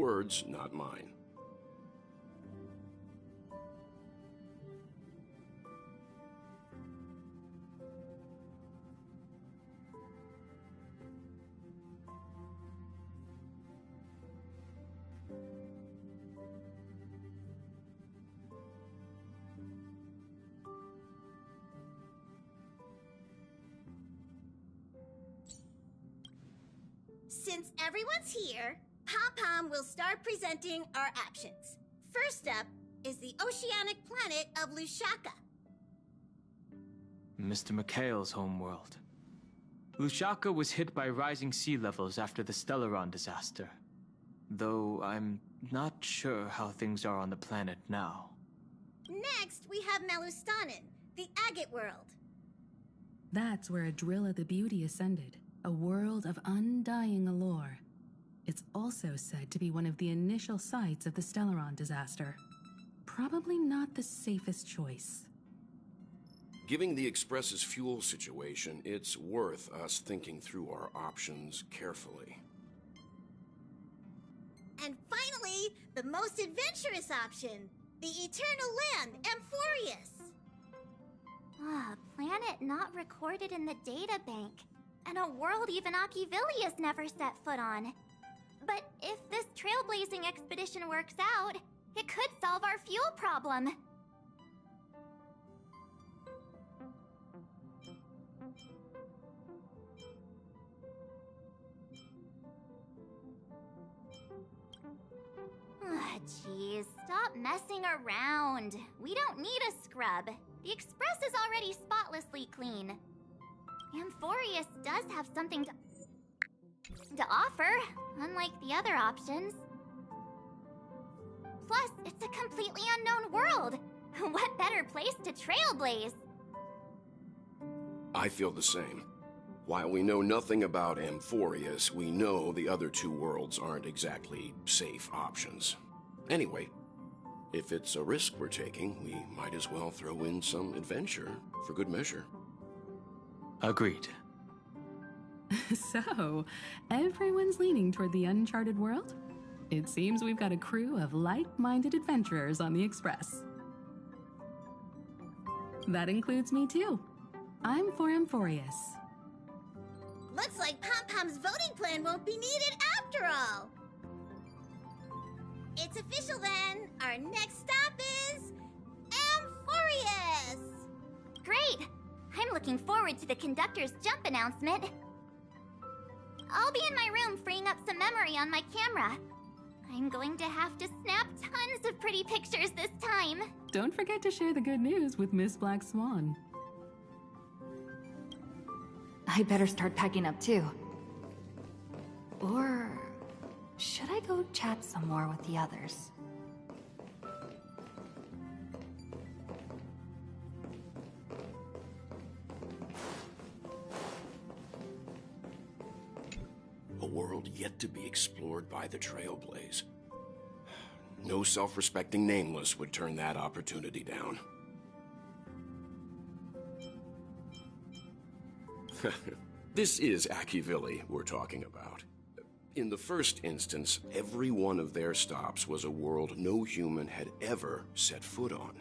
words, not mine. Since everyone's here, Pom-Pom will start presenting our options. First up is the oceanic planet of Lushaka. Mr. McHale's homeworld. Lushaka was hit by rising sea levels after the Stellaron disaster. Though I'm not sure how things are on the planet now. Next, we have Malustanin, the agate world. That's where Adrilla the Beauty ascended, a world of undying allure. It's also said to be one of the initial sites of the Stellaron disaster. Probably not the safest choice. Given the Express's fuel situation, it's worth us thinking through our options carefully. And finally, the most adventurous option, the Eternal Land, Amphoreus. Ah, a planet not recorded in the databank. And a world even Achivili has never set foot on. But if this trailblazing expedition works out, it could solve our fuel problem. Ah, jeez, stop messing around. We don't need a scrub. The Express is already spotlessly clean. Amphoreus does have something to offer, unlike the other options. Plus, it's a completely unknown world. What better place to trailblaze? I feel the same. While we know nothing about Amphoreus, we know the other two worlds aren't exactly safe options. Anyway, if it's a risk we're taking, we might as well throw in some adventure for good measure. Agreed. So, everyone's leaning toward the uncharted world? It seems we've got a crew of like-minded adventurers on the Express. That includes me too. I'm for Amphoreus. Looks like Pom-Pom's voting plan won't be needed after all. It's official then. Our next stop is Amphoreus. Great! I'm looking forward to the conductor's jump announcement. I'll be in my room freeing up some memory on my camera. I'm going to have to snap tons of pretty pictures this time. Don't forget to share the good news with Miss Black Swan. I better start packing up too. Or should I go chat some more with the others? A world yet to be explored by the Trailblaze. No self-respecting nameless would turn that opportunity down. This is Achivili we're talking about. In the first instance, every one of their stops was a world no human had ever set foot on.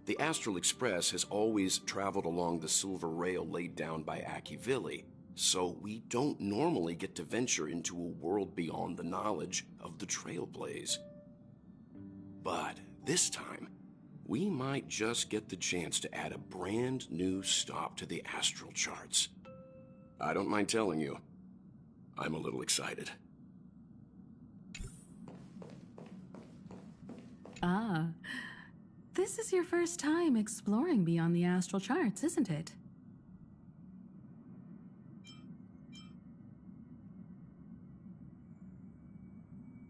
The Astral Express has always traveled along the silver rail laid down by Achivili, so we don't normally get to venture into a world beyond the knowledge of the Trailblaze. But this time, we might just get the chance to add a brand new stop to the astral charts. I don't mind telling you, I'm a little excited. Ah, this is your first time exploring beyond the astral charts, isn't it?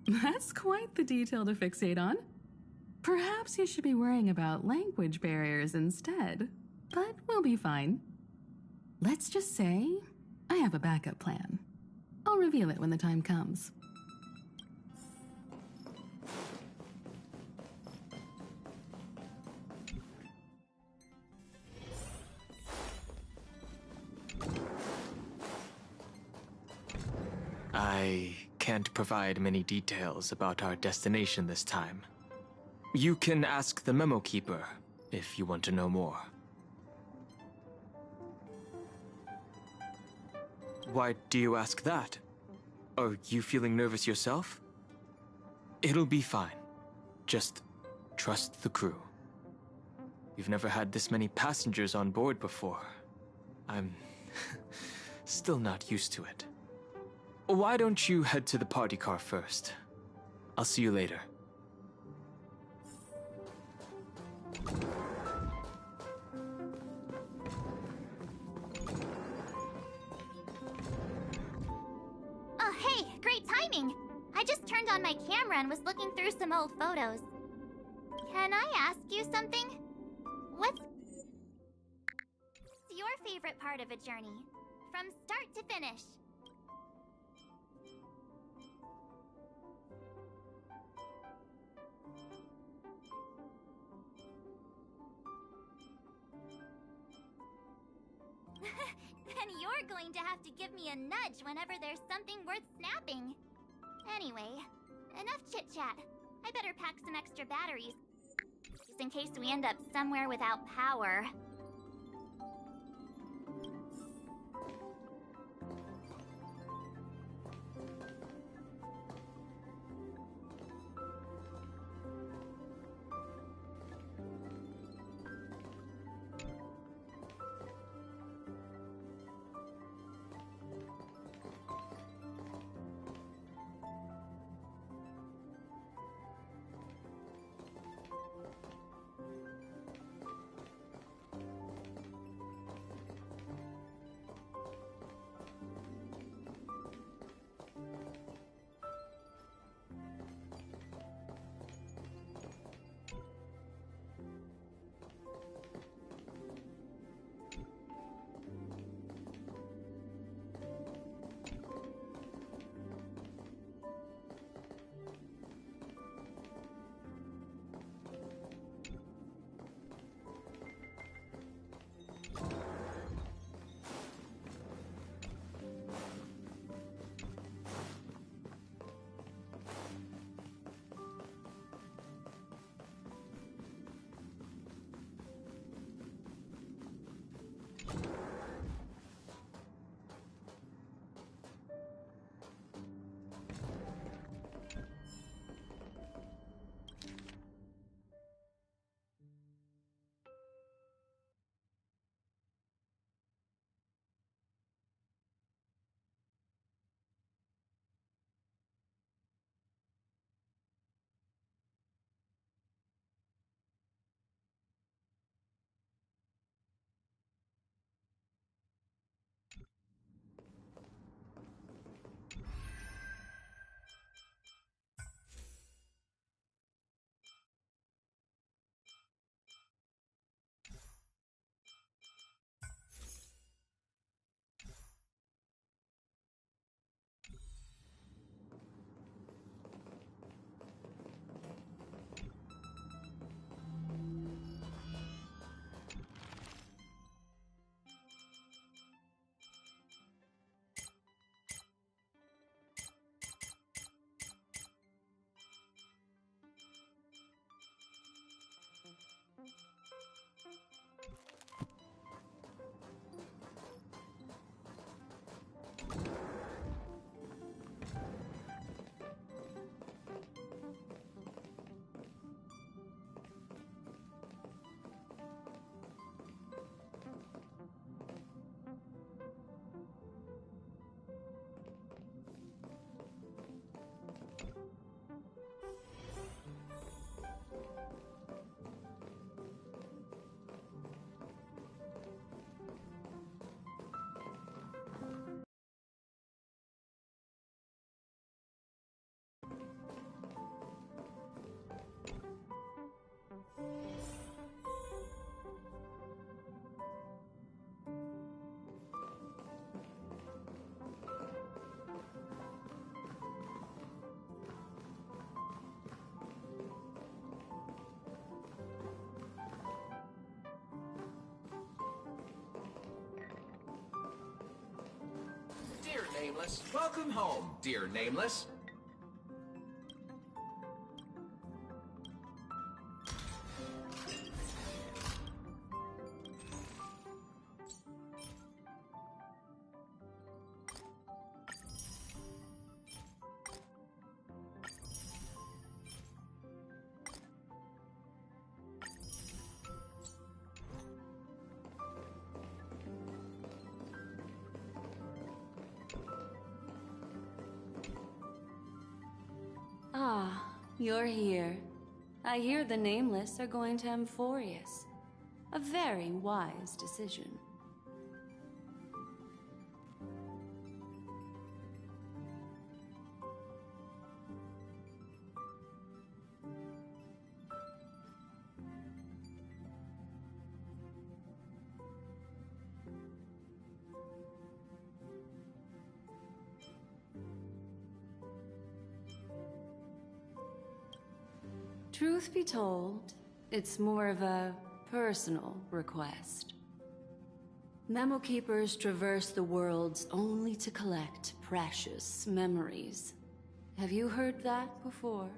That's quite the detail to fixate on. Perhaps you should be worrying about language barriers instead, but we'll be fine. Let's just say I have a backup plan. I'll reveal it when the time comes. I can't provide many details about our destination this time. You can ask the Memo Keeper if you want to know more. Why do you ask that? Are you feeling nervous yourself? It'll be fine. Just trust the crew. We've never had this many passengers on board before. I'm still not used to it. Why don't you head to the party car first? I'll see you later. Oh, hey, great timing! I just turned on my camera and was looking through some old photos. Can I ask you something? What's your favorite part of a journey? From start to finish? Then you're going to have to give me a nudge whenever there's something worth snapping. Anyway, enough chit-chat. I better pack some extra batteries, just in case we end up somewhere without power. Dear Nameless, welcome home, dear Nameless. You're here. I hear the Nameless are going to Amphoreus. A very wise decision. Truth be told, it's more of a personal request. Memo Keepers traverse the worlds only to collect precious memories. Have you heard that before?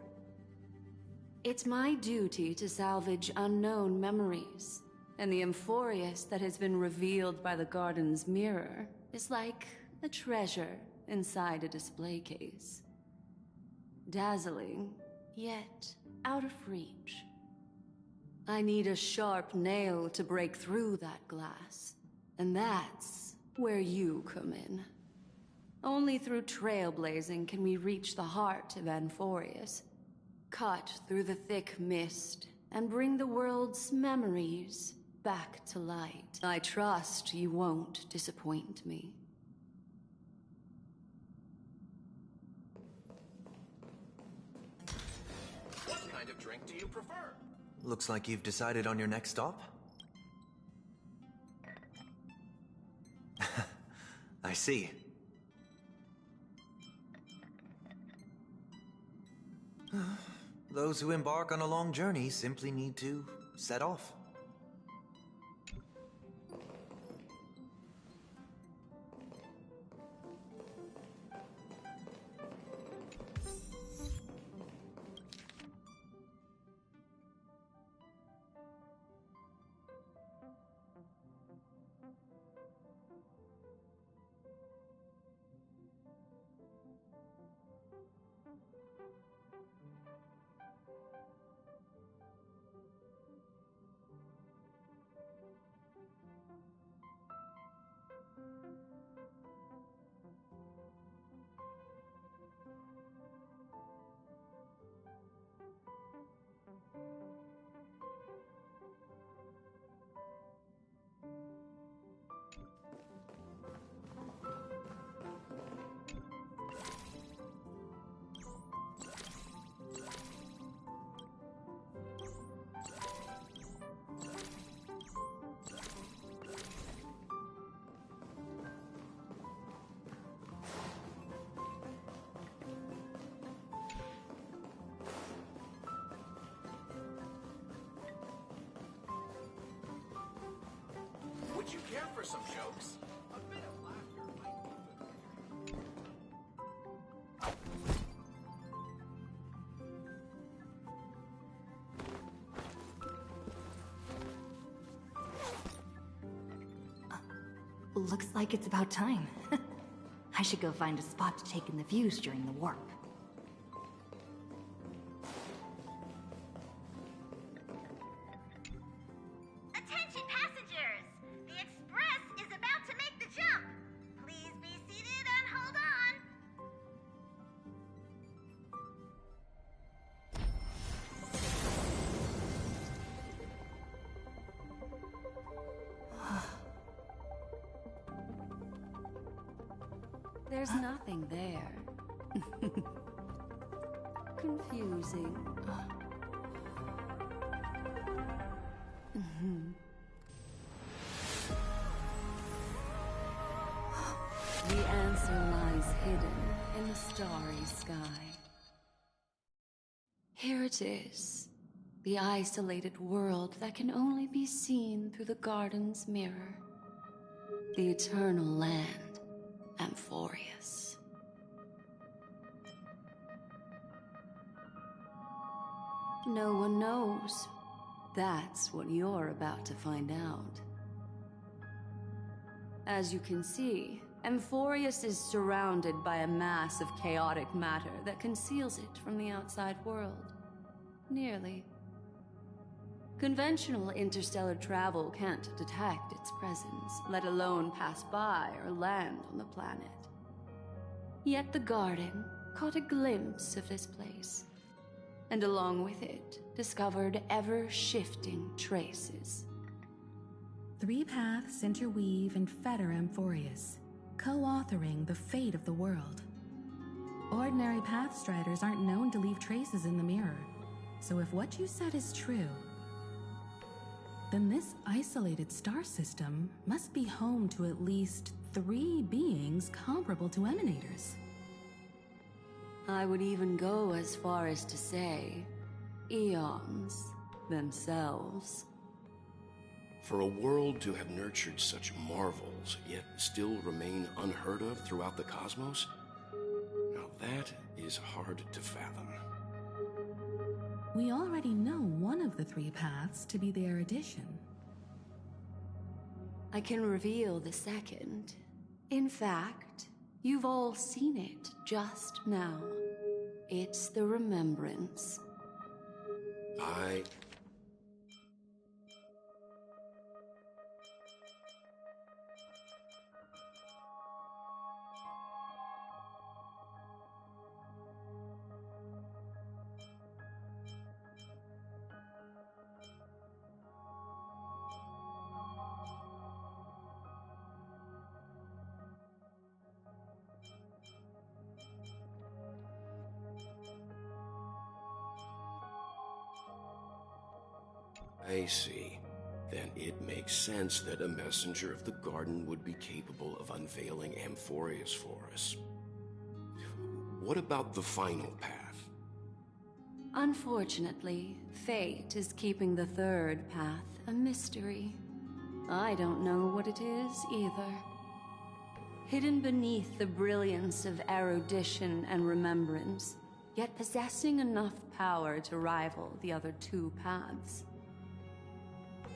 It's my duty to salvage unknown memories, and the Amphoreus that has been revealed by the garden's mirror is like a treasure inside a display case. Dazzling, yet out of reach. I need a sharp nail to break through that glass, and that's where you come in. Only through trailblazing can we reach the heart of Amphoreus, cut through the thick mist, and bring the world's memories back to light. I trust you won't disappoint me. What kind of drink do you prefer? Looks like you've decided on your next stop. I see. Those who embark on a long journey simply need to set off. Would you care for some jokes? A bit of laughter might be good. Looks like it's about time. I should go find a spot to take in the views during the warp. Attention passengers! The express is about to make the jump. Please be seated and hold on. There's nothing there. Confusing. The answer lies hidden in the starry sky. Here it is, the isolated world that can only be seen through the garden's mirror. The eternal land, Amphoreus. No one knows. That's what you're about to find out. As you can see, Amphoreus is surrounded by a mass of chaotic matter that conceals it from the outside world. Nearly. Conventional interstellar travel can't detect its presence, let alone pass by or land on the planet. Yet the Garden caught a glimpse of this place. and along with it, discovered ever-shifting traces. 3 paths interweave and fetter Amphoreus, co-authoring the fate of the world. Ordinary pathstriders aren't known to leave traces in the mirror, so if what you said is true, then this isolated star system must be home to at least 3 beings comparable to emanators. I would even go as far as to say, eons themselves. For a world to have nurtured such marvels, yet still remain unheard of throughout the cosmos? Now that is hard to fathom. We already know one of the 3 paths to be their addition. I can reveal the second. In fact, you've all seen it just now. It's the remembrance. I see. Then it makes sense that a messenger of the garden would be capable of unveiling Amphoreus for us. What about the final path? Unfortunately, fate is keeping the 3rd path a mystery. I don't know what it is either. Hidden beneath the brilliance of erudition and remembrance, yet possessing enough power to rival the other 2 paths.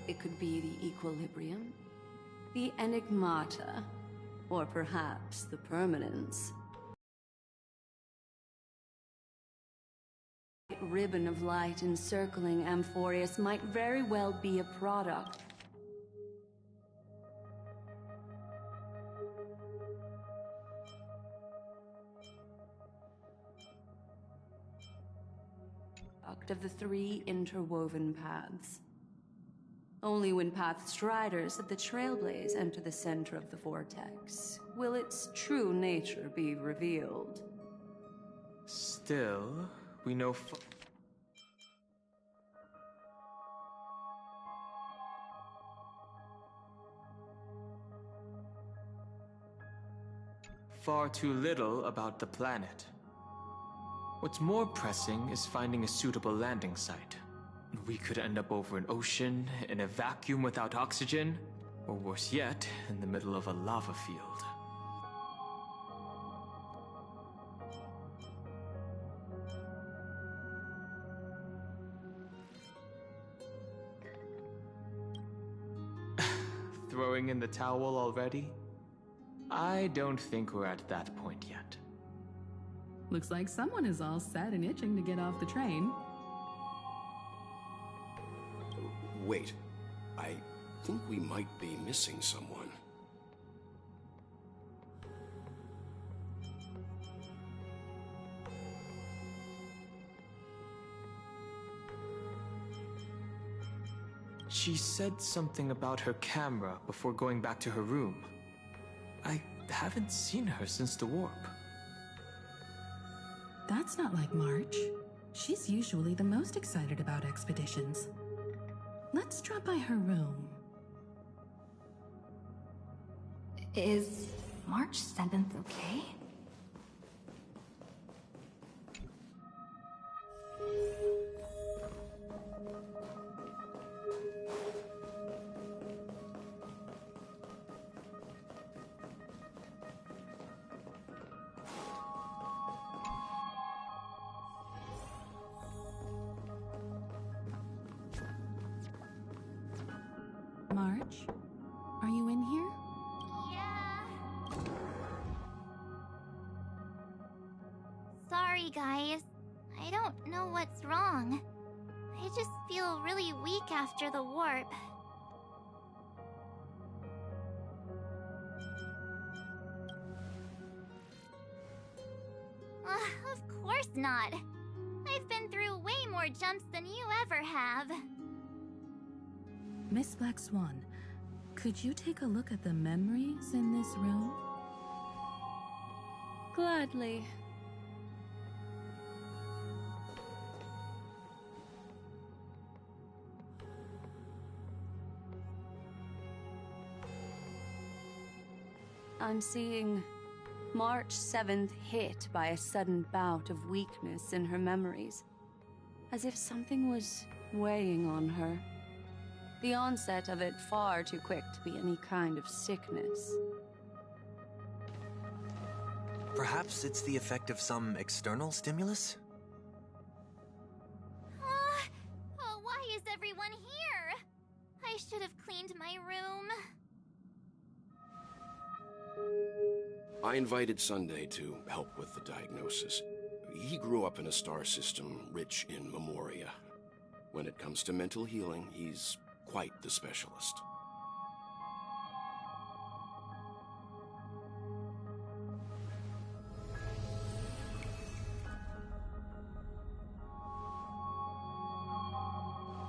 It could be the equilibrium, the enigmata, or perhaps the permanence. The ribbon of light encircling Amphoreus might very well be a product of the 3 interwoven paths. Only when pathstriders of the Trailblaze enter the center of the vortex will its true nature be revealed. Still, we know far too little about the planet. What's more pressing is finding a suitable landing site. We could end up over an ocean, in a vacuum without oxygen, or worse yet, in the middle of a lava field. Throwing in the towel already? I don't think we're at that point yet. Looks like someone is all set and itching to get off the train. Wait, I think we might be missing someone. She said something about her camera before going back to her room. I haven't seen her since the warp. That's not like March. She's usually the most excited about expeditions. Let's drop by her room. Is March 7th okay? March, are you in here? Yeah. Sorry, guys. I don't know what's wrong. I just feel really weak after the warp. Of course not. I I've been through way more jumps than you ever have. Miss Black Swan, could you take a look at the memories in this room? Gladly. I'm seeing March 7th hit by a sudden bout of weakness in her memories, as if something was weighing on her. The onset of it far too quick to be any kind of sickness. Perhaps it's the effect of some external stimulus? Oh, why is everyone here? I should have cleaned my room. I invited Sunday to help with the diagnosis. He grew up in a star system rich in memoria. When it comes to mental healing, he's quite the specialist.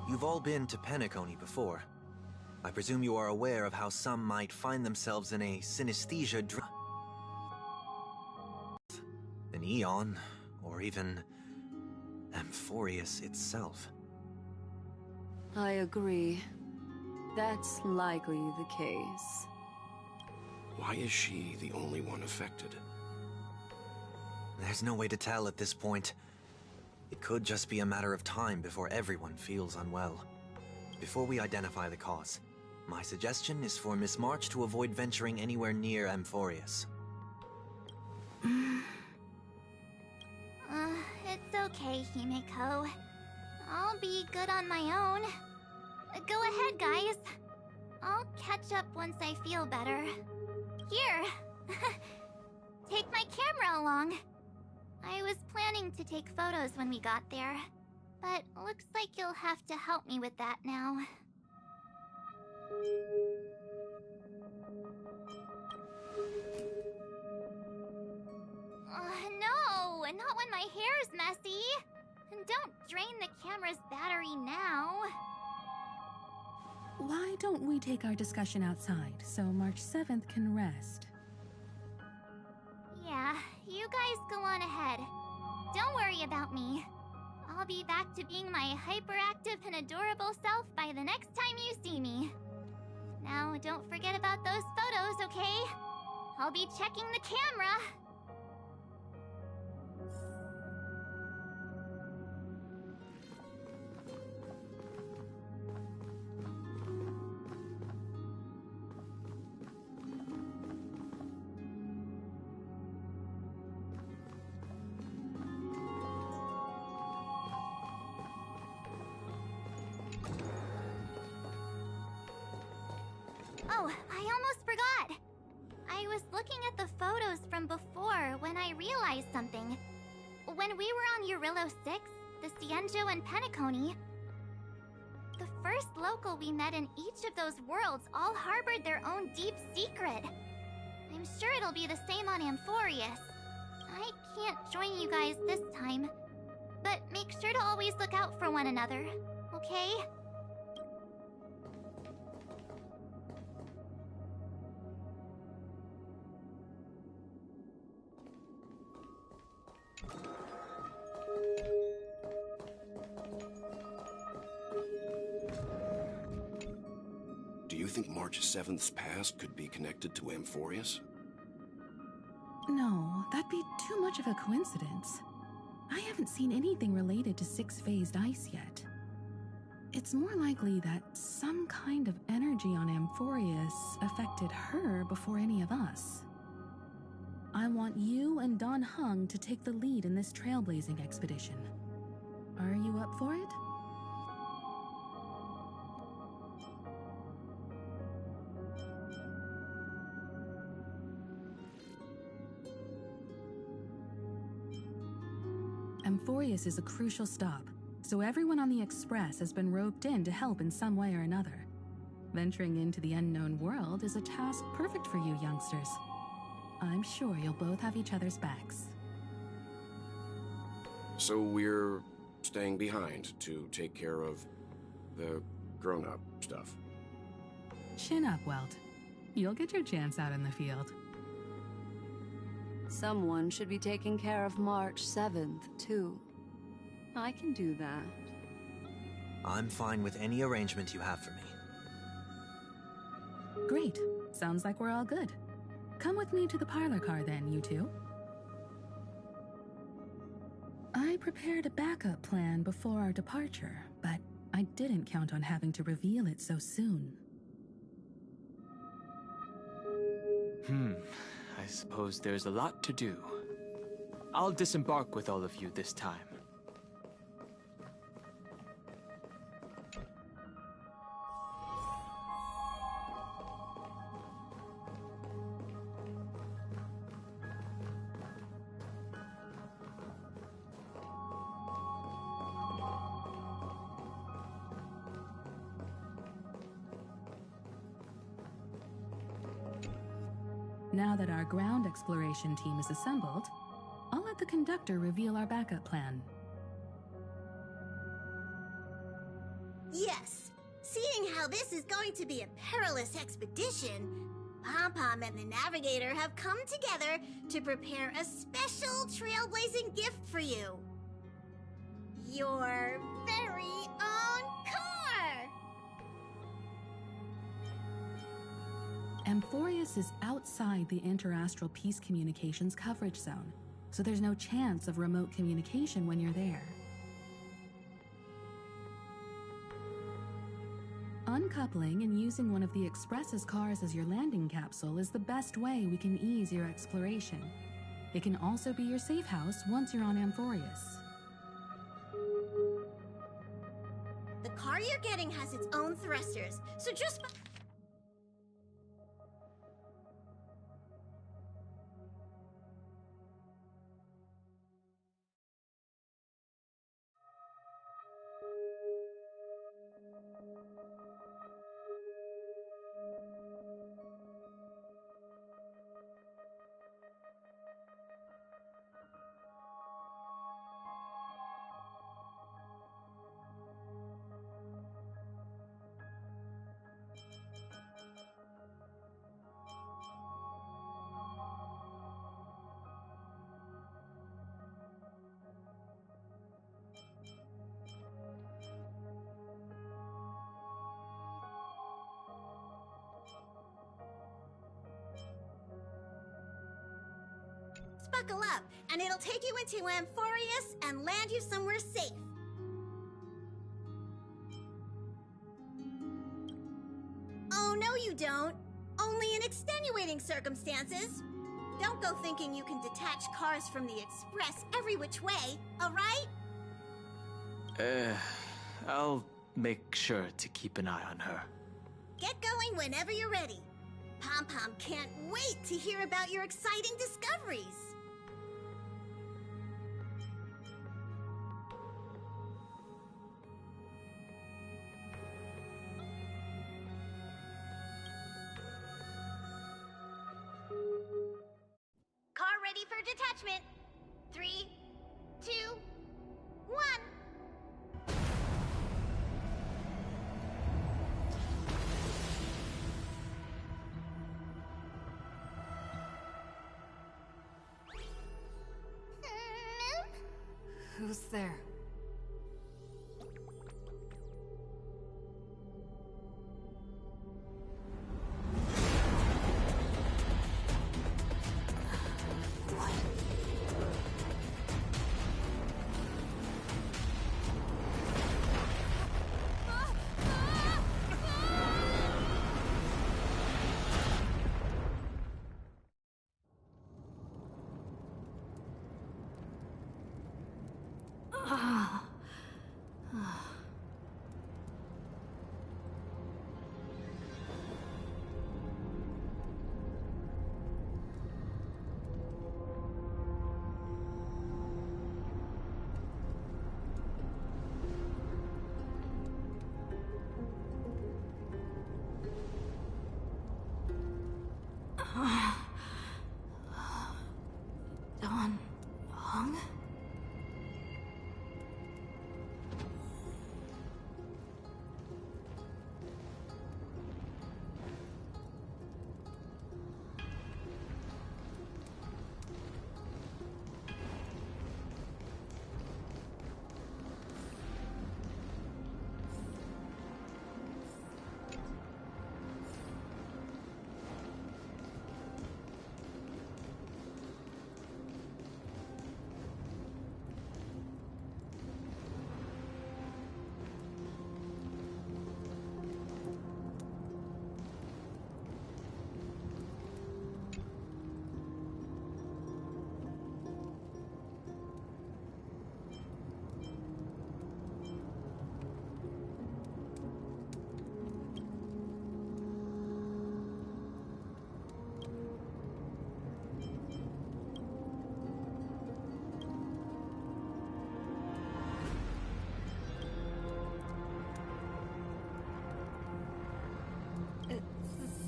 You've all been to Penacony before. I presume you are aware of how some might find themselves in a synesthesia an Eon, or even Amphoreus itself. I agree. That's likely the case. Why is she the only one affected? There's no way to tell at this point. It could just be a matter of time before everyone feels unwell. Before we identify the cause, my suggestion is for Miss March to avoid venturing anywhere near Amphoreus. It's okay, Himeko. I'll be good on my own. Go ahead, guys. I'll catch up once I feel better. Here! Take my camera along. I was planning to take photos when we got there, but looks like you'll have to help me with that now. No, not when my hair's messy. And don't drain the camera's battery now. Why don't we take our discussion outside so March 7th can rest? Yeah, you guys go on ahead. Don't worry about me. I'll be back to being my hyperactive and adorable self by the next time you see me. Now, don't forget about those photos, okay? I'll be checking the camera. Oh, I almost forgot. I was looking at the photos from before when I realized something. When we were on Eurillo 6, the Cienjo and Penacony, the first local we met in each of those worlds all harbored their own deep secret. I'm sure it'll be the same on Amphoreus. I can't join you guys this time, but make sure to always look out for one another, okay? Do you think March 7th's past could be connected to Amphoreus? No, that'd be too much of a coincidence. I haven't seen anything related to six-phased ice yet. It's more likely that some kind of energy on Amphoreus affected her before any of us. I want you and Don Hung to take the lead in this trailblazing expedition. Are you up for it? Amphoreus is a crucial stop, so everyone on the Express has been roped in to help in some way or another. Venturing into the unknown world is a task perfect for you youngsters. I'm sure you'll both have each other's backs. So we're staying behind to take care of the grown-up stuff. Chin up, Welt. You'll get your chance out in the field. Someone should be taking care of March 7th, too. I can do that. I'm fine with any arrangement you have for me. Great. Sounds like we're all good. Come with me to the parlor car then, you two. I prepared a backup plan before our departure, but I didn't count on having to reveal it so soon. I suppose there's a lot to do. I'll disembark with all of you this time. Now that our ground exploration team is assembled, I'll let the conductor reveal our backup plan. Yes. Seeing how this is going to be a perilous expedition, Pom-Pom and the Navigator have come together to prepare a special trailblazing gift for you. Your very own car! Amphoreus is outside the interastral peace communications coverage zone, so there's no chance of remote communication when you're there. Uncoupling and using one of the Express's cars as your landing capsule is the best way we can ease your exploration. It can also be your safe house once you're on Amphoreus. The car you're getting has its own thrusters, so just... Buckle up, and it'll take you into Amphoreus and land you somewhere safe. Oh, no you don't. Only in extenuating circumstances. Don't go thinking you can detach cars from the Express every which way, all right? I'll make sure to keep an eye on her. Get going whenever you're ready. Pom-Pom can't wait to hear about your exciting discoveries. Car ready for detachment. 3, 2, 1. Who's there?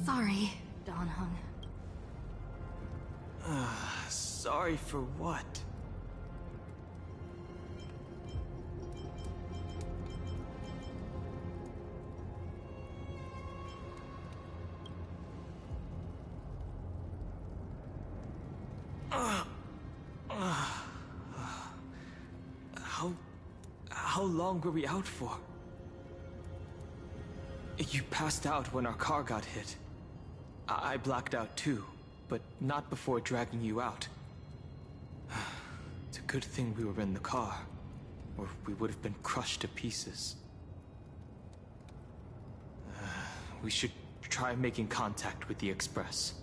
Sorry, Don Hung. Sorry for what? How long were we out for? You passed out when our car got hit. I blacked out too, but not before dragging you out. It's a good thing we were in the car, or we would have been crushed to pieces. We should try making contact with the Express.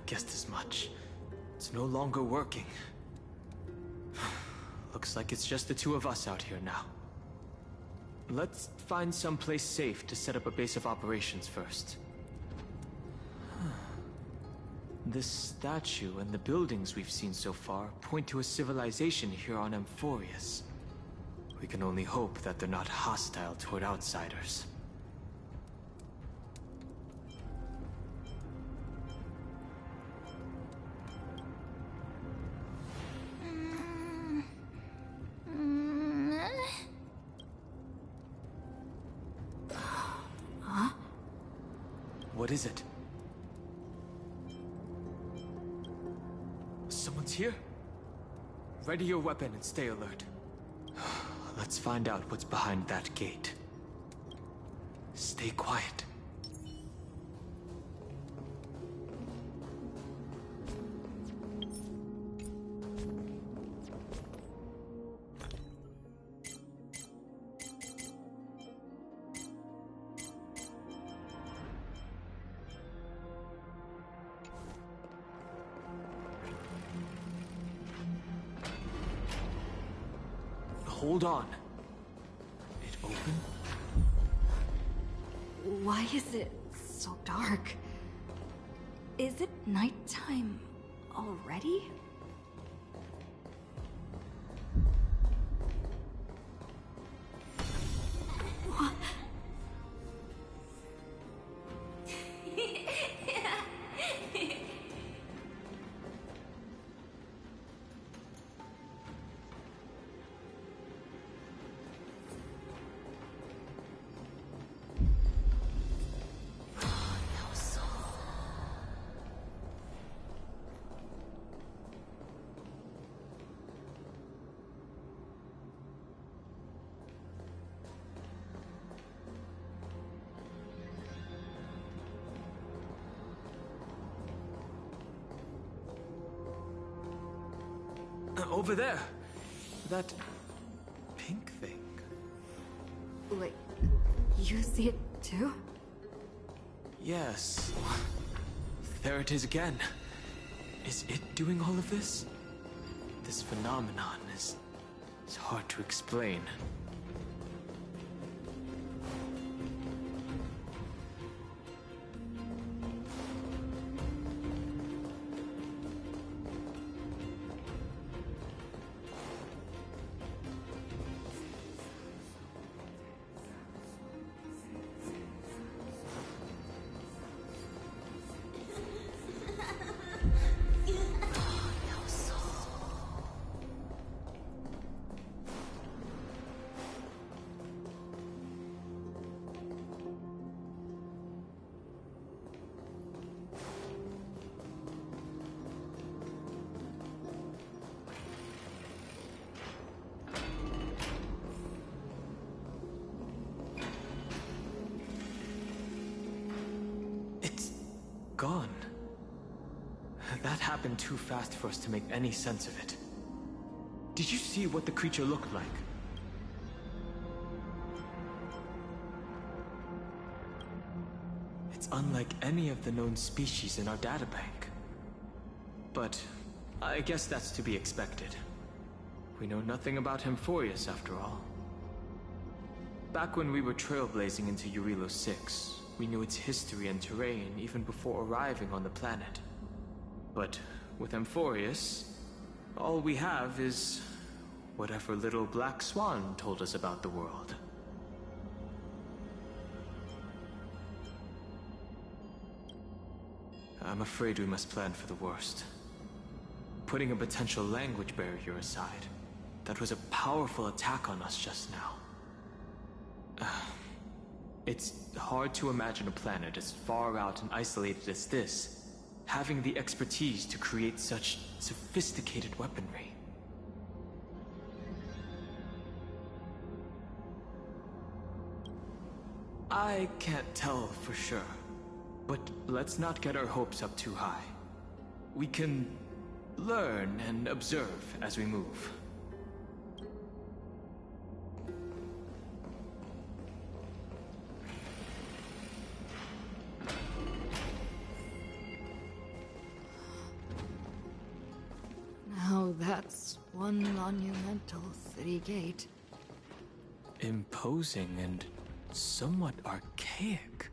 Guessed as much. It's no longer working. Looks like it's just the two of us out here now. Let's find some place safe to set up a base of operations first. This statue and the buildings we've seen so far point to a civilization here on Amphoreus. We can only hope that they're not hostile toward outsiders. What is it? Someone's here? Ready your weapon and stay alert. Let's find out what's behind that gate. Stay quiet. Hold on. It open? Why is it so dark? Is it nighttime already? Over there. That pink thing. Wait, you see it too? Yes. There it is again. Is it doing all of this? This phenomenon is... it's hard to explain. Gone. That happened too fast for us to make any sense of it. Did you see what the creature looked like? It's unlike any of the known species in our databank. But I guess that's to be expected. We know nothing about Amphoreus after all. Back when we were trailblazing into Eurilo 6, we knew its history and terrain even before arriving on the planet. But with Amphoreus, all we have is whatever little black swan told us about the world. I'm afraid we must plan for the worst. Putting a potential language barrier aside, that was a powerful attack on us just now. It's hard to imagine a planet as far out and isolated as this, having the expertise to create such sophisticated weaponry. I can't tell for sure, but let's not get our hopes up too high. We can learn and observe as we move. Now that's one monumental city gate. Imposing and somewhat archaic.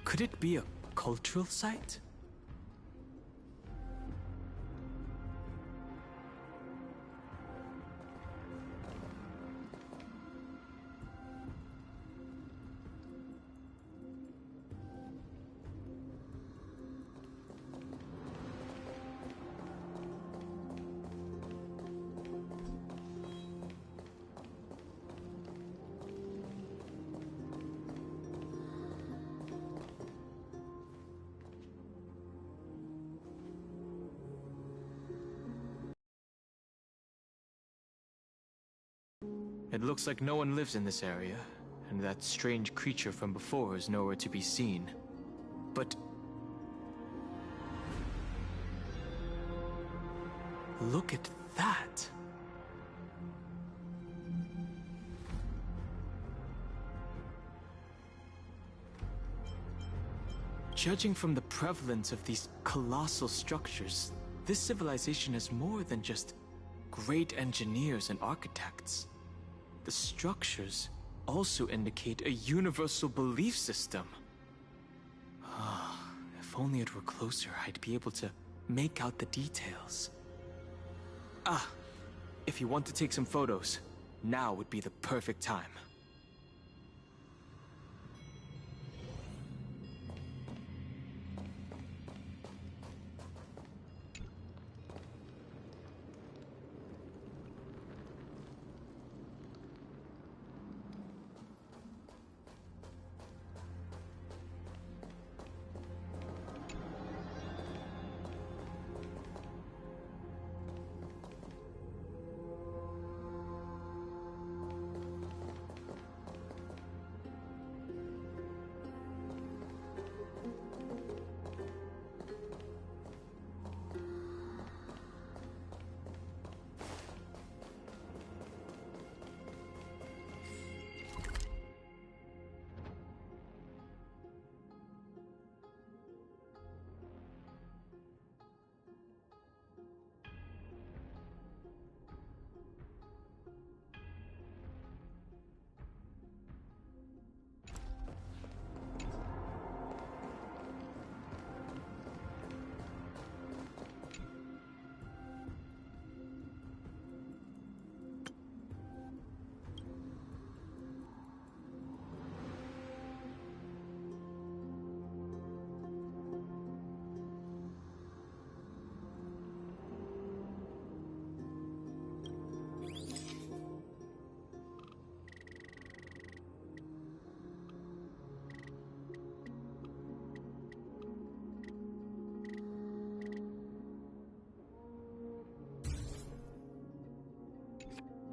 Could it be a cultural site? It looks like no one lives in this area, and that strange creature from before is nowhere to be seen. But look at that! Judging from the prevalence of these colossal structures, this civilization is more than just great engineers and architects. The structures also indicate a universal belief system. If only it were closer, I'd be able to make out the details. If you want to take some photos, now would be the perfect time.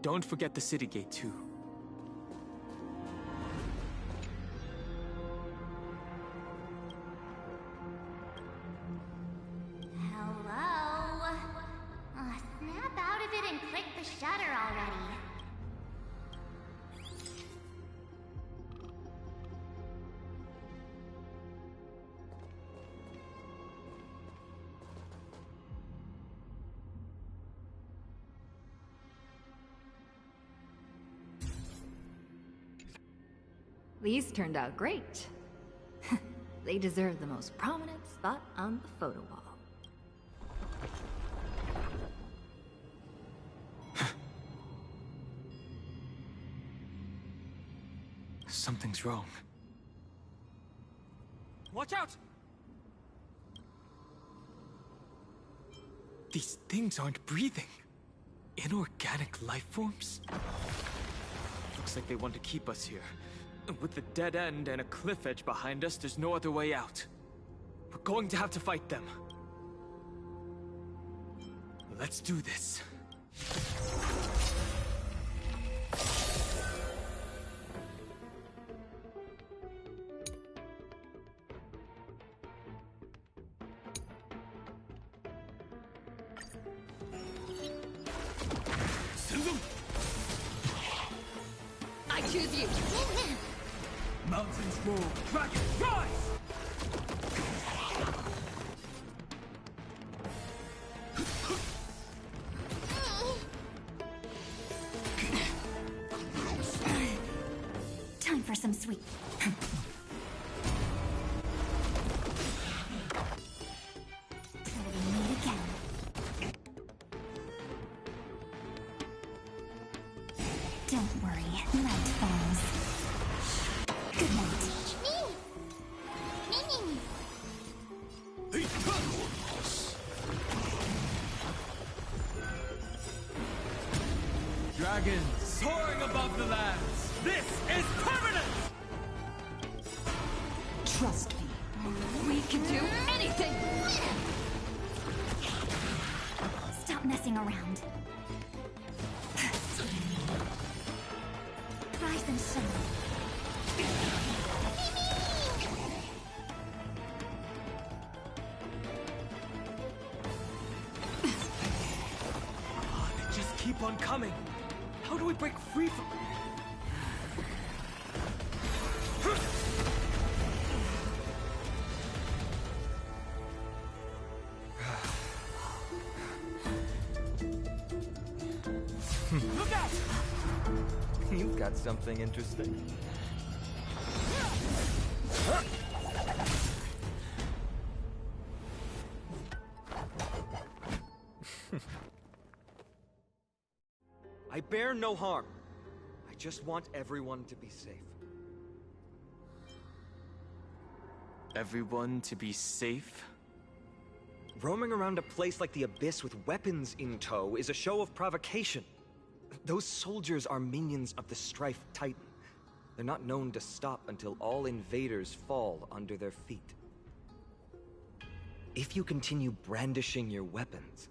Don't forget the city gate, too. Hello? Snap out of it and click the shutter already. These turned out great. They deserve the most prominent spot on the photo wall. Something's wrong. Watch out! These things aren't breathing. Inorganic life forms? Looks like they want to keep us here. With the dead end and a cliff edge behind us, there's no other way out. We're going to have to fight them. Let's do this. I choose you! Mountains roar, dragons rise! Time for some sweet. Till we meet again. Don't worry, night falls. Good night. Dragons soaring above the lands. This is permanent! Trust me, we can do anything! Stop messing around. Rise and shine. They just keep on coming. How do we break free from them? Look out! You've got something interesting. I bear no harm. I just want everyone to be safe. Everyone to be safe? Roaming around a place like the Abyss with weapons in tow is a show of provocation. Those soldiers are minions of the Strife Titan. They're not known to stop until all invaders fall under their feet. If you continue brandishing your weapons,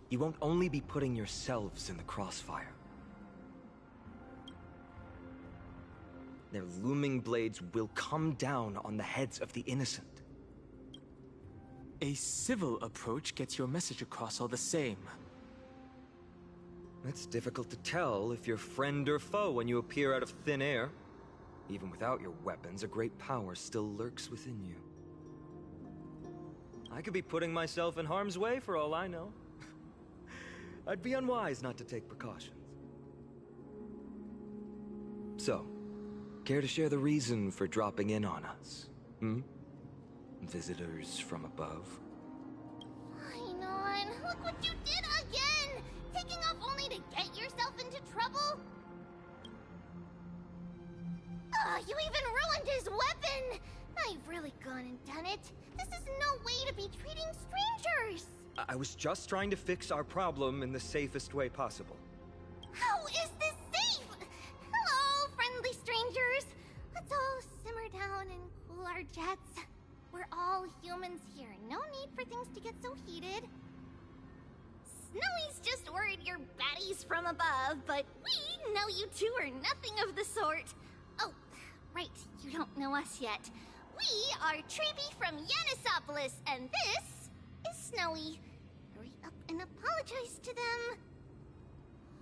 you won't only be putting yourselves in the crossfire. Their looming blades will come down on the heads of the innocent. A civil approach gets your message across all the same. It's difficult to tell if you're friend or foe when you appear out of thin air. Even without your weapons, a great power still lurks within you. I could be putting myself in harm's way for all I know. I'd be unwise not to take precautions. So, care to share the reason for dropping in on us? Visitors from above? Fine on. Look what you did again! Taking off only to get yourself into trouble? You even ruined his weapon! Now you've really gone and done it. This is no way to be treating strangers! I was just trying to fix our problem in the safest way possible. How is this safe? Hello, friendly strangers. Let's all simmer down and cool our jets. We're all humans here. No need for things to get so heated. Snowy's just worried you're baddies from above, but we know you two are nothing of the sort. Oh, right, you don't know us yet. We are Treeby from Yanisopolis, and this is Snowy. Hurry up and apologize to them.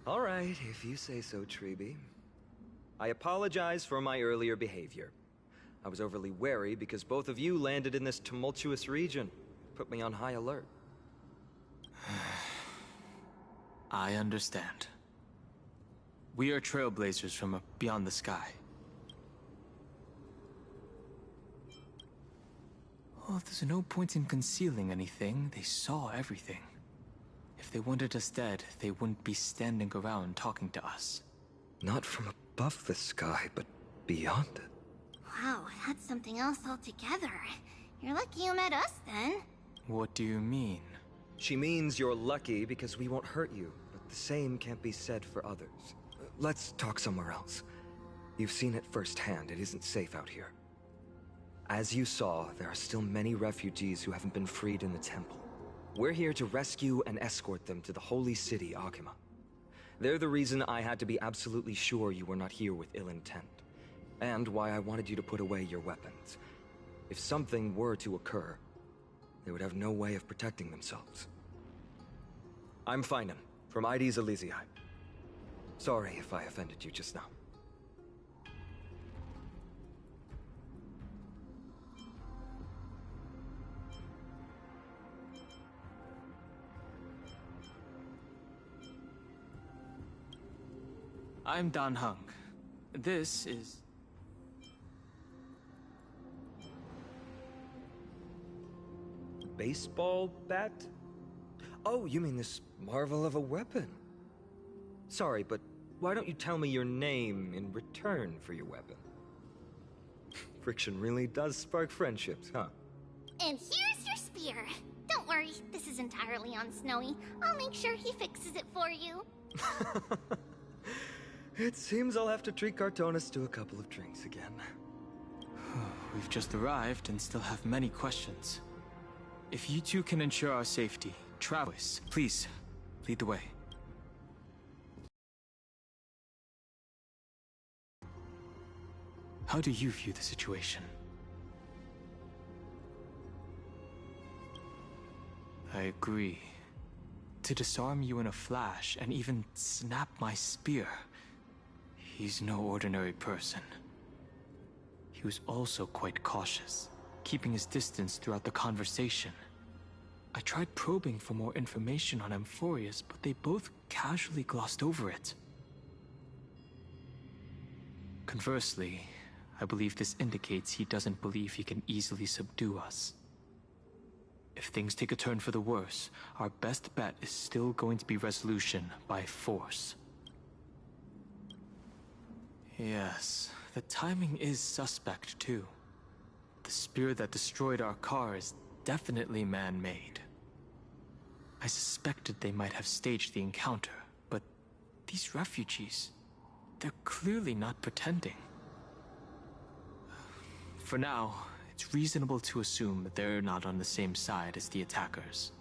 All right, if you say so, Treeby. I apologize for my earlier behavior. I was overly wary because both of you landed in this tumultuous region. Put me on high alert. I understand. We are trailblazers from beyond the sky. Well, there's no point in concealing anything. They saw everything. If they wanted us dead, they wouldn't be standing around talking to us. Not from above the sky, but beyond it. Wow, that's something else altogether. You're lucky you met us, then. What do you mean? She means you're lucky because we won't hurt you, but the same can't be said for others. Let's talk somewhere else. You've seen it firsthand. It isn't safe out here. As you saw, there are still many refugees who haven't been freed in the temple. We're here to rescue and escort them to the holy city, Akima. They're the reason I had to be absolutely sure you were not here with ill intent, and why I wanted you to put away your weapons. If something were to occur, they would have no way of protecting themselves. I'm Finan, from ID's Elysiae. Sorry if I offended you just now. I'm Dan Hung. This is... Baseball bat? Oh, you mean this marvel of a weapon? Sorry, but why don't you tell me your name in return for your weapon? Friction really does spark friendships, huh? And here's your spear. Don't worry, this is entirely on Snowy. I'll make sure he fixes it for you. It seems I'll have to treat Cartonis to a couple of drinks again. We've just arrived and still have many questions. If you two can ensure our safety, Travis, please, lead the way. How do you view the situation? I agree. To disarm you in a flash and even snap my spear, he's no ordinary person. He was also quite cautious, keeping his distance throughout the conversation. I tried probing for more information on Amphoreus, but they both casually glossed over it. Conversely, I believe this indicates he doesn't believe he can easily subdue us. If things take a turn for the worse, our best bet is still going to be resolution by force. Yes, the timing is suspect too. The spear that destroyed our car is definitely man-made. I suspected they might have staged the encounter, but these refugees, they're clearly not pretending. For now, it's reasonable to assume that they're not on the same side as the attackers.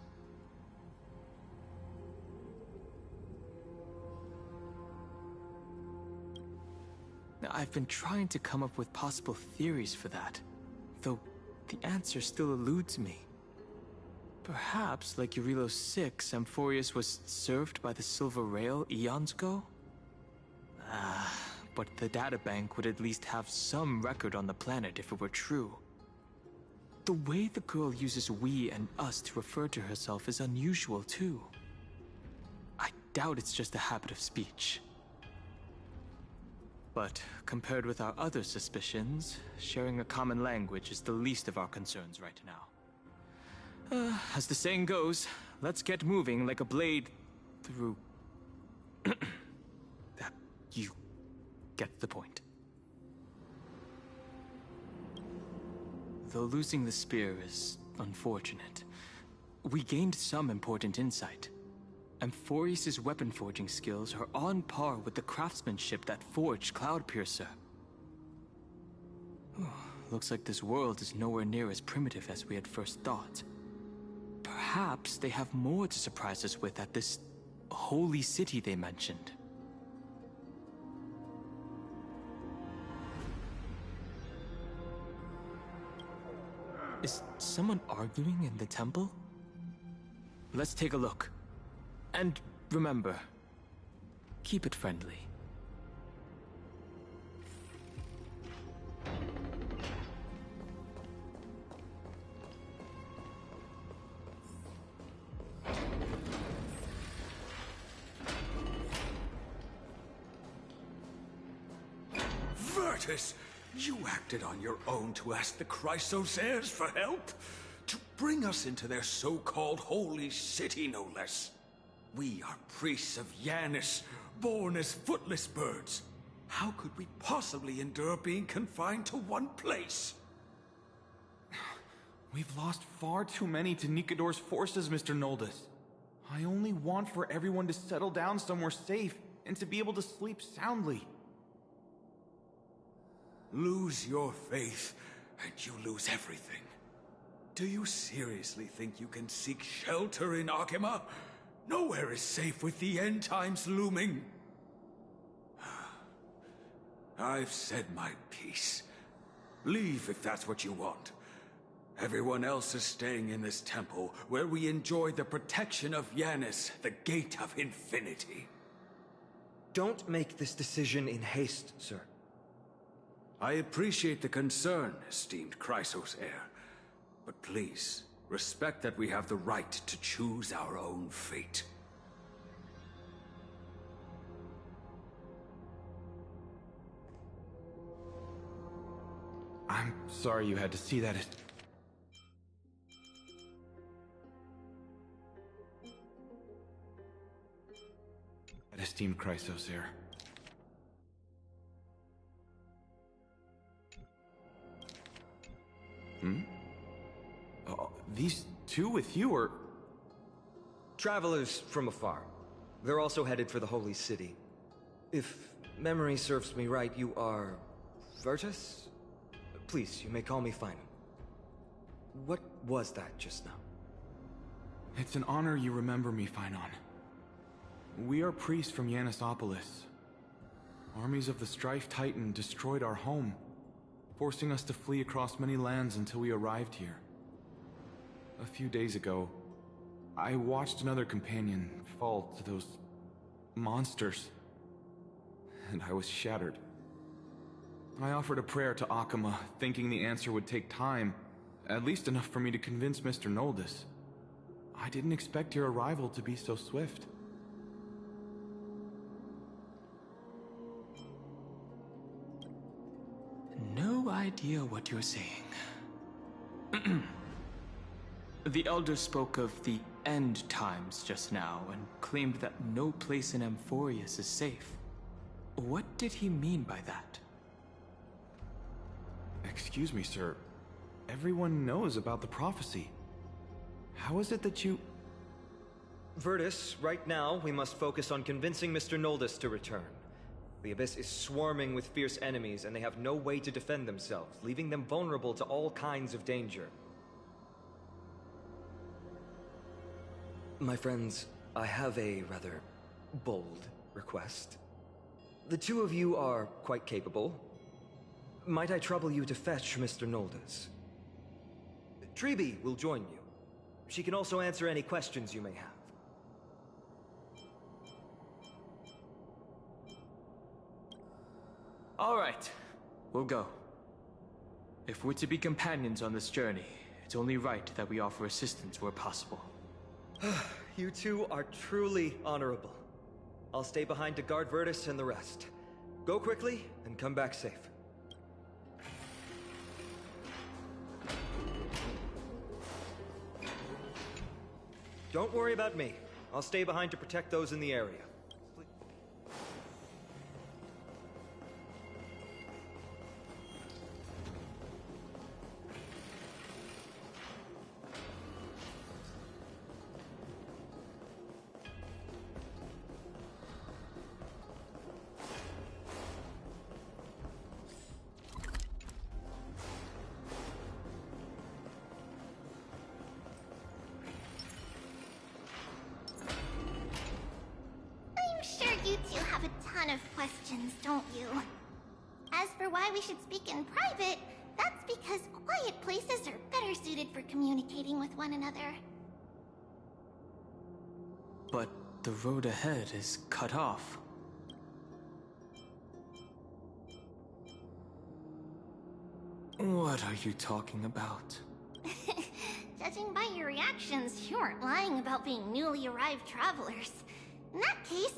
Now, I've been trying to come up with possible theories for that, though the answer still eludes me. Perhaps, like Eurilo 6, Amphoreus was served by the Silver Rail eons ago? But the databank would at least have some record on the planet if it were true. The way the girl uses we and us to refer to herself is unusual too. I doubt it's just a habit of speech. But compared with our other suspicions, sharing a common language is the least of our concerns right now. As the saying goes, let's get moving like a blade through... You get the point. Though losing the spear is unfortunate, we gained some important insight. Amphoreus' weapon forging skills are on par with the craftsmanship that forged Cloudpiercer. Looks like this world is nowhere near as primitive as we had first thought. Perhaps they have more to surprise us with at this holy city they mentioned. Is someone arguing in the temple? Let's take a look. And remember, keep it friendly. Virtus! You acted on your own to ask the Chrysosaires for help? To bring us into their so-called holy city, no less. We are priests of Yanis, born as footless birds. How could we possibly endure being confined to one place? We've lost far too many to Nikador's forces, Mr. Noldus. I only want for everyone to settle down somewhere safe and to be able to sleep soundly. Lose your faith, and you lose everything. Do you seriously think you can seek shelter in Akima? Nowhere is safe with the end times looming. I've said my piece. Leave if that's what you want. Everyone else is staying in this temple, where we enjoy the protection of Yanis, the Gate of Infinity. Don't make this decision in haste, sir. I appreciate the concern, esteemed Chrysosaire. But please, respect that we have the right to choose our own fate. I'm sorry you had to see that. Esteemed Chrysosaire. These two with you are... Travelers from afar. They're also headed for the Holy City. If memory serves me right, you are... Virtus? Please, you may call me Final. What was that just now? It's an honor you remember me, Finon. We are priests from Yanisopolis. Armies of the Strife Titan destroyed our home, forcing us to flee across many lands until we arrived here. A few days ago, I watched another companion fall to those monsters, and I was shattered. I offered a prayer to Akima, thinking the answer would take time, at least enough for me to convince Mr. Noldus. I didn't expect your arrival to be so swift. No idea what you're saying. The Elder spoke of the end times just now and claimed that no place in Amphoreus is safe. What did he mean by that? Excuse me, sir. Everyone knows about the prophecy. How is it that you... Virtus, right now we must focus on convincing Mr. Noldus to return. The Abyss is swarming with fierce enemies, and they have no way to defend themselves, leaving them vulnerable to all kinds of danger. My friends, I have a rather bold request. The two of you are quite capable. Might I trouble you to fetch Mr. Noldus? Treeby will join you. She can also answer any questions you may have. All right, we'll go. If we're to be companions on this journey, it's only right that we offer assistance where possible. You two are truly honorable. I'll stay behind to guard Virtus and the rest. Go quickly and come back safe. Don't worry about me. I'll stay behind to protect those in the area. You two have a ton of questions, don't you? As for why we should speak in private, that's because quiet places are better suited for communicating with one another. But the road ahead is cut off. What are you talking about? Judging by your reactions, you aren't lying about being newly arrived travelers. In that case,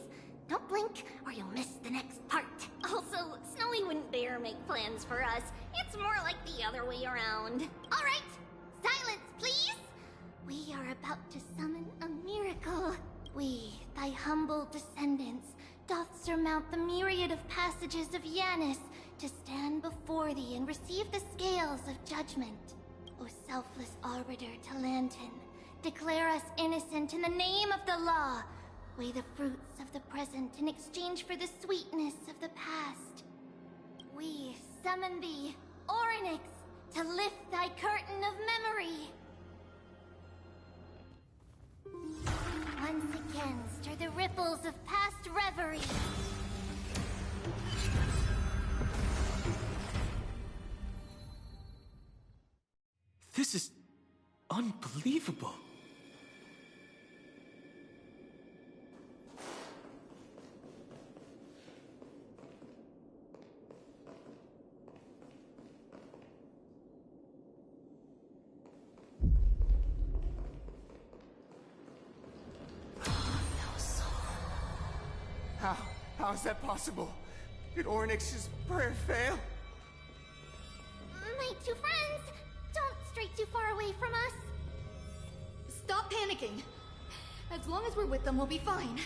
don't blink or you'll miss the next part. Also, snow definitely wouldn't dare make plans for us. It's more like the other way around. All right, silence, please. We are about to summon a miracle. We, thy humble descendants, doth surmount the myriad of passages of Yanis to stand before thee and receive the scales of judgment. O selfless arbiter Talantin, declare us innocent in the name of the law. Weigh the fruits of the present in exchange for the sweetness of the past. We summon thee, Orynyx, to lift thy curtain of memory. Once again, stir the ripples of past reverie. This is unbelievable. How is that possible? Did Orynyx's prayer fail? My two friends, don't stray too far away from us. Stop panicking. As long as we're with them, we'll be fine.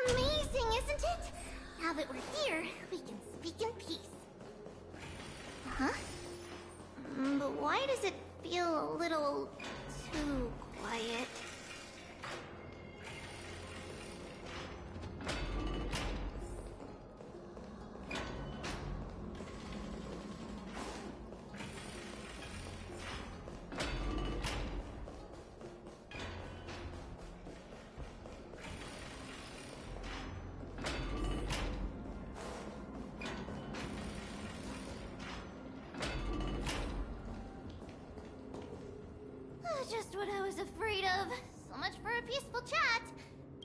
Amazing, isn't it? Now that we're here, we can speak in peace. Huh? But why does it feel a little too quiet? Just what I was afraid of. So much for a peaceful chat.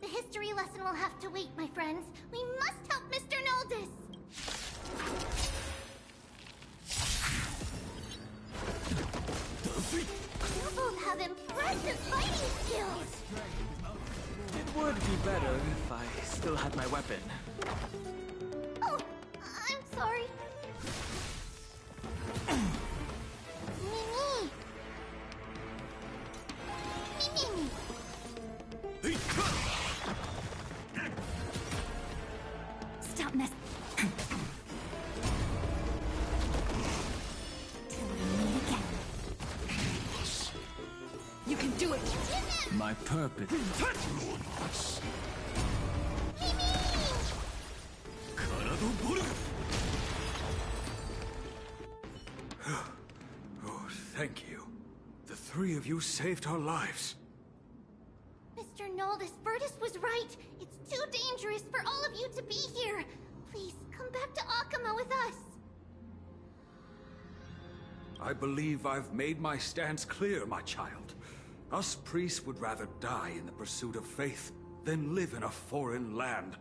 The history lesson will have to wait, my friends. We must help Mr. Noldis. You both have impressive fighting skills. It would be better if I still had my weapon. Oh, I'm sorry. Mimi. Stop mess. Till we meet again. You can do it. My purpose. Oh, thank you. The three of you saved our lives. Mr. Noldis, Virtus was right. It's too dangerous for all of you to be here. Please, come back to Akama with us. I believe I've made my stance clear, my child. Us priests would rather die in the pursuit of faith than live in a foreign land.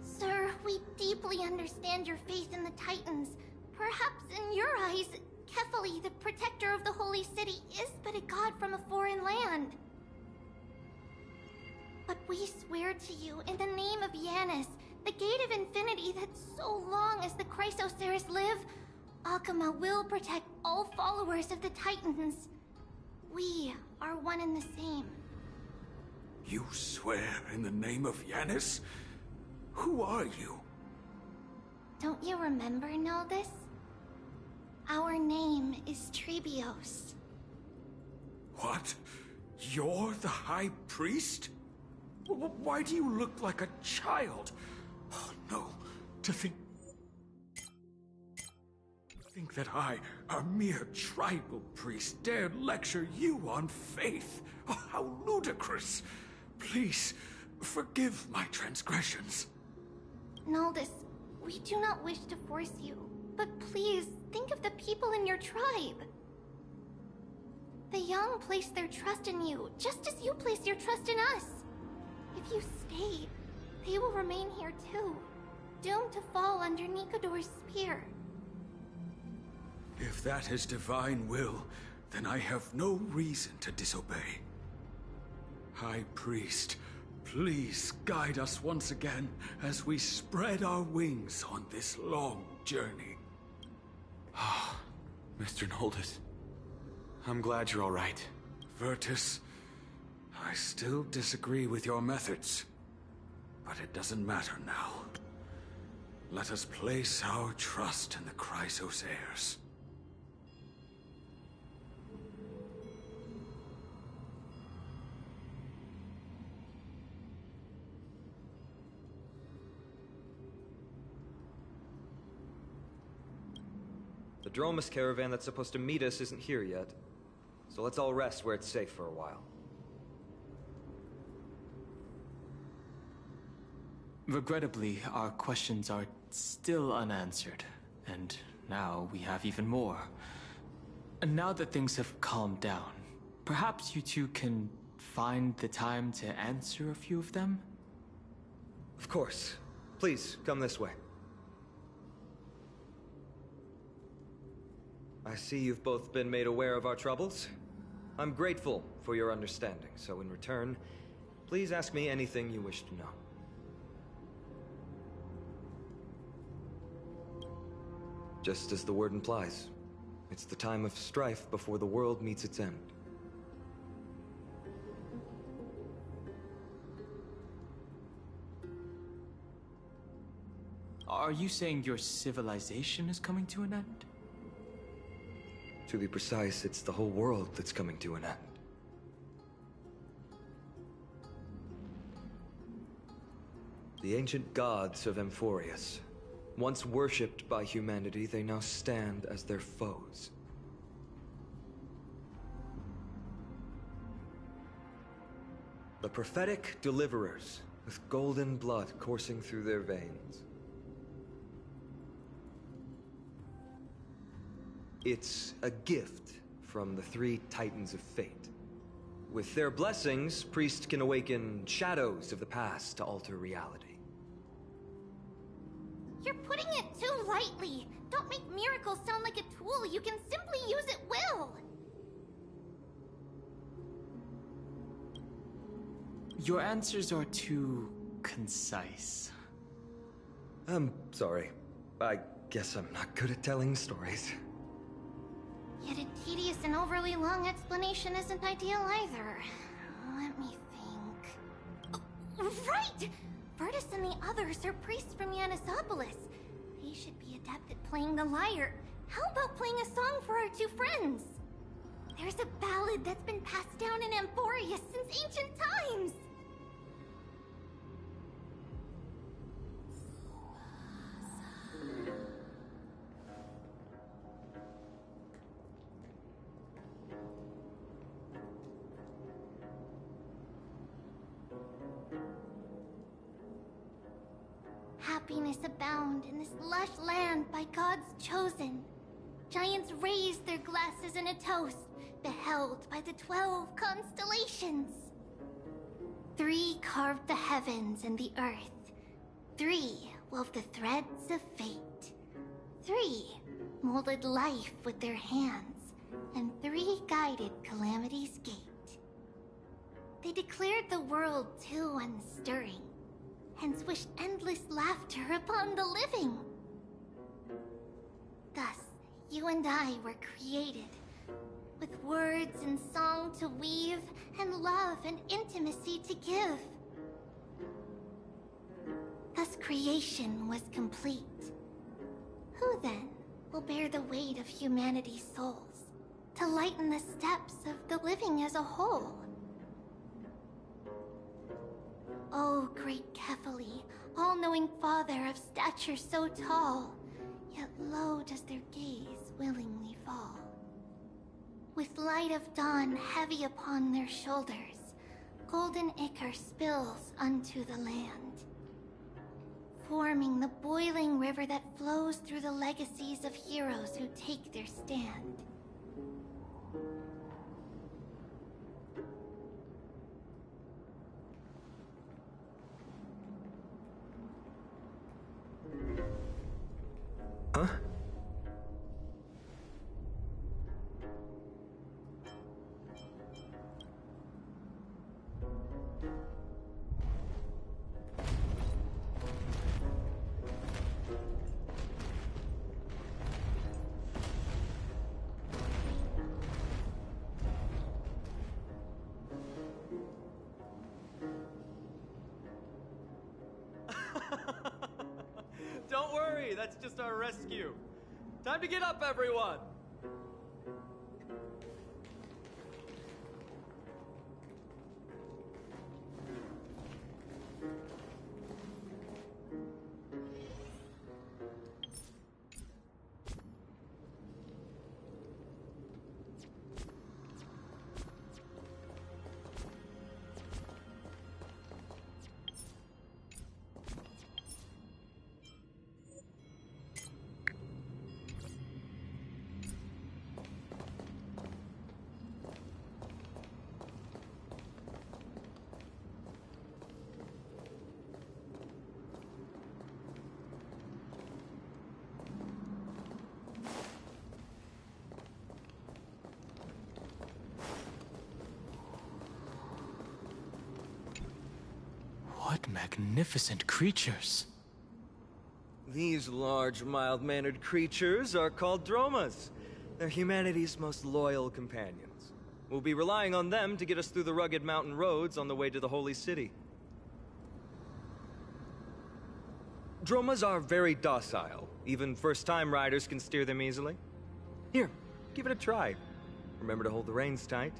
Sir, we deeply understand your faith in the Titans. Perhaps in your eyes, Kefali, the protector of the Holy City, is but a god from a foreign land. But we swear to you, in the name of Yanis, the Gate of Infinity, that so long as the Chrysoceres live, Akama will protect all followers of the Titans. We are one and the same. You swear in the name of Yanis? Who are you? Don't you remember, Noldis? Our name is Trebios. What? You're the High Priest? Why do you look like a child? Oh no, to think that I, a mere tribal priest, dared lecture you on faith. Oh, how ludicrous. Please, forgive my transgressions. Noldis, we do not wish to force you, but please think of the people in your tribe. The young place their trust in you, just as you place your trust in us. If you stay, they will remain here too. doomed to fall under Nikador's spear. If that is divine will, then I have no reason to disobey. High Priest, please guide us once again as we spread our wings on this long journey. Ah, Mr. Noldus. I'm glad you're all right. Virtus, I still disagree with your methods, but it doesn't matter now. Let us place our trust in the Chrysos heirs. The Dromus caravan that's supposed to meet us isn't here yet, so let's all rest where it's safe for a while. Regrettably, our questions are still unanswered, and now we have even more. And now that things have calmed down, perhaps you two can find the time to answer a few of them? Of course. Please, come this way. I see you've both been made aware of our troubles. I'm grateful for your understanding, so in return, please ask me anything you wish to know. Just as the word implies, it's the time of strife before the world meets its end. Are you saying your civilization is coming to an end? To be precise, it's the whole world that's coming to an end. The ancient gods of Amphoreus. Once worshipped by humanity, they now stand as their foes. The prophetic deliverers, with golden blood coursing through their veins. It's a gift from the three Titans of Fate. With their blessings, priests can awaken shadows of the past to alter reality. You're putting it too lightly. Don't make miracles sound like a tool you can simply use at will. Your answers are too concise. I'm sorry. I guess I'm not good at telling stories. Yet a tedious and overly long explanation isn't ideal either. Let me think. Oh, right! Virtus and the others are priests from Yanisopolis. They should be adept at playing the lyre. How about playing a song for our two friends? There's a ballad that's been passed down in Amphoreus since ancient times. Happiness abound in this lush land by God's chosen. Giants raise their glasses in a toast, beheld by the 12 constellations. 3 carved the heavens and the earth. 3 wove the threads of fate. 3 molded life with their hands, and 3 guided calamity's gate. They declared the world too unstirring, hence wished endless laughter upon the living. Thus, you and I were created, with words and song to weave, and love and intimacy to give. Thus creation was complete. Who then will bear the weight of humanity's souls, to lighten the steps of the living as a whole? O great Kephali, all-knowing father of stature so tall, yet low does their gaze willingly fall. With light of dawn heavy upon their shoulders, golden ichor spills unto the land, forming the boiling river that flows through the legacies of heroes who take their stand. huh? Don't worry, that's just our rescue. Time to get up, everyone! What magnificent creatures. These large, mild-mannered creatures are called dromas. They're humanity's most loyal companions. We'll be relying on them to get us through the rugged mountain roads on the way to the Holy City. Dromas are very docile. Even first-time riders can steer them easily. Here, give it a try. Remember to hold the reins tight.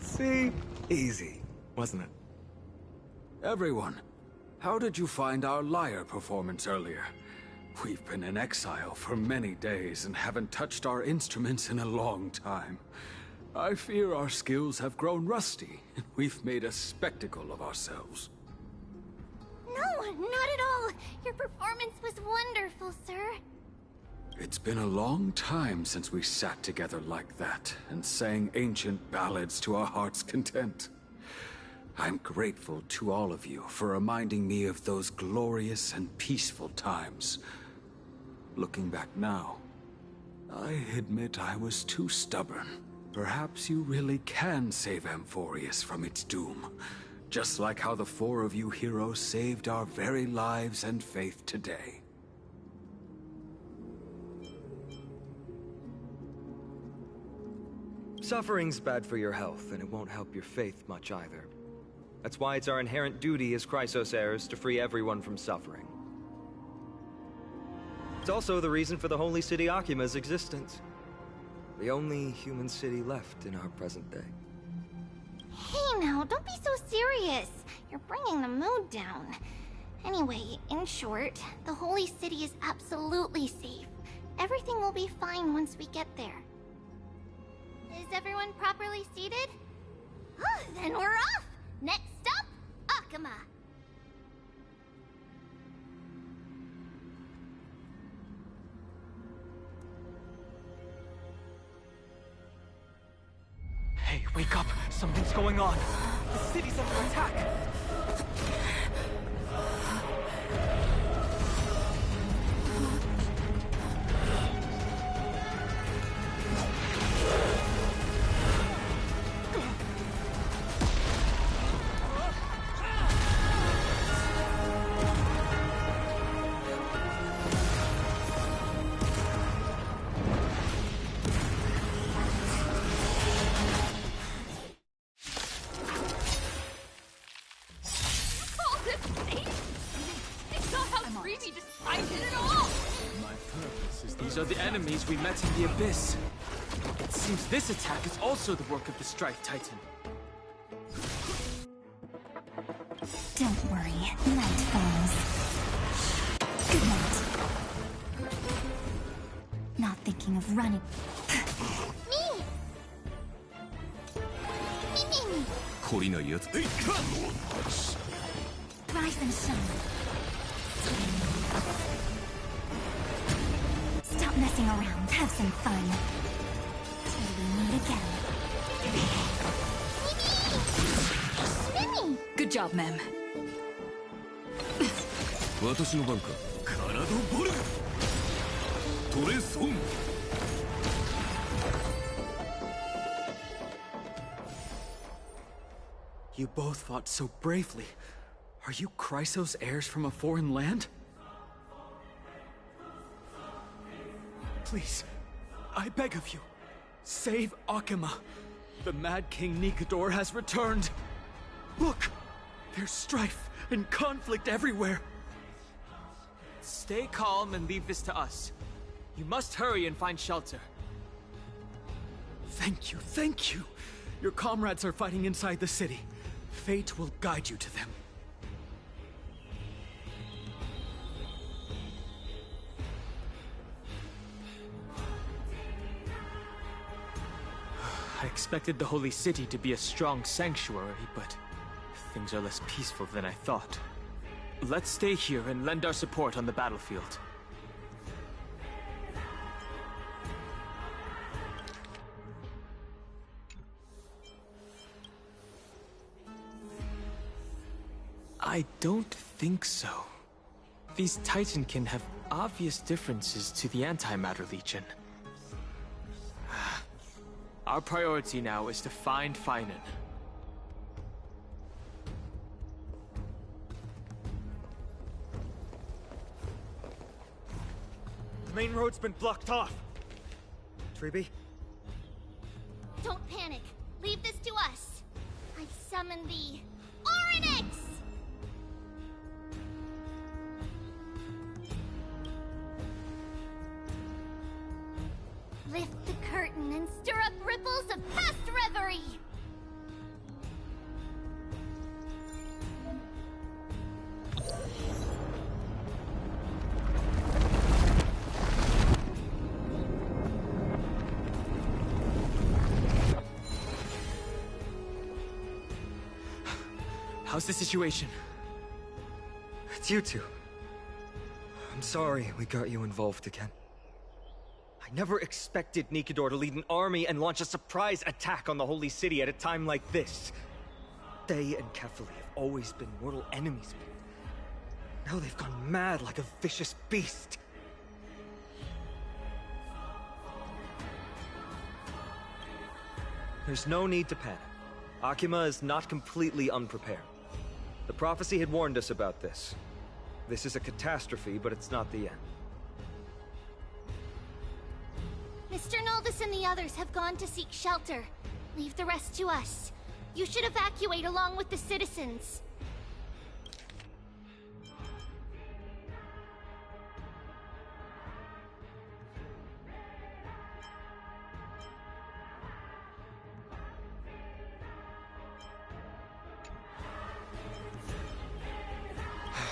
See? Easy, wasn't it? Everyone, how did you find our lyre performance earlier? We've been in exile for many days and haven't touched our instruments in a long time. I fear our skills have grown rusty. We've made a spectacle of ourselves. No, not at all. Your performance was wonderful, sir. It's been a long time since we sat together like that and sang ancient ballads to our heart's content. I'm grateful to all of you for reminding me of those glorious and peaceful times. Looking back now, I admit I was too stubborn. Perhaps you really can save Amphoreus from its doom, just like how the four of you heroes saved our very lives and faith today. Suffering's bad for your health, and it won't help your faith much either. That's why it's our inherent duty as Chrysos heirs to free everyone from suffering. It's also the reason for the Holy City Akima's existence. The only human city left in our present day. Hey now, don't be so serious. You're bringing the mood down. Anyway, in short, the Holy City is absolutely safe. Everything will be fine once we get there. Is everyone properly seated? Then we're off! Next stop, Akima! Hey, wake up! Something's going on! The city's under attack! These are the enemies we met in the Abyss. It seems this attack is also the work of the Strife Titan. Don't worry, night falls. Good night. Not thinking of running. Me! Rise and shine. Stop messing around. Have some fun. Till we meet again. Mimi! Good job, Mem. 私の番か。体ボルトレソン。You both fought so bravely. Are you Chrysos heirs from a foreign land? Please, I beg of you, save Akima. The Mad King Nikador has returned. Look, there's strife and conflict everywhere. Stay calm and leave this to us. You must hurry and find shelter. Thank you, thank you. Your comrades are fighting inside the city. Fate will guide you to them. I expected the Holy City to be a strong sanctuary, but things are less peaceful than I thought. Let's stay here and lend our support on the battlefield. I don't think so. These Titankin have obvious differences to the Antimatter Legion. Our priority now is to find Finan. The main road's been blocked off. Treeby? Don't panic. Leave this to us. I summon the Oryx! Lift the curtain and stir up ripples of past reverie! How's the situation? It's you two. I'm sorry we got you involved again. I never expected Nikador to lead an army and launch a surprise attack on the Holy City at a time like this. They and Kefali have always been mortal enemies, but now they've gone mad like a vicious beast. There's no need to panic. Akima is not completely unprepared. The prophecy had warned us about this. This is a catastrophe, but it's not the end. Mr. Noldus and the others have gone to seek shelter. Leave the rest to us. You should evacuate along with the citizens.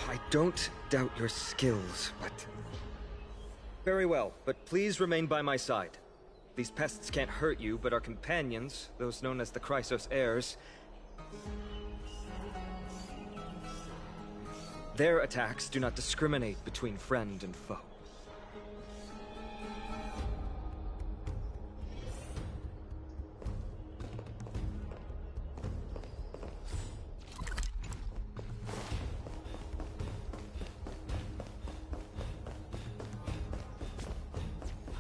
I don't doubt your skills, but... Very well, but please remain by my side. These pests can't hurt you, but our companions, those known as the Chrysos heirs... Their attacks do not discriminate between friend and foe.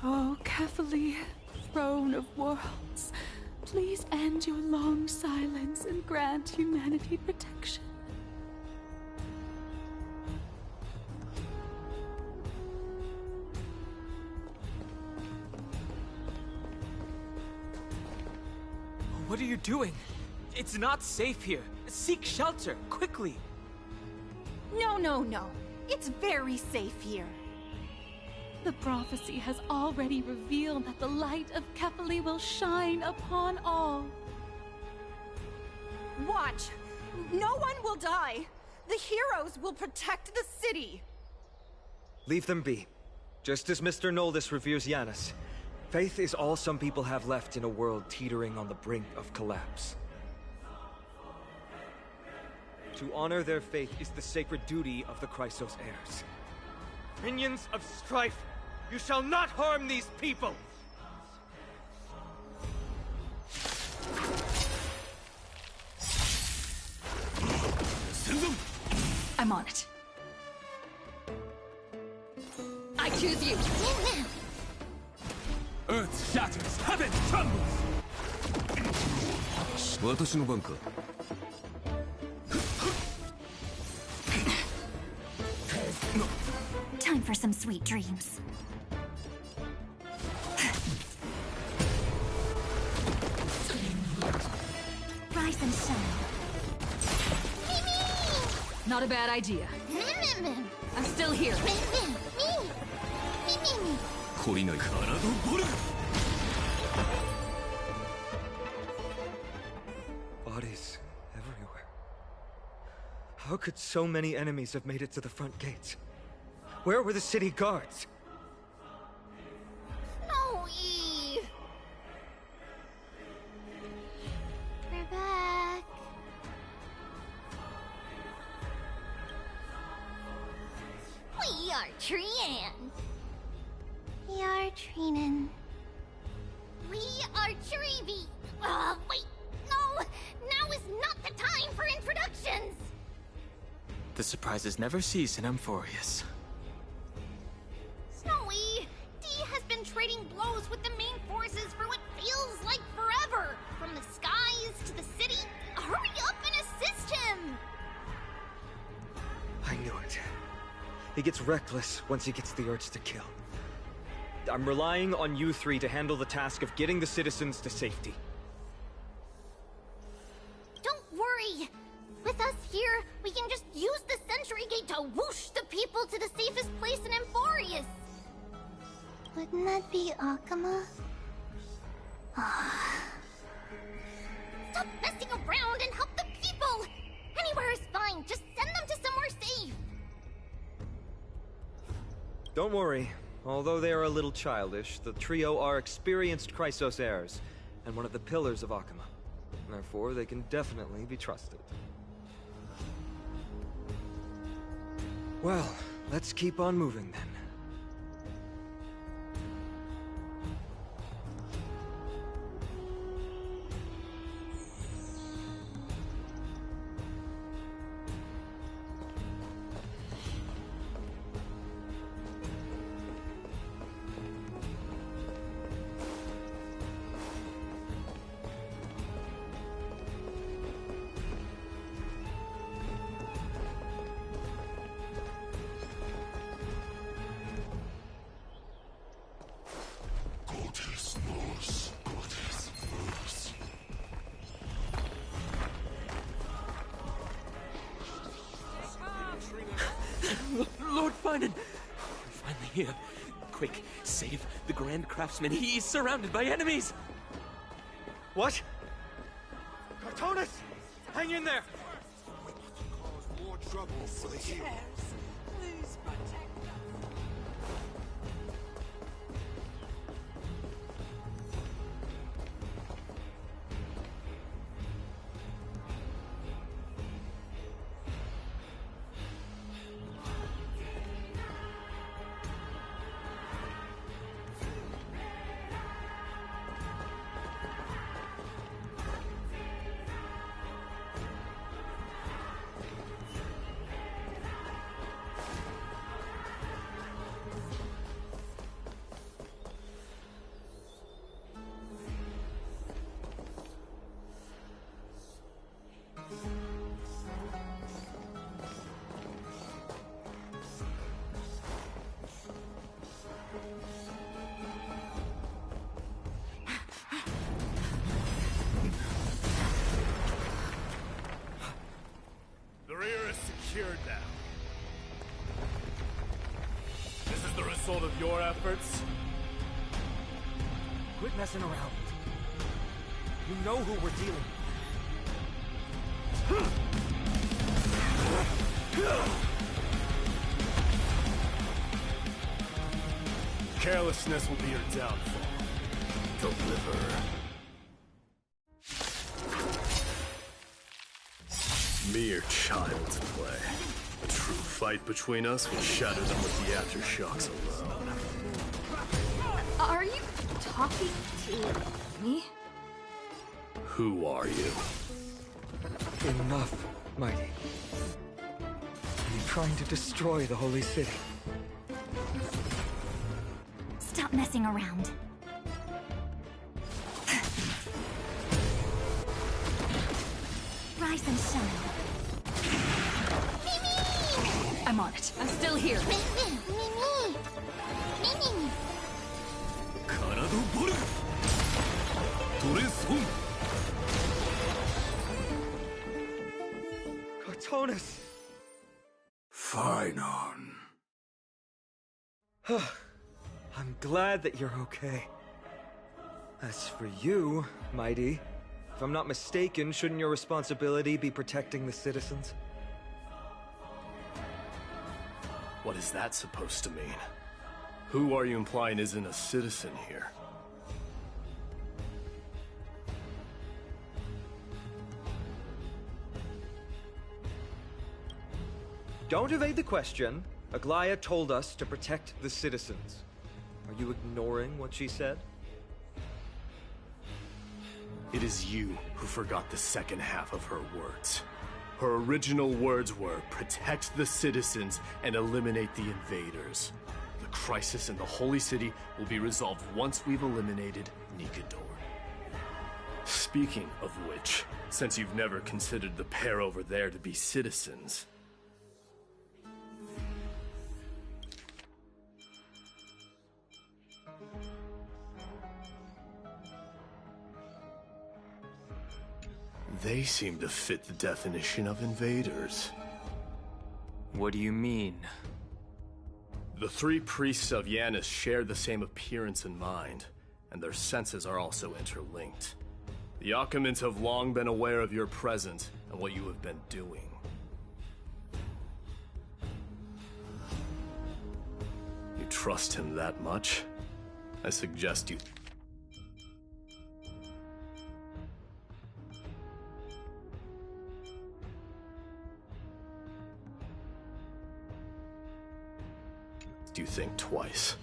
Oh, Kefali, throne of worlds, please end your long silence and grant humanity protection. What are you doing? It's not safe here. Seek shelter, quickly. No, no, no. It's very safe here. The prophecy has already revealed that the light of Kefali will shine upon all. Watch! No one will die! The heroes will protect the city! Leave them be. Just as Mr. Noldus reveres Yanis, faith is all some people have left in a world teetering on the brink of collapse. To honor their faith is the sacred duty of the Chrysos heirs. Minions of strife, You shall not harm these people! I'm on it. I choose you. Earth shatters, heaven trembles! 私の番か。Time for some sweet dreams. Rise and shine. Not a bad idea. I'm still here. 懲りない。体ボル Bodies everywhere. How could so many enemies have made it to the front gates? Where were the city guards? Snowy! We're back. We are Trian. We are Trinin. We are Treevy. Wait. No! Now is not the time for introductions! The surprises never cease in Amphoreus. Snowy! D has been trading blows with the main forces for what feels like forever! From the skies to the city, hurry up and assist him! I knew it. He gets reckless once he gets the urge to kill. I'm relying on you three to handle the task of getting the citizens to safety. Don't worry! With us here, we can just use the Sentry Gate to whoosh the people to the safest place in Amphoreus! Wouldn't that be Akama? Stop messing around and help the people! Anywhere is fine, just send them to somewhere safe! Don't worry. Although they are a little childish, the trio are experienced Chrysos heirs, and one of the pillars of Akama. Therefore, they can definitely be trusted. Well, let's keep on moving then. Lord Finan! You're finally here. Quick, save the Grand Craftsman. He is surrounded by enemies! What? Cartonus! Hang in there! More trouble for the heroes. Please protect us. secured now. This is the result of your efforts? Quit messing around. You know who we're dealing with. Carelessness will be your downfall. Deliver. Mere child's play. A true fight between us would shatter them with the aftershocks alone. Are you talking to me? Who are you? Enough, Mighty. Are you trying to destroy the Holy City? Stop messing around. Rise and shine. I'm on it. I'm still here. Mimi! Cartonus! Fine on. I'm glad that you're okay. As for you, Mighty, if I'm not mistaken, shouldn't your responsibility be protecting the citizens? What is that supposed to mean? Who are you implying isn't a citizen here? Don't evade the question. Aglaia told us to protect the citizens. Are you ignoring what she said? It is you who forgot the second half of her words. Her original words were, protect the citizens and eliminate the invaders. The crisis in the Holy City will be resolved once we've eliminated Nikador. Speaking of which, since you've never considered the pair over there to be citizens, they seem to fit the definition of invaders. What do you mean? The three priests of Yanis share the same appearance and mind, and their senses are also interlinked. The Achaemins have long been aware of your presence and what you have been doing. You trust him that much? I suggest you... do you think twice?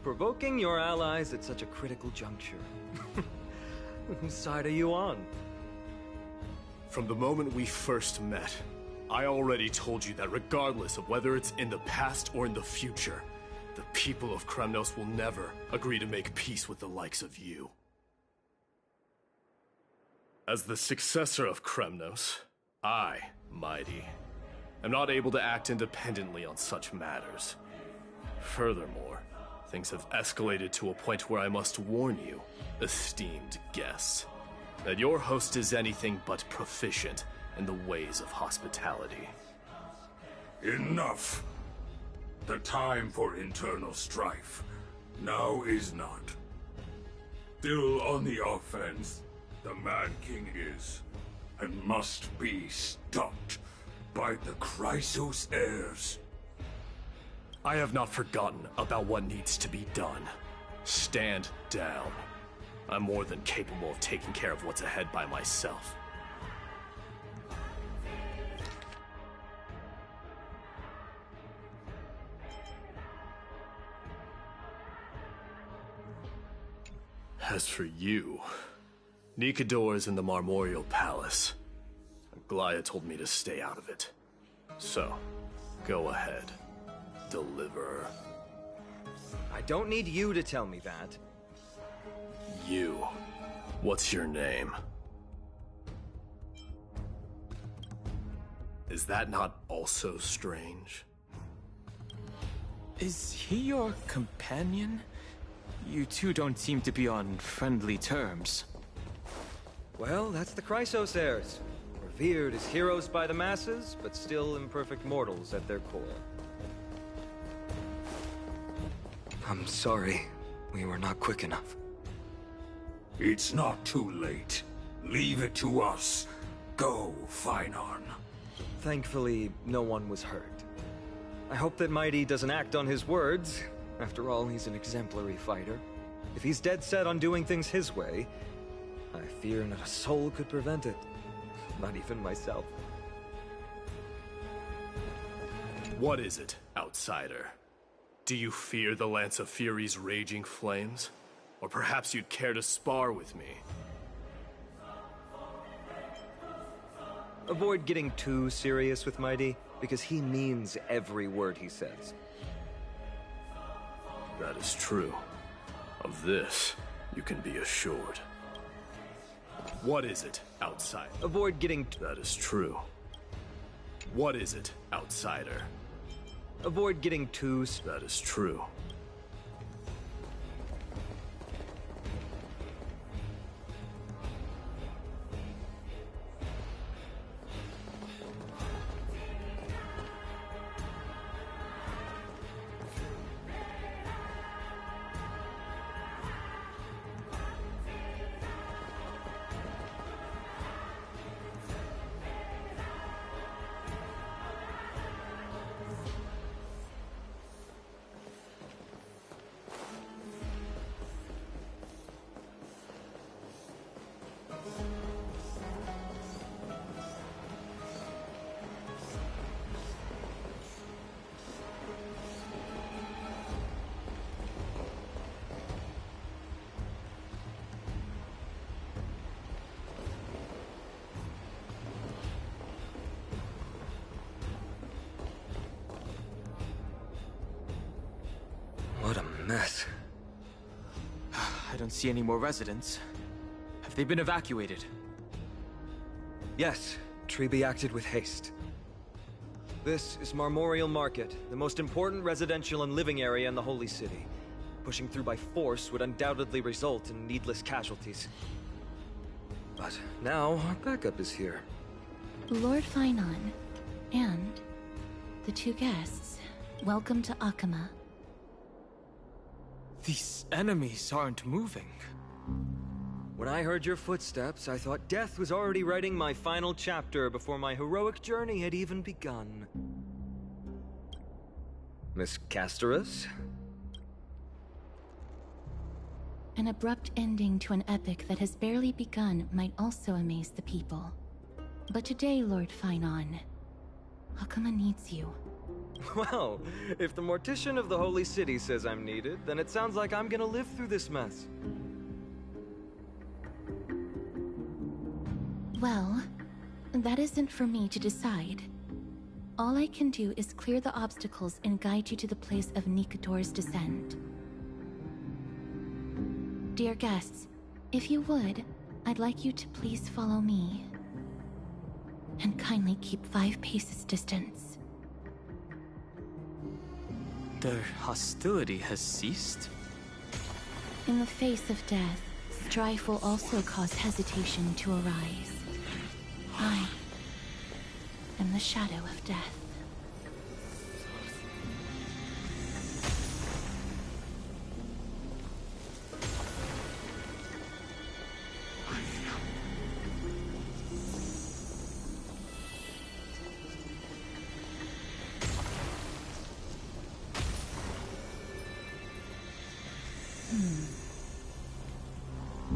Provoking your allies at such a critical juncture. Whose side are you on? From the moment we first met, I already told you that regardless of whether it's in the past or in the future, the people of Kremnos will never agree to make peace with the likes of you. As the successor of Kremnos, I, Mighty, am not able to act independently on such matters. Furthermore, things have escalated to a point where I must warn you, esteemed guests, that your host is anything but proficient in the ways of hospitality. Enough! The time for internal strife now is not. Still on the offense, the Mad King is, and must be stopped by the Chrysos heirs. I have not forgotten about what needs to be done. Stand down. I'm more than capable of taking care of what's ahead by myself. As for you, Nikador is in the Marmorial Palace. Aglaia told me to stay out of it. So, go ahead. Deliver. I don't need you to tell me that. You. What's your name? Is that not also strange? Is he your companion? You two don't seem to be on friendly terms. Well, that's the Chrysos heirs. Revered as heroes by the masses, but still imperfect mortals at their core. I'm sorry. We were not quick enough. It's not too late. Leave it to us. Go, Finon. Thankfully, no one was hurt. I hope that Mighty doesn't act on his words. After all, he's an exemplary fighter. If he's dead set on doing things his way, I fear not a soul could prevent it. Not even myself. What is it, outsider? Do you fear the Lance of Fury's raging flames? Or perhaps you'd care to spar with me? Avoid getting too serious with Mighty, because he means every word he says. That is true. Of this, you can be assured. What is it, outside? Avoid getting That is true. What is it, outsider? Avoid getting too That is true. What a mess. I don't see any more residents. Have they been evacuated? Yes, Treby acted with haste. This is Marmorial Market, the most important residential and living area in the Holy City. Pushing through by force would undoubtedly result in needless casualties. But now our backup is here. Lord Finon, and the two guests, welcome to Akama. These enemies aren't moving. When I heard your footsteps, I thought death was already writing my final chapter before my heroic journey had even begun. Miss Casterus? An abrupt ending to an epic that has barely begun might also amaze the people. But today, Lord Finon, Akama needs you. Well, if the Mortician of the Holy City says I'm needed, then it sounds like I'm gonna live through this mess. Well, that isn't for me to decide. All I can do is clear the obstacles and guide you to the place of Nikador's descent. Dear guests, if you would, I'd like you to please follow me. And kindly keep 5 paces distance. The hostility has ceased? In the face of death, strife will also cause hesitation to arise. I am the shadow of death.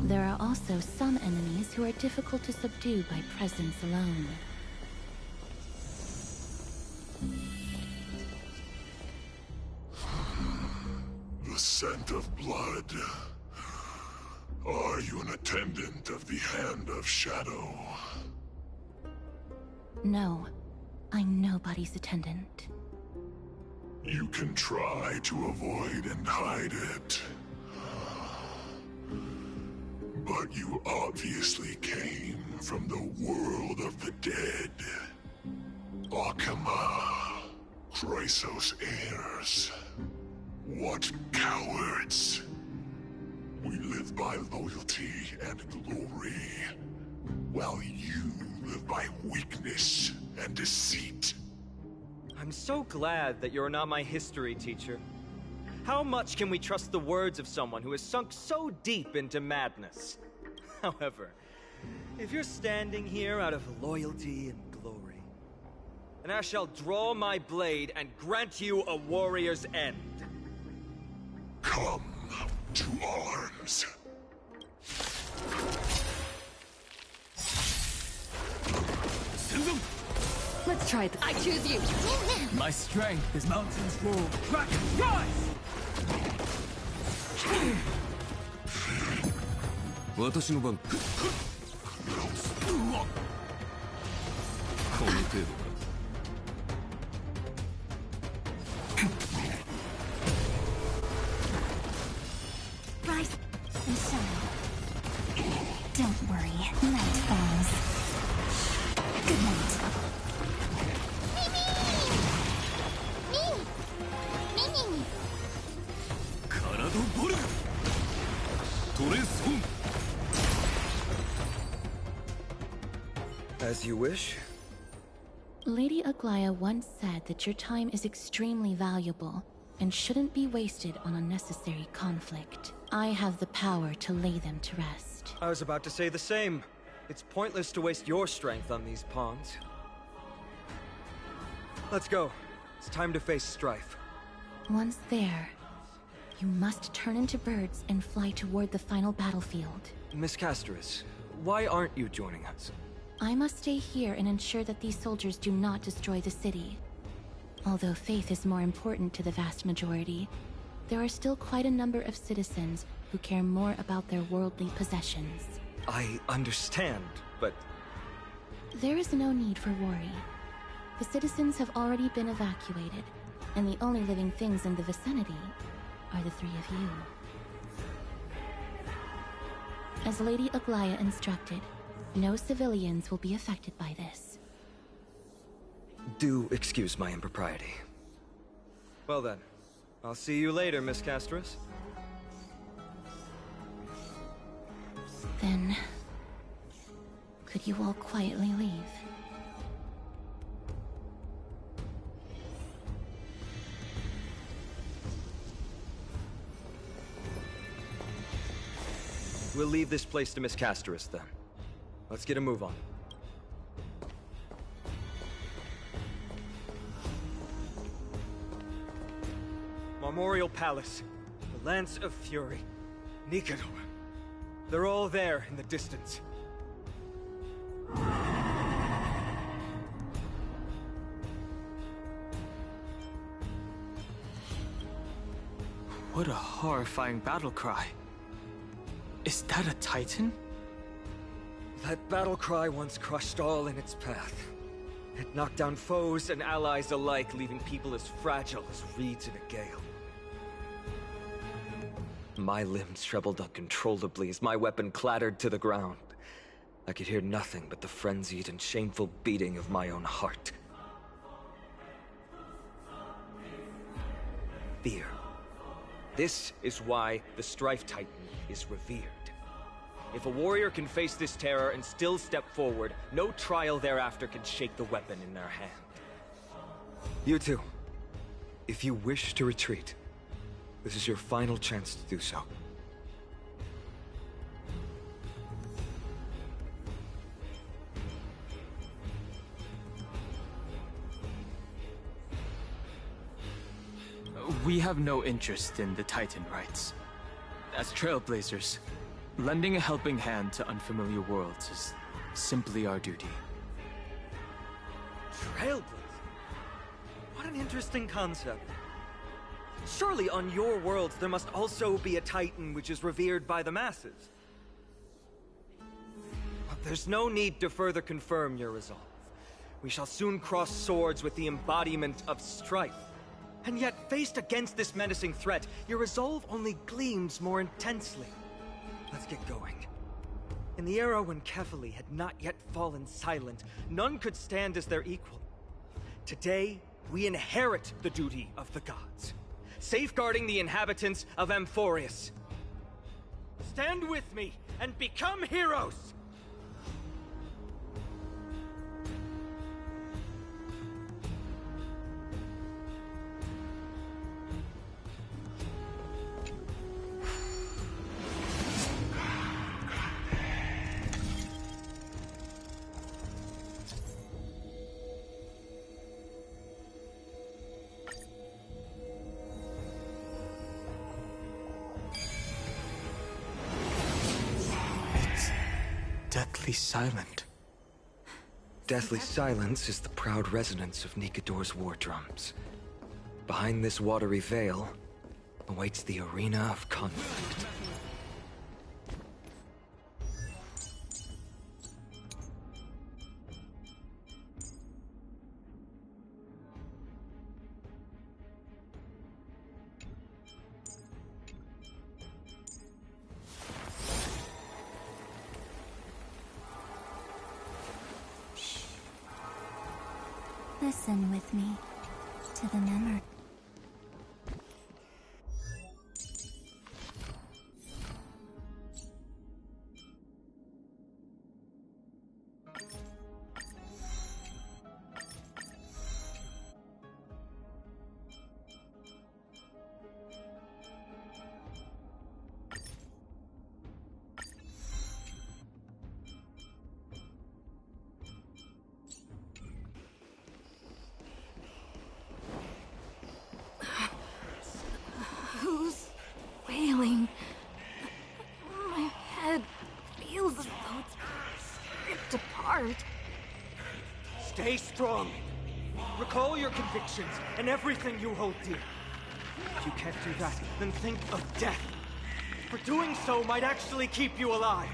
There are also some enemies who are difficult to subdue by presence alone. The scent of blood. Are you an attendant of the Hand of Shadow? No, I'm nobody's attendant. You can try to avoid and hide it. But you obviously came from the world of the dead. Akama, Chrysos heirs. What cowards! We live by loyalty and glory, while you live by weakness and deceit. I'm so glad that you're not my history teacher. How much can we trust the words of someone who has sunk so deep into madness? However, if you're standing here out of loyalty and glory, then I shall draw my blade and grant you a warrior's end. Come to arms. Let's try it. I choose you. My strength is mountains roll, dragons rise! 私の番。この程度か。Rise and shine. Don't worry, night falls. Good night. Mimi! カラドボルトレソン As you wish. Lady Aglaya once said that your time is extremely valuable and shouldn't be wasted on unnecessary conflict. I have the power to lay them to rest. I was about to say the same. It's pointless to waste your strength on these pawns. Let's go. It's time to face strife. Once there, you must turn into birds and fly toward the final battlefield. Miss Casterus, why aren't you joining us? I must stay here and ensure that these soldiers do not destroy the city. Although faith is more important to the vast majority, there are still quite a number of citizens who care more about their worldly possessions. I understand, but... There is no need for worry. The citizens have already been evacuated, and the only living things in the vicinity are the three of you. As Lady Aglaya instructed, no civilians will be affected by this. Do excuse my impropriety. Well then, I'll see you later, Miss Casterus. Then... could you all quietly leave? We'll leave this place to Miss Casterus, then. Let's get a move on. Memorial Palace, the Lance of Fury, Nicator. They're all there in the distance. What a horrifying battle cry. Is that a Titan? That battle cry once crushed all in its path. It knocked down foes and allies alike, leaving people as fragile as reeds in a gale. My limbs trembled uncontrollably as my weapon clattered to the ground. I could hear nothing but the frenzied and shameful beating of my own heart. Fear. This is why the Strife Titan is revered. If a warrior can face this terror and still step forward, no trial thereafter can shake the weapon in their hand. You two, if you wish to retreat, this is your final chance to do so. We have no interest in the Titan rights. As trailblazers, lending a helping hand to unfamiliar worlds is simply our duty. Trailblazer? What an interesting concept. Surely on your worlds there must also be a Titan which is revered by the masses. But there's no need to further confirm your resolve. We shall soon cross swords with the embodiment of strife. And yet, faced against this menacing threat, your resolve only gleams more intensely. Let's get going. In the era when Kefali had not yet fallen silent, none could stand as their equal. Today, we inherit the duty of the gods, safeguarding the inhabitants of Amphoreus. Stand with me and become heroes! Deathly silent. deathly silence is the proud resonance of Nikador's war drums. Behind this watery veil awaits the arena of conflict. Listen with me to the memory. Who's wailing? My head feels as though it's ripped apart. Stay strong. Recall your convictions and everything you hold dear. If you can't do that, then think of death. For doing so might actually keep you alive.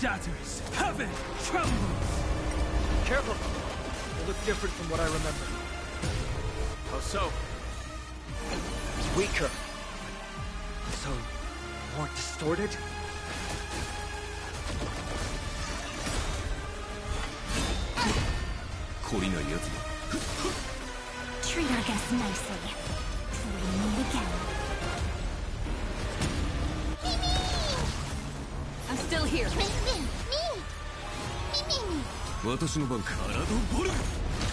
Shatters! Heaven trembles! Careful! They look different from what I remember. How so? Weaker. So, more distorted? Treat our guests nicely. Till we meet again. I'm still here.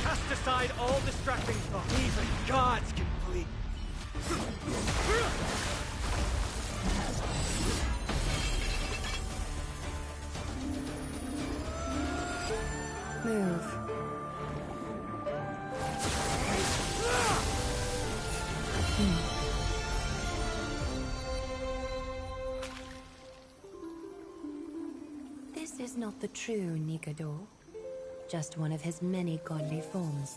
Cast aside all distracting thoughts. Even gods can flee. Move. This is not the true Nikador, just one of his many godly forms.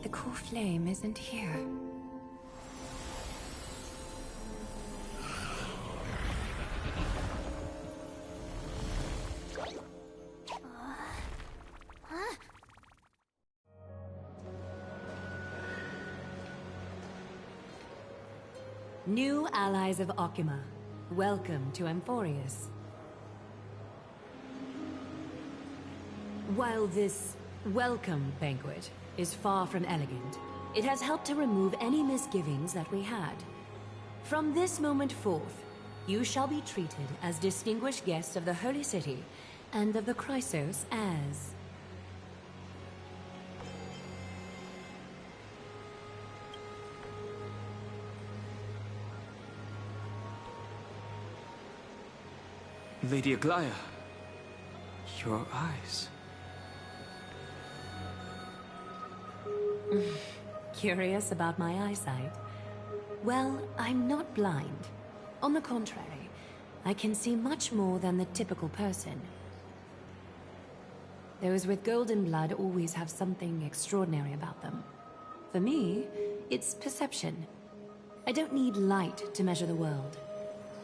The core flame isn't here. New allies of Okima, welcome to Amphoreus. While this welcome banquet is far from elegant, it has helped to remove any misgivings that we had. From this moment forth, you shall be treated as distinguished guests of the Holy City and of the Chrysos as... Lady Aglaya, your eyes. Curious about my eyesight? Well, I'm not blind. On the contrary, I can see much more than the typical person. Those with golden blood always have something extraordinary about them. For me, it's perception. I don't need light to measure the world.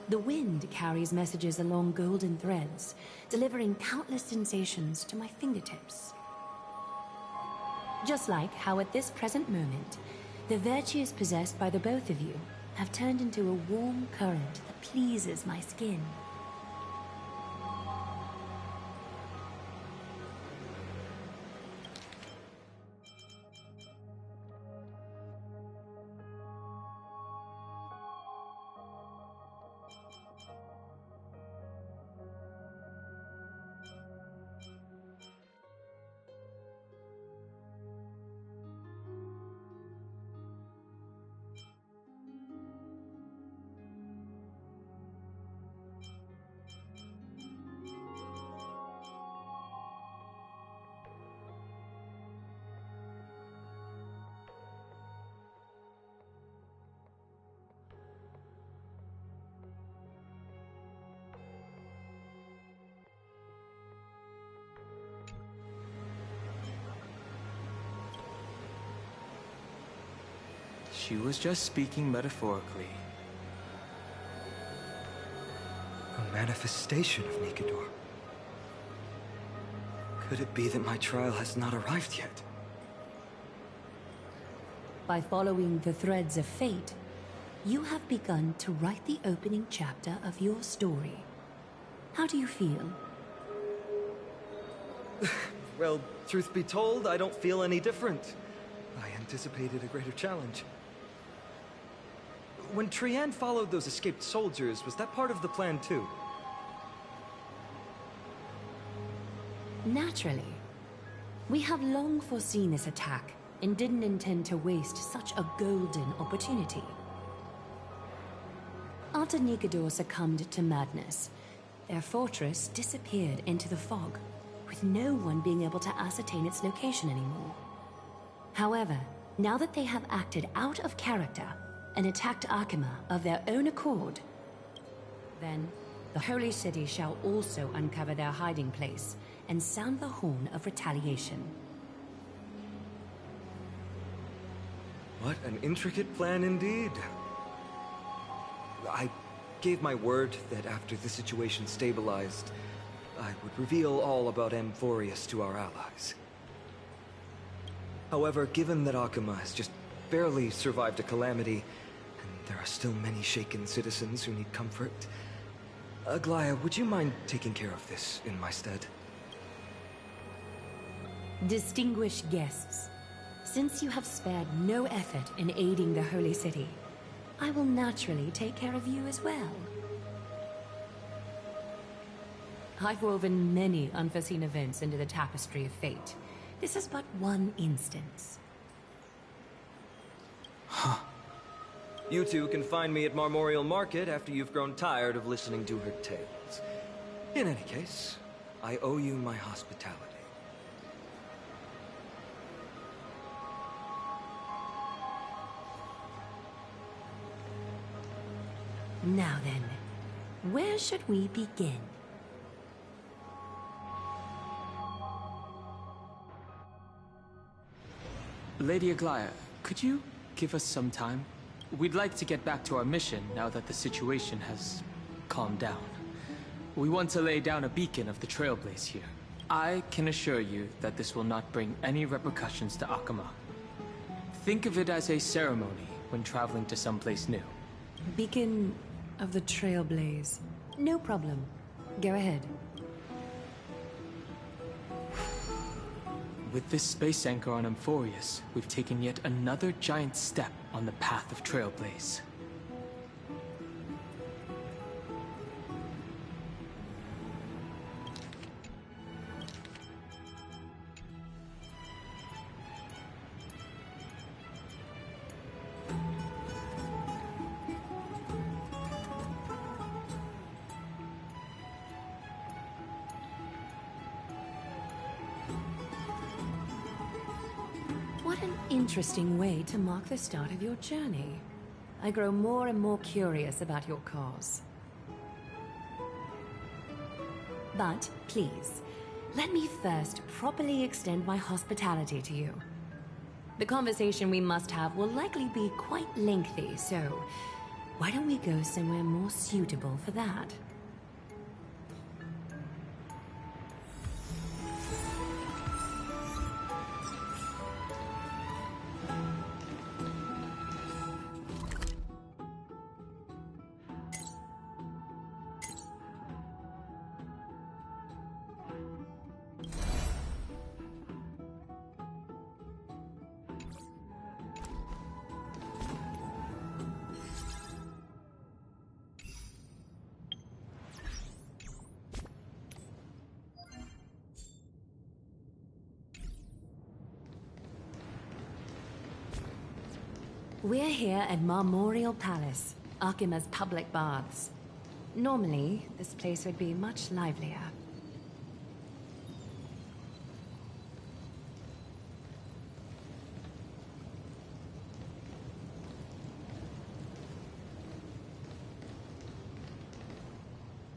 The wind carries messages along golden threads, delivering countless sensations to my fingertips. Just like how at this present moment, the virtues possessed by the both of you have turned into a warm current that pleases my skin. She was just speaking metaphorically. A manifestation of Nikador. Could it be that my trial has not arrived yet? By following the threads of fate, you have begun to write the opening chapter of your story. How do you feel? Well, truth be told, I don't feel any different. I anticipated a greater challenge. When Trian followed those escaped soldiers, was that part of the plan too? Naturally. We have long foreseen this attack and didn't intend to waste such a golden opportunity. After Nikador succumbed to madness, their fortress disappeared into the fog, with no one being able to ascertain its location anymore. However, now that they have acted out of character and attacked Akima of their own accord, then the Holy City shall also uncover their hiding place and sound the horn of retaliation. What an intricate plan indeed. I gave my word that after the situation stabilized, I would reveal all about Amphoreus to our allies. However, given that Akima has just barely survived a calamity, and there are still many shaken citizens who need comfort, Aglaya, would you mind taking care of this in my stead? Distinguished guests, since you have spared no effort in aiding the Holy City, I will naturally take care of you as well. I've woven many unforeseen events into the tapestry of fate. This is but one instance. Huh. You two can find me at Marmorial Market after you've grown tired of listening to her tales. In any case, I owe you my hospitality. Now then, where should we begin? Lady Aglaya, could you give us some time? We'd like to get back to our mission now that the situation has calmed down. We want to lay down a beacon of the Trailblaze here. I can assure you that this will not bring any repercussions to Akima. Think of it as a ceremony when traveling to someplace new. Beacon of the Trailblaze. No problem. Go ahead. With this space anchor on Amphoreus, we've taken yet another giant step on the path of Trailblaze. What an interesting way to mark the start of your journey. I grow more and more curious about your cause. But please, let me first properly extend my hospitality to you. The conversation we must have will likely be quite lengthy, so why don't we go somewhere more suitable for that? We're here at Marmorial Palace, Akima's public baths. Normally, this place would be much livelier.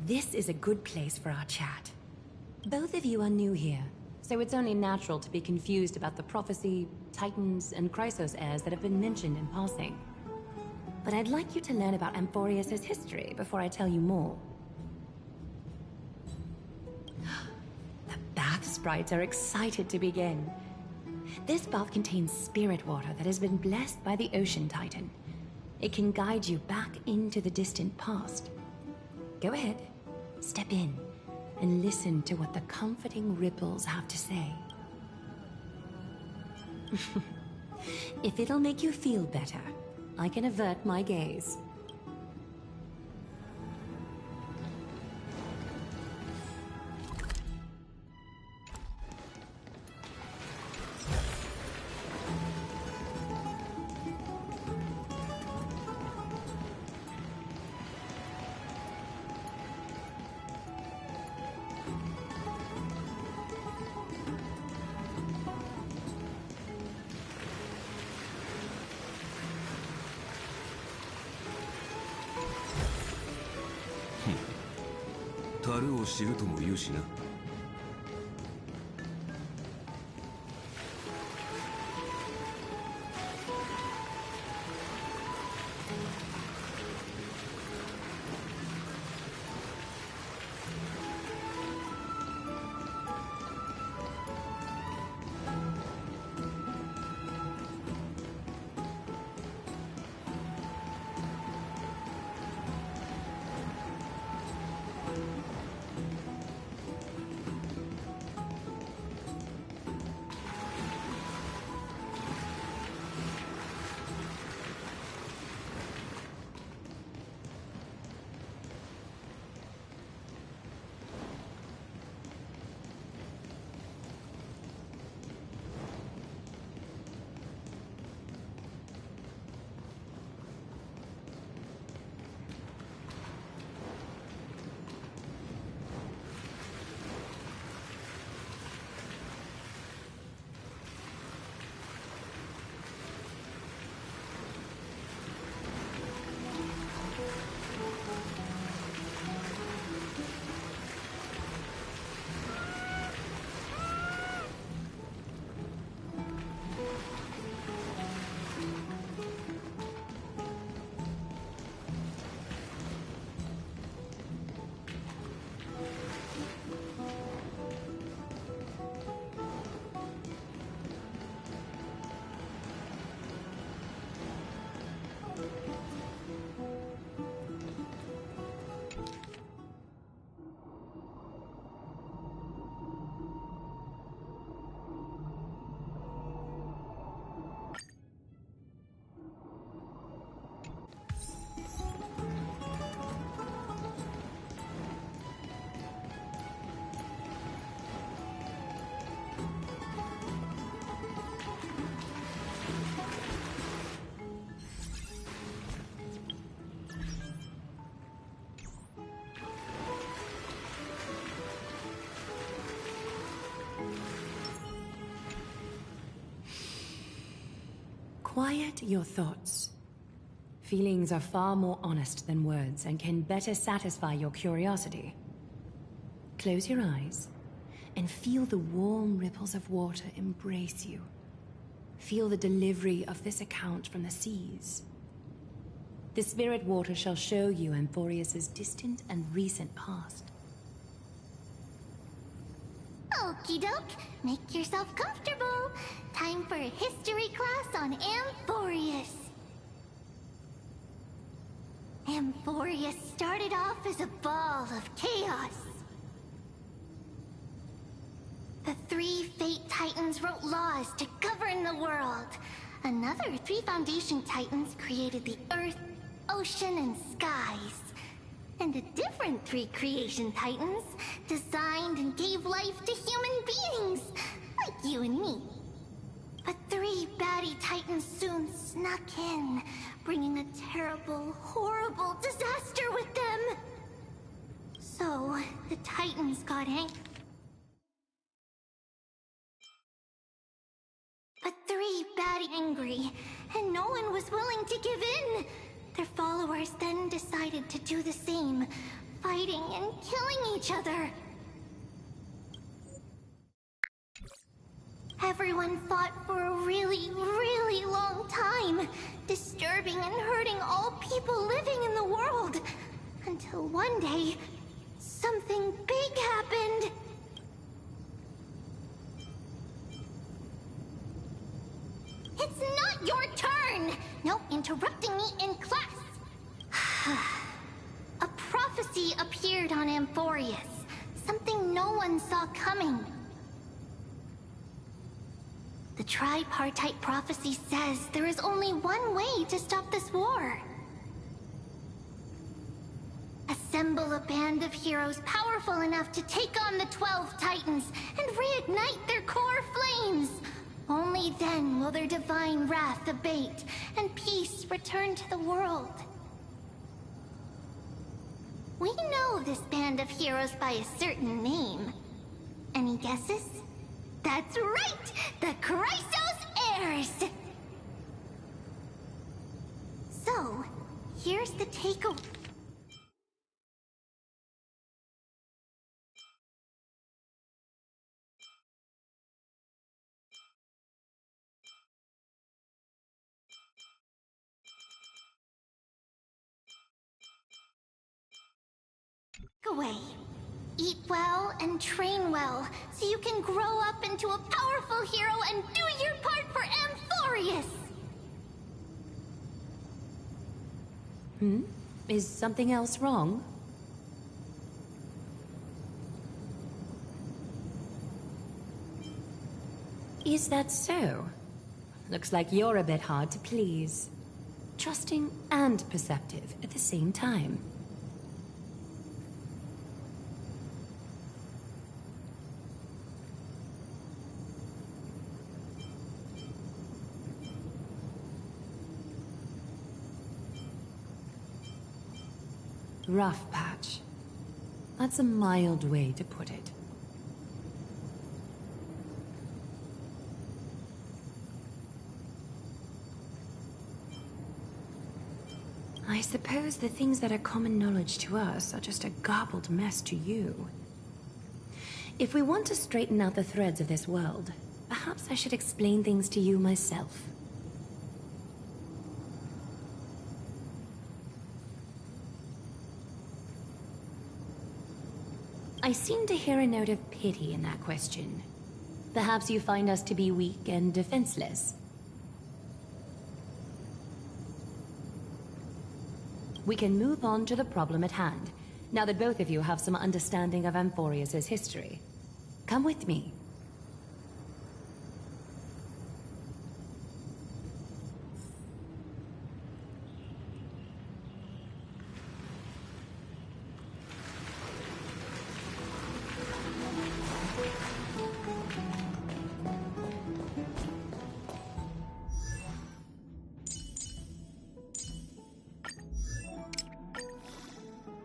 This is a good place for our chat. Both of you are new here, so it's only natural to be confused about the prophecy, titans and Chrysos heirs that have been mentioned in passing. But I'd like you to learn about Amphoreus' history before I tell you more. The bath sprites are excited to begin. This bath contains spirit water that has been blessed by the Ocean Titan. It can guide you back into the distant past. Go ahead, step in, and listen to what the comforting ripples have to say. If it'll make you feel better, I can avert my gaze.樽を知るとも言うしな。Quiet your thoughts. Feelings are far more honest than words and can better satisfy your curiosity. Close your eyes and feel the warm ripples of water embrace you. Feel the delivery of this account from the seas. The spirit water shall show you Amphoreus' distant and recent past. Okie doke, make yourself comfortable. Time for a history class on Amphoreus. Amphoreus started off as a ball of chaos. The three Fate Titans wrote laws to govern the world. Another three Foundation Titans created the Earth, Ocean, and Skies. And a different three Creation Titans designed and gave life to human beings, like you and me. But three baddie Titans soon snuck in, bringing a terrible, horrible disaster with them. So, the Titans got angry. But three baddie angry, and no one was willing to give in. Their followers then decided to do the same, fighting and killing each other. Everyone fought for a really, really long time, disturbing and hurting all people living in the world. Until one day, something big happened. It's not your turn! No interrupting me in class! A prophecy appeared on Amphoreus. Something no one saw coming. The tripartite prophecy says there is only one way to stop this war. Assemble a band of heroes powerful enough to take on the 12 Titans and reignite their core flames. Only then will their divine wrath abate and peace return to the world. We know this band of heroes by a certain name. Any guesses? That's right! The Chrysos Heirs! So, here's the takeaway. Away. Eat well and train well, so you can grow up into a powerful hero and do your part for Amphoreus! Is something else wrong? Is that so? Looks like you're a bit hard to please. Trusting and perceptive at the same time. Rough patch. That's a mild way to put it. I suppose the things that are common knowledge to us are just a garbled mess to you. If we want to straighten out the threads of this world, perhaps I should explain things to you myself. I seem to hear a note of pity in that question. Perhaps you find us to be weak and defenseless. We can move on to the problem at hand, now that both of you have some understanding of Amphoreus' history. Come with me.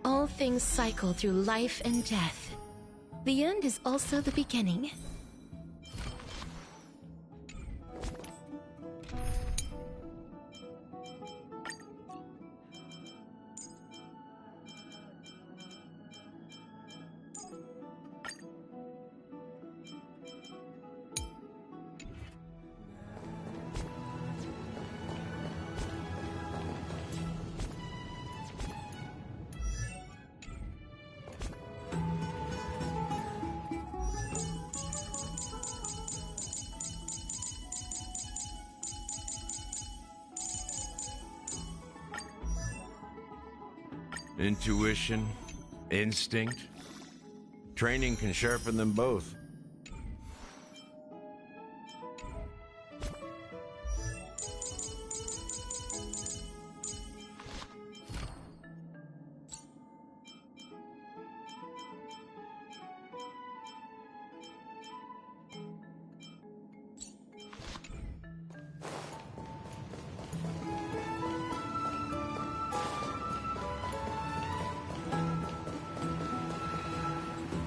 All things cycle through life and death. The end is also the beginning. Intuition, instinct. Training can sharpen them both.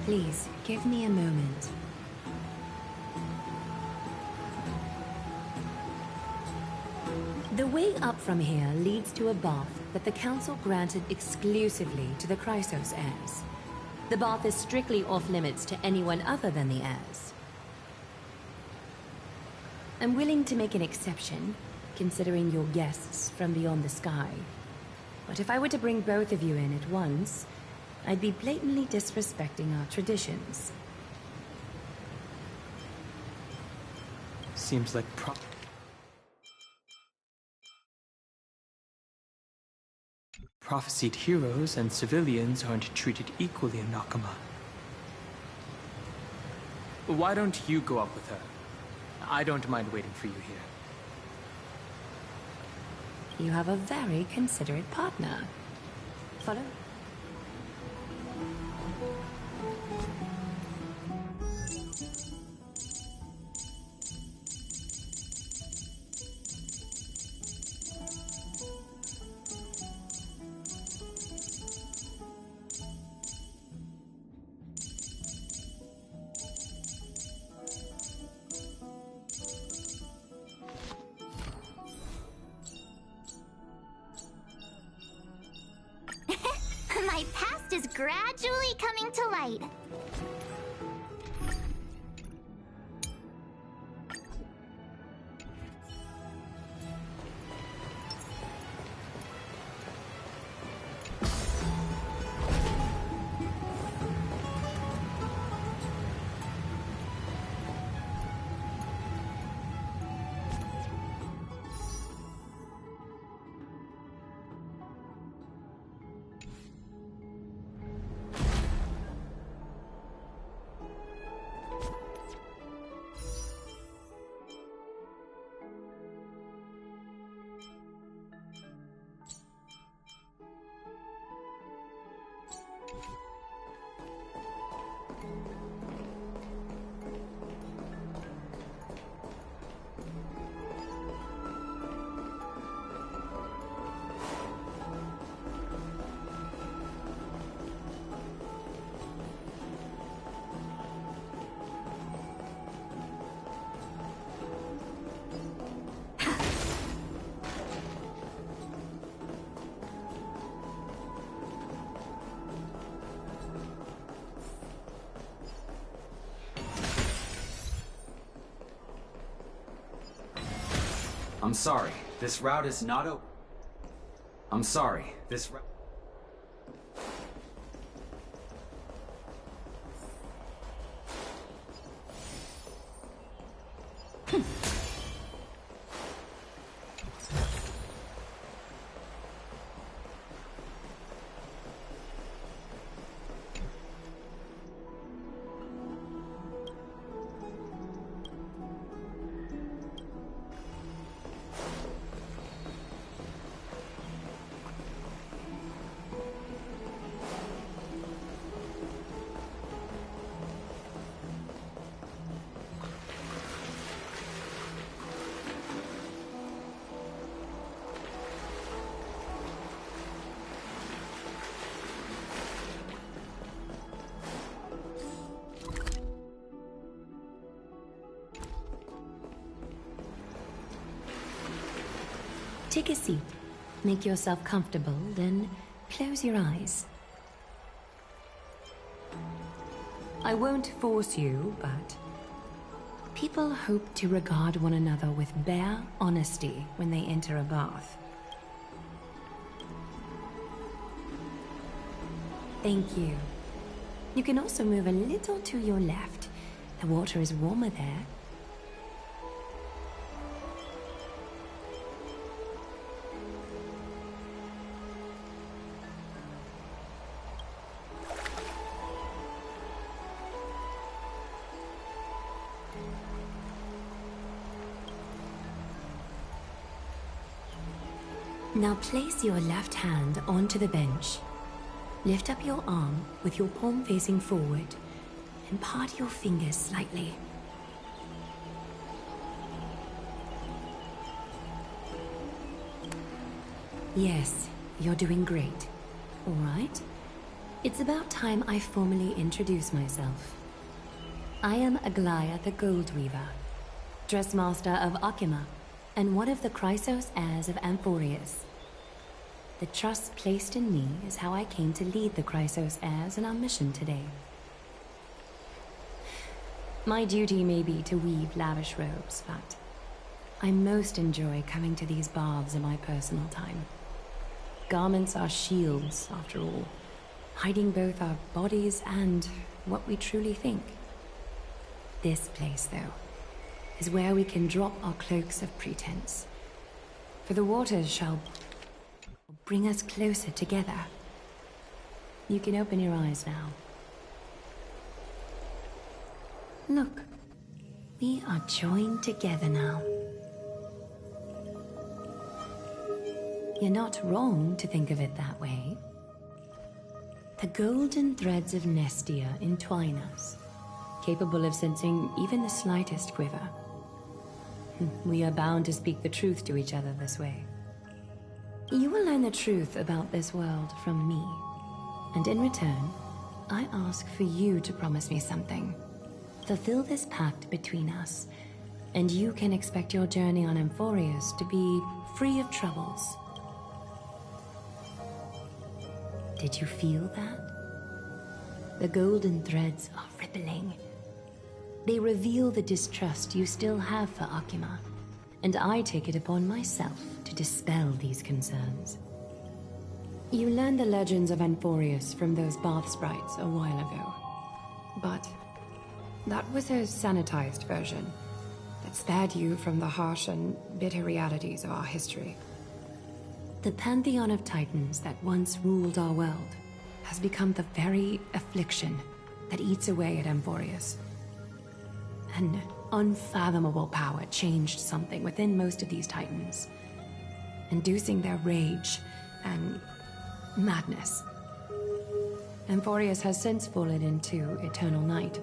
Please, give me a moment. The way up from here leads to a bath that the Council granted exclusively to the Chrysos heirs. The bath is strictly off-limits to anyone other than the heirs. I'm willing to make an exception, considering you're guests from beyond the sky. But if I were to bring both of you in at once, I'd be blatantly disrespecting our traditions. Seems like prophesied heroes and civilians aren't treated equally in Nakama. Why don't you go up with her? I don't mind waiting for you here. You have a very considerate partner. Follow? My past is gradually coming to light. I'm sorry, this route is not open. I'm sorry, this route... Take a seat. Make yourself comfortable, then close your eyes. I won't force you, but people hope to regard one another with bare honesty when they enter a bath. Thank you. You can also move a little to your left. The water is warmer there. Now place your left hand onto the bench. Lift up your arm with your palm facing forward and part your fingers slightly. Yes, you're doing great. All right. It's about time I formally introduce myself. I am Aglaya the Gold Weaver, Dressmaster of Akima, and one of the Chrysos heirs of Amphoreus. The trust placed in me is how I came to lead the Chrysos heirs in our mission today. My duty may be to weave lavish robes, but I most enjoy coming to these baths in my personal time. Garments are shields, after all, hiding both our bodies and what we truly think. This place, though, is where we can drop our cloaks of pretense. For the waters shall bring us closer together. You can open your eyes now. Look, we are joined together now. You're not wrong to think of it that way. The golden threads of Nestia entwine us, capable of sensing even the slightest quiver. We are bound to speak the truth to each other this way. You will learn the truth about this world from me, and in return, I ask for you to promise me something. Fulfill this pact between us, and you can expect your journey on Amphoreus to be free of troubles. Did you feel that? The golden threads are rippling. They reveal the distrust you still have for Akima, and I take it upon myself to dispel these concerns. You learned the legends of Amphoreus from those bath sprites a while ago, but that was a sanitized version that spared you from the harsh and bitter realities of our history. The pantheon of titans that once ruled our world has become the very affliction that eats away at Amphoreus. An unfathomable power changed something within most of these titans, inducing their rage and madness. Amphoreus has since fallen into eternal night,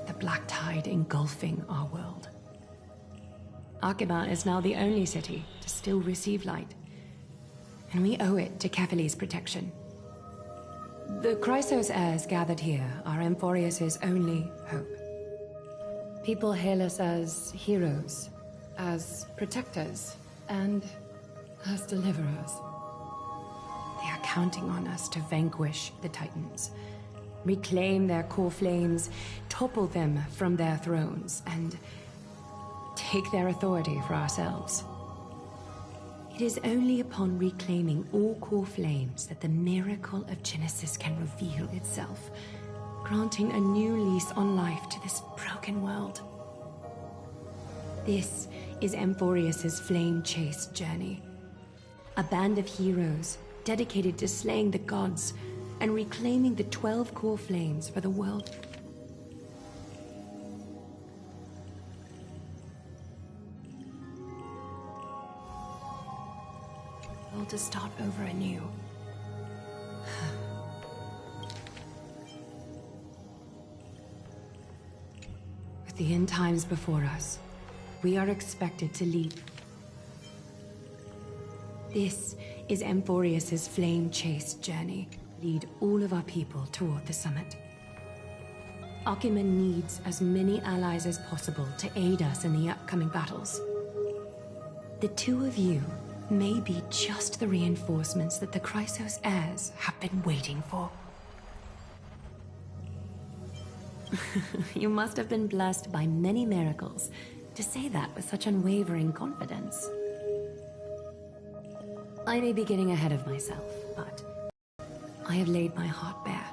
the black tide engulfing our world. Akima is now the only city to still receive light, and we owe it to Kefali's protection. The Chrysos heirs gathered here are Amphoreus' only hope. People hail us as heroes, as protectors, and as deliverers. They are counting on us to vanquish the Titans, reclaim their core flames, topple them from their thrones, and take their authority for ourselves. It is only upon reclaiming all core flames that the miracle of Genesis can reveal itself, granting a new lease on life to this broken world. This is Amphoreus' flame-chased journey. A band of heroes dedicated to slaying the gods and reclaiming the 12 core flames for the world. All to start over anew. With the end times before us, we are expected to lead. This is Amphoreus' flame-chased journey. Lead all of our people toward the summit. Akima needs as many allies as possible to aid us in the upcoming battles. The two of you may be just the reinforcements that the Chrysos heirs have been waiting for. You must have been blessed by many miracles to say that with such unwavering confidence. I may be getting ahead of myself, but I have laid my heart bare.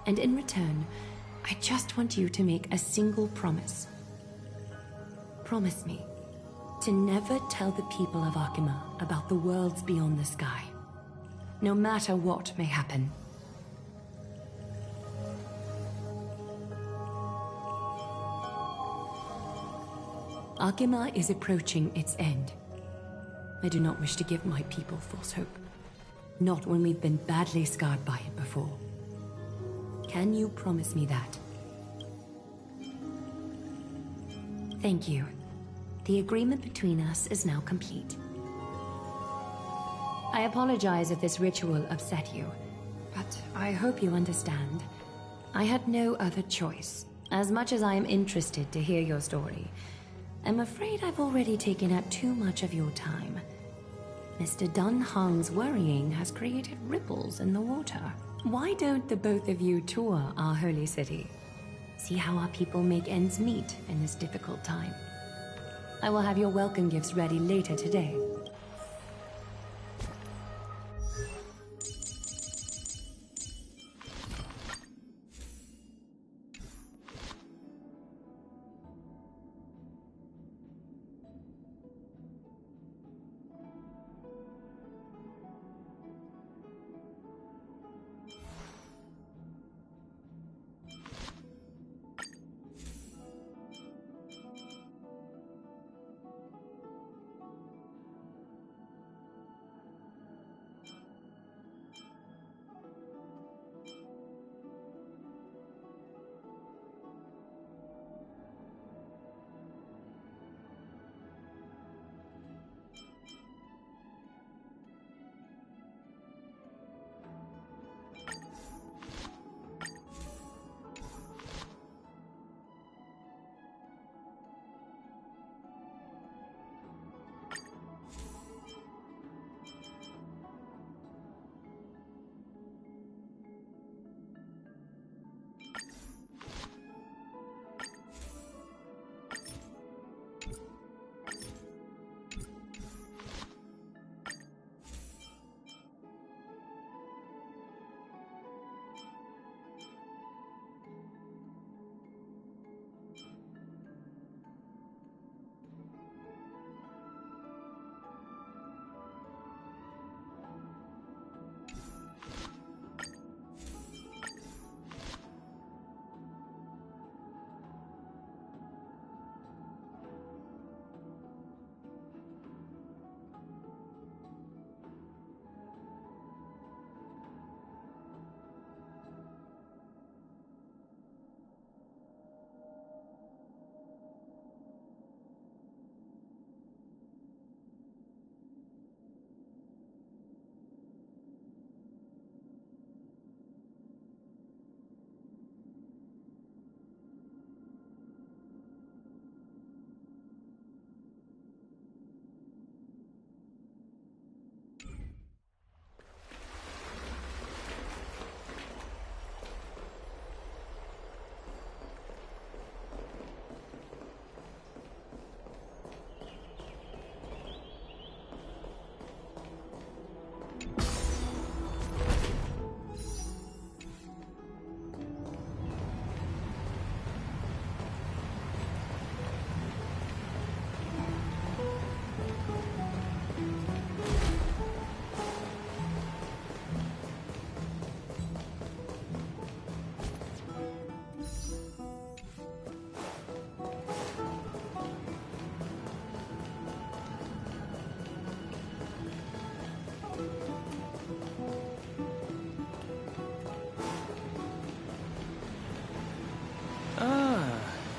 And in return, I just want you to make a single promise. Promise me to never tell the people of Akima about the worlds beyond the sky, no matter what may happen. Akima is approaching its end. I do not wish to give my people false hope. Not when we've been badly scarred by it before. Can you promise me that? Thank you. The agreement between us is now complete. I apologize if this ritual upset you, but I hope you understand. I had no other choice. As much as I am interested to hear your story, I'm afraid I've already taken up too much of your time. Mr. Dun Hong's worrying has created ripples in the water. Why don't the both of you tour our holy city? See how our people make ends meet in this difficult time. I will have your welcome gifts ready later today.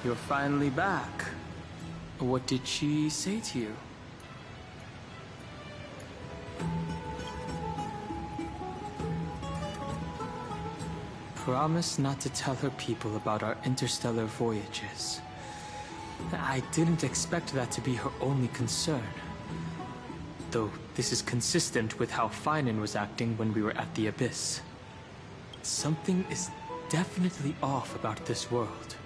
You're finally back. What did she say to you? Promise not to tell her people about our interstellar voyages. I didn't expect that to be her only concern. Though this is consistent with how Finan was acting when we were at the Abyss. Something is definitely off about this world.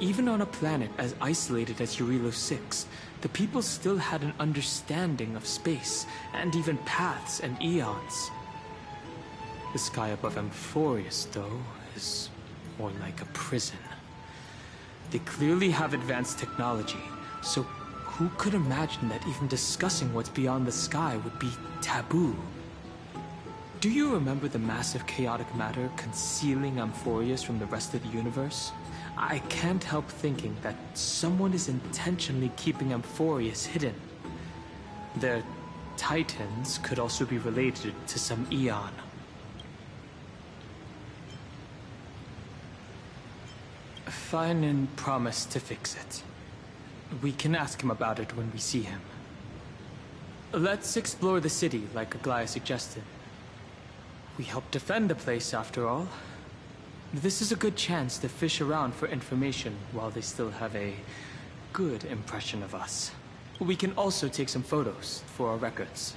Even on a planet as isolated as Eurilo 6, the people still had an understanding of space, and even paths and eons. The sky above Amphoreus, though, is more like a prison. They clearly have advanced technology, so who could imagine that even discussing what's beyond the sky would be taboo? Do you remember the massive chaotic matter concealing Amphoreus from the rest of the universe? I can't help thinking that someone is intentionally keeping Amphoreus hidden. Their titans could also be related to some eon. Finan promised to fix it. We can ask him about it when we see him. Let's explore the city, like Aglaya suggested. We helped defend the place, after all. This is a good chance to fish around for information while they still have a good impression of us. We can also take some photos for our records.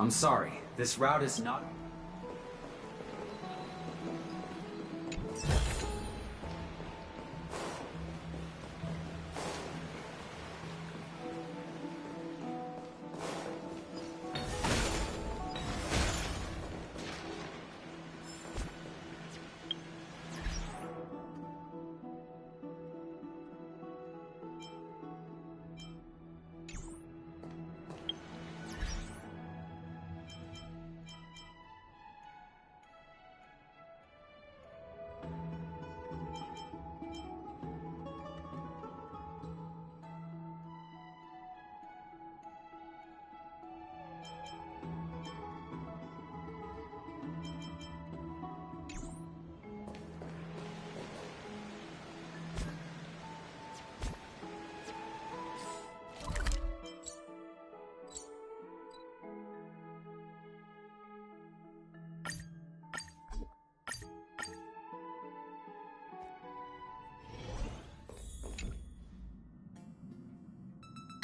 I'm sorry, this route is not...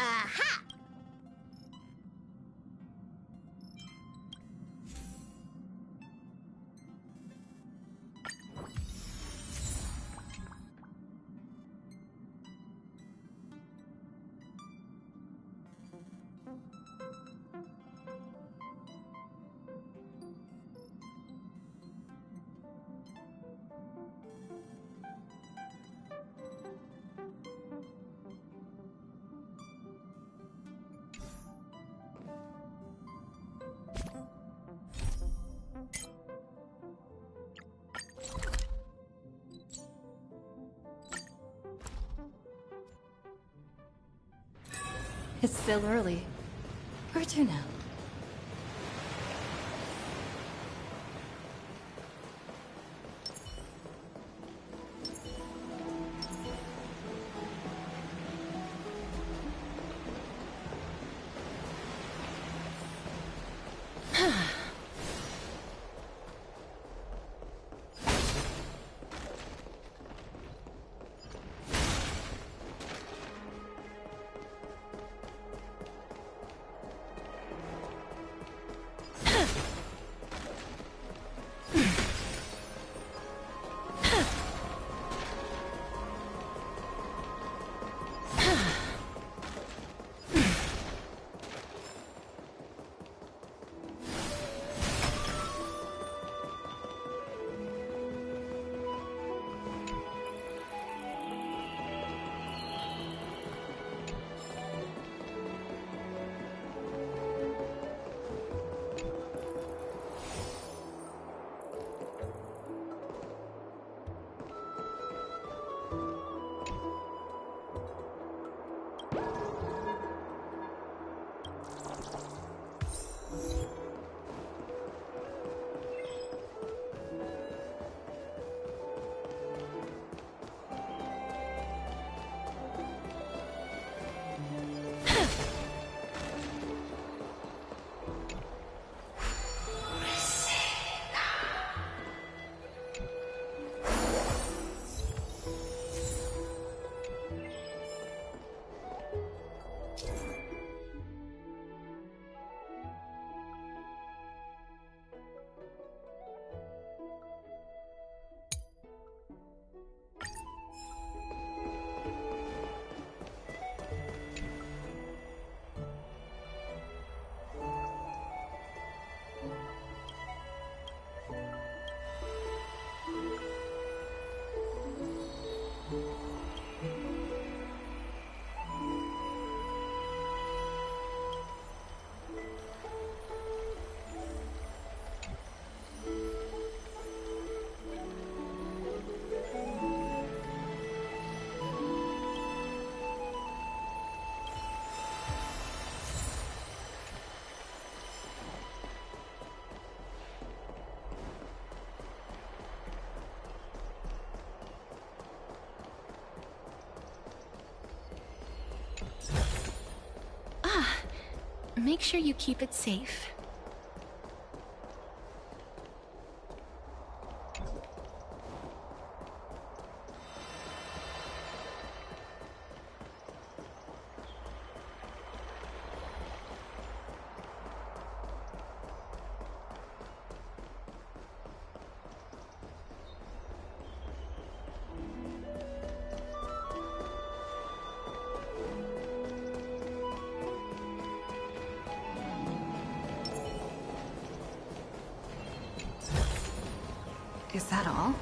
Aha! It's still early. Where to now? Make sure you keep it safe. Is that all?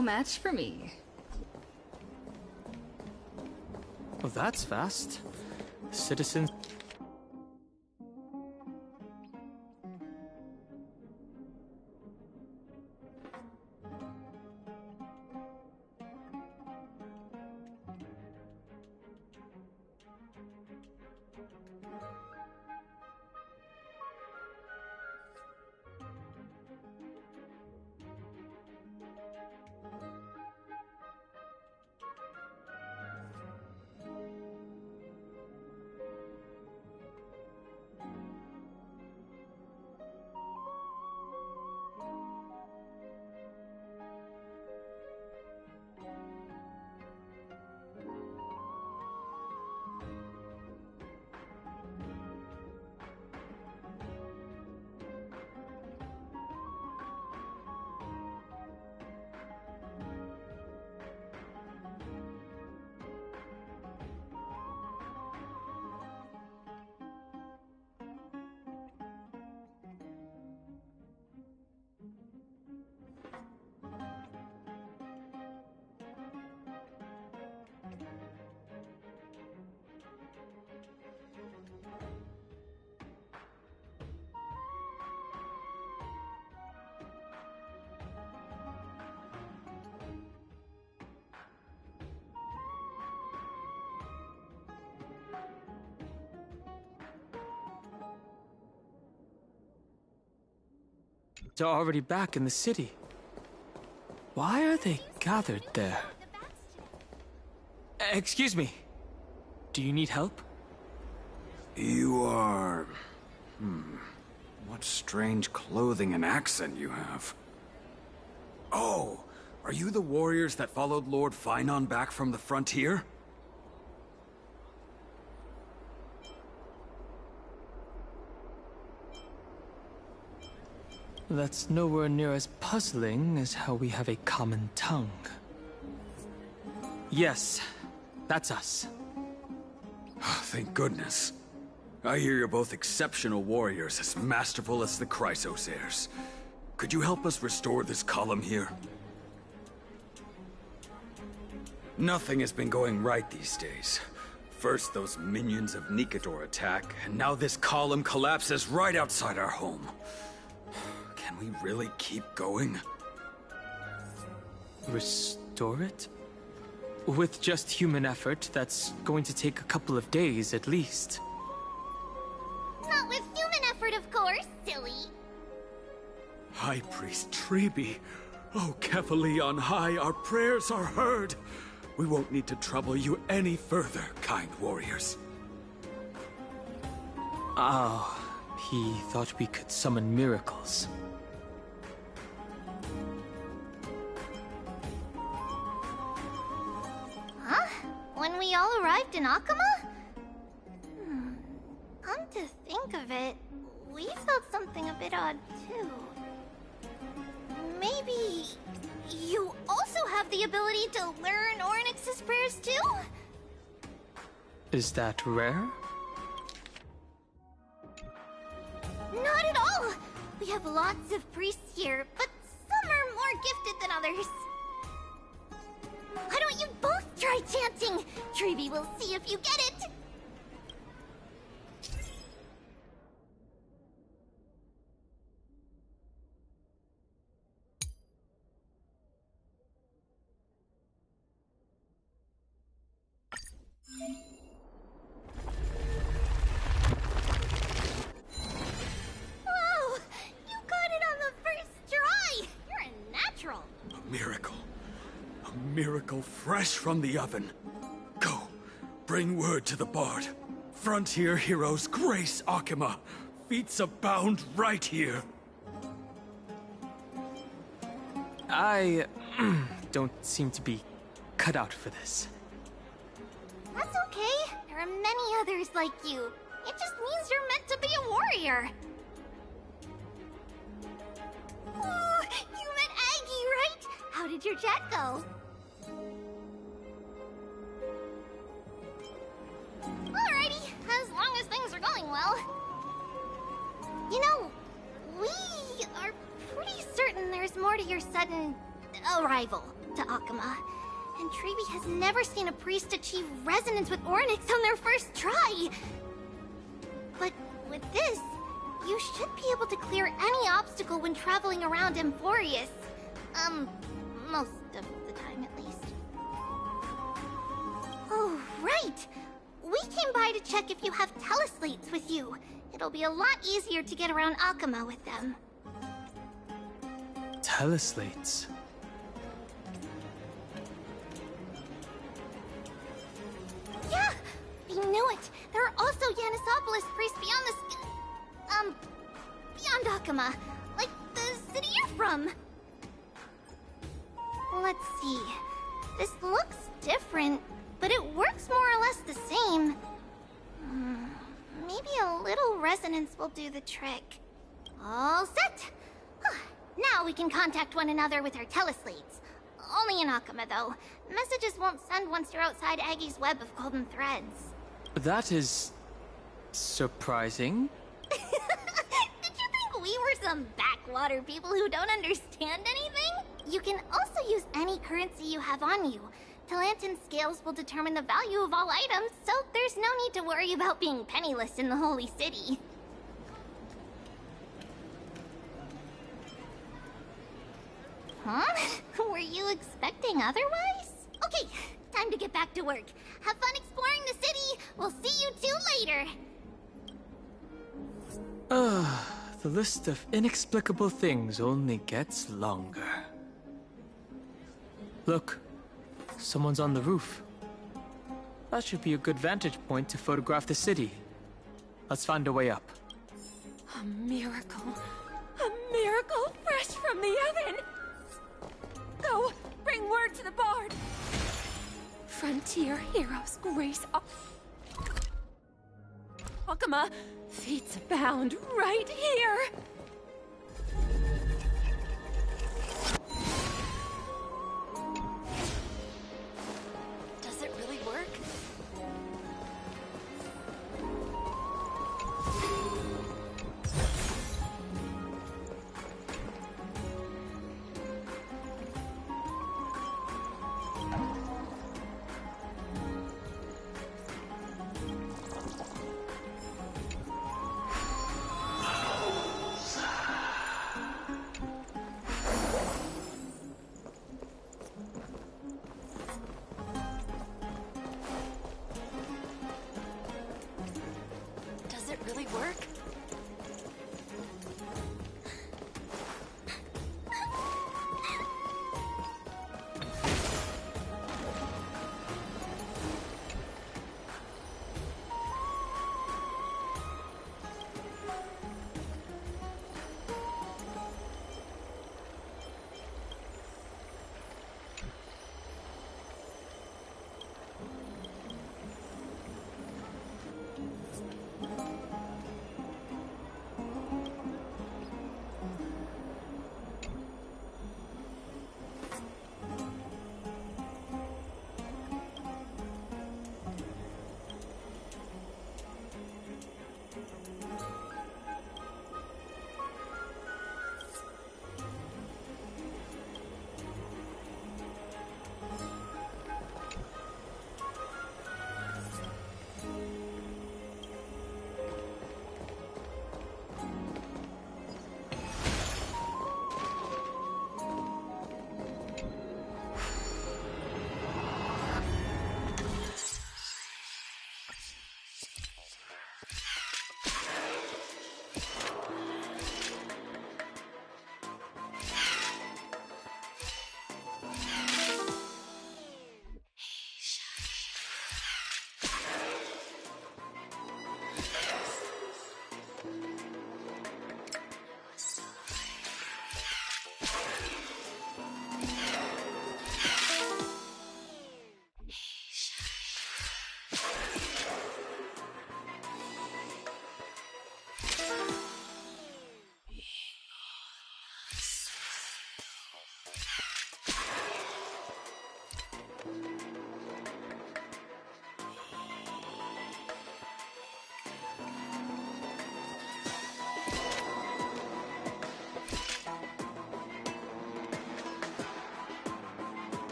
no match for me. Well, that's fast. Citizens... They're already back in the city. Why are they gathered there? Excuse me. Do you need help? You are... What strange clothing and accent you have. Oh, are you the warriors that followed Lord Finon back from the frontier? That's nowhere near as puzzling as how we have a common tongue. Yes, that's us. Thank goodness. I hear you're both exceptional warriors, as masterful as the Chrysos heirs. Could you help us restore this column here? Nothing has been going right these days. First those minions of Nikador attack, and now this column collapses right outside our home. Can we really keep going? Restore it? With just human effort, that's going to take a couple of days at least. Not with human effort, of course, silly. High Priest Yipee. Oh, Kefali on high, our prayers are heard. We won't need to trouble you any further, kind warriors. Oh, he thought we could summon miracles. Huh? When we all arrived in Akama? Come to think of it, we felt something a bit odd too. Maybe you also have the ability to learn Ornyx's prayers too? Is that rare? Not at all! We have lots of priests here, but some are more gifted than others. Why don't you both try chanting? Yipee will see if you get it! Wow! You got it on the first try! You're a natural! A miracle. A miracle fresh from the oven. Go, bring word to the Bard. Frontier heroes grace Akama. Feats abound right here. I don't seem to be cut out for this. That's okay. There are many others like you. It just means you're meant to be a warrior. Oh, you met Aggie, right? How did your jet go? Alrighty, as long as things are going well. You know, we are pretty certain there's more to your sudden arrival. to Akama. And Trevi has never seen a priest achieve resonance with Ornyx on their first try. But with this, you should be able to clear any obstacle when traveling around Amphoreus. Most of the time at least. Oh, right! We came by to check if you have teleslates with you. It'll be a lot easier to get around Akama with them. Teleslates? Yeah! I knew it! There are also Yanisopolis priests beyond the beyond Akama. Like the city you're from. Let's see. This looks different, but it works more or less the same. Maybe a little resonance will do the trick. All set! Now we can contact one another with our teleslates. Only in Akama, though. Messages won't send once you're outside Aggie's web of golden threads. That is... surprising. Did you think we were some backwater people who don't understand anything? You can also use any currency you have on you. Talantan scales will determine the value of all items, so there's no need to worry about being penniless in the Holy City. Huh? Were you expecting otherwise? Okay, time to get back to work. Have fun exploring the city. We'll see you two later. The list of inexplicable things only gets longer. Look, someone's on the roof. That should be a good vantage point to photograph the city. Let's find a way up. A miracle. A miracle fresh from the oven! Go, bring word to the Bard! Frontier heroes grace Akama, feats abound right here! Does it really work? Does it really work?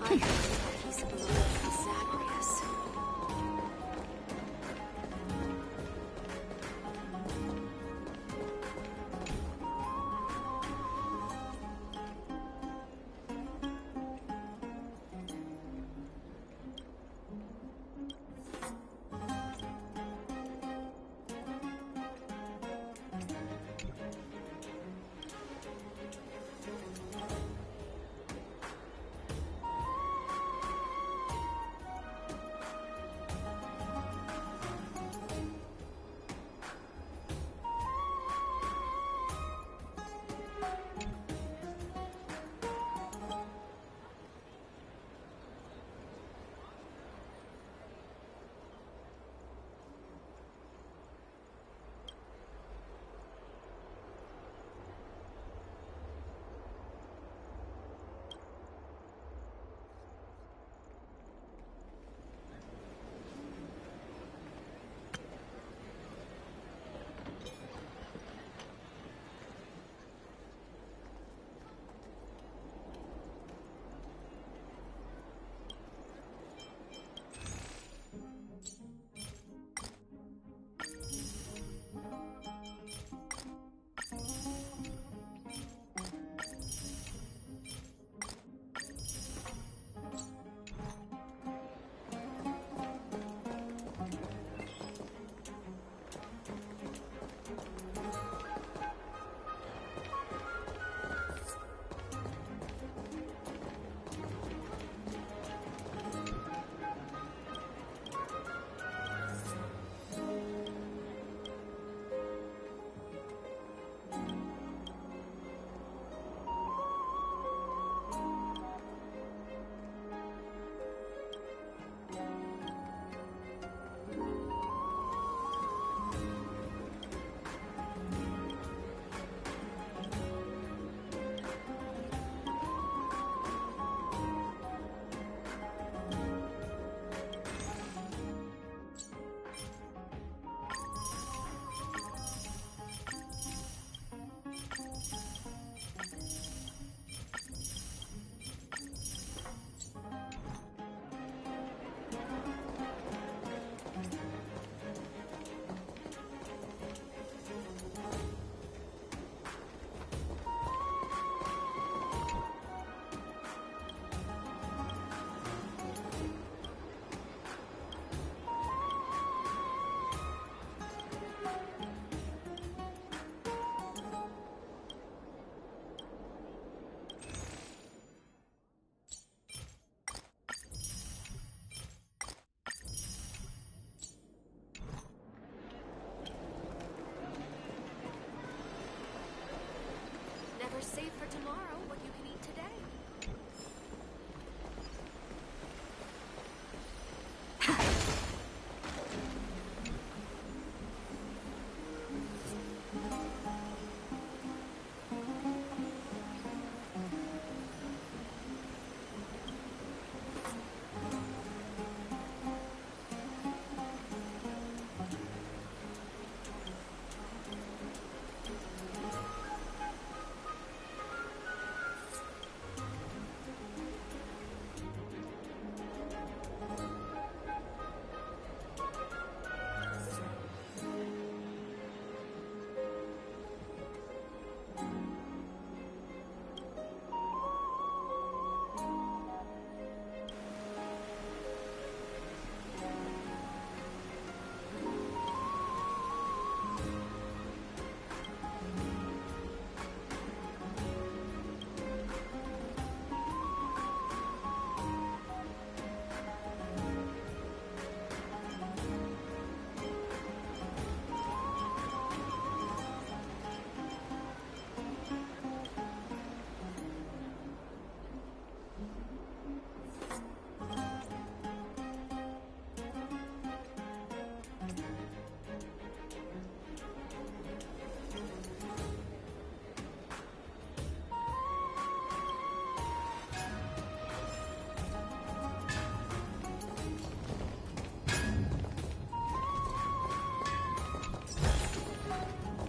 I heard he's a beloved Zagreus. Save for tomorrow what you can eat today.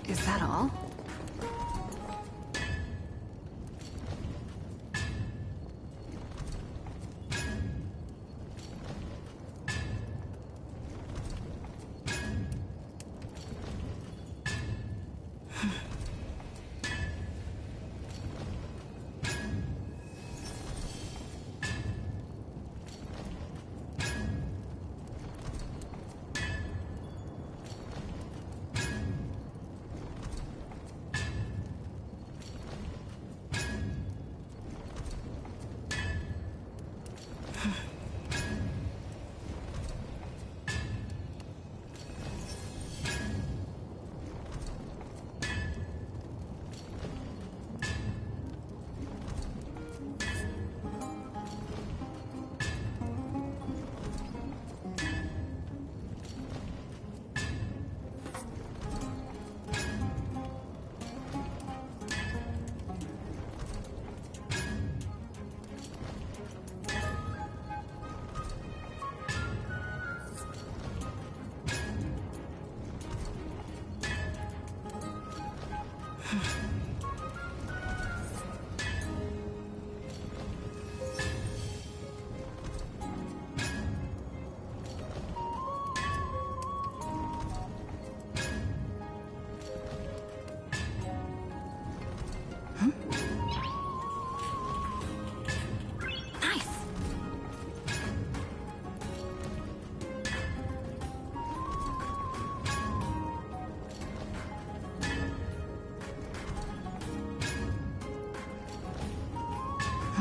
Is that all?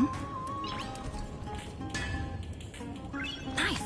them. Nice.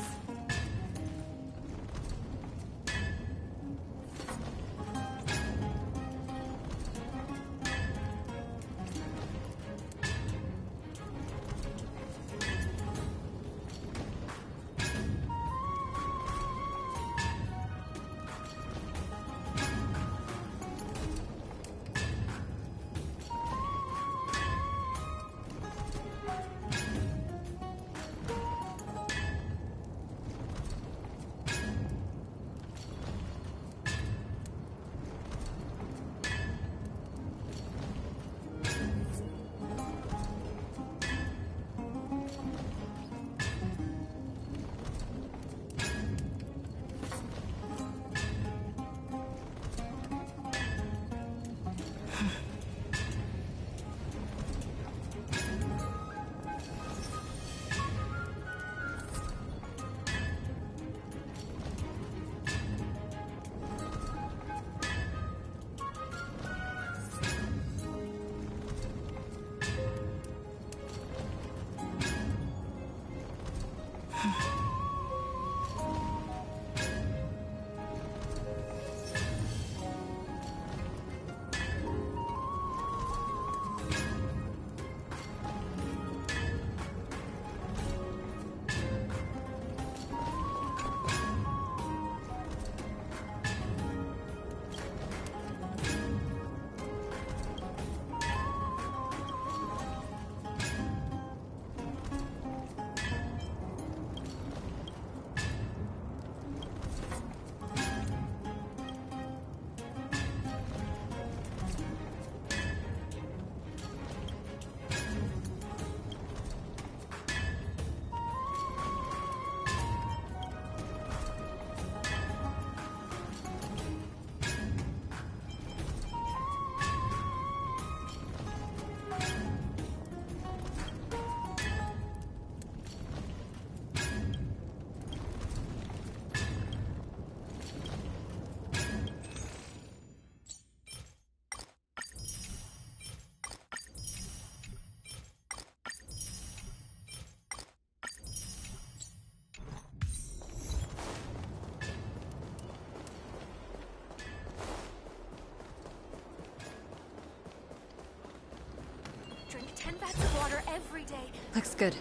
Drink 10 vats of water every day. Looks good.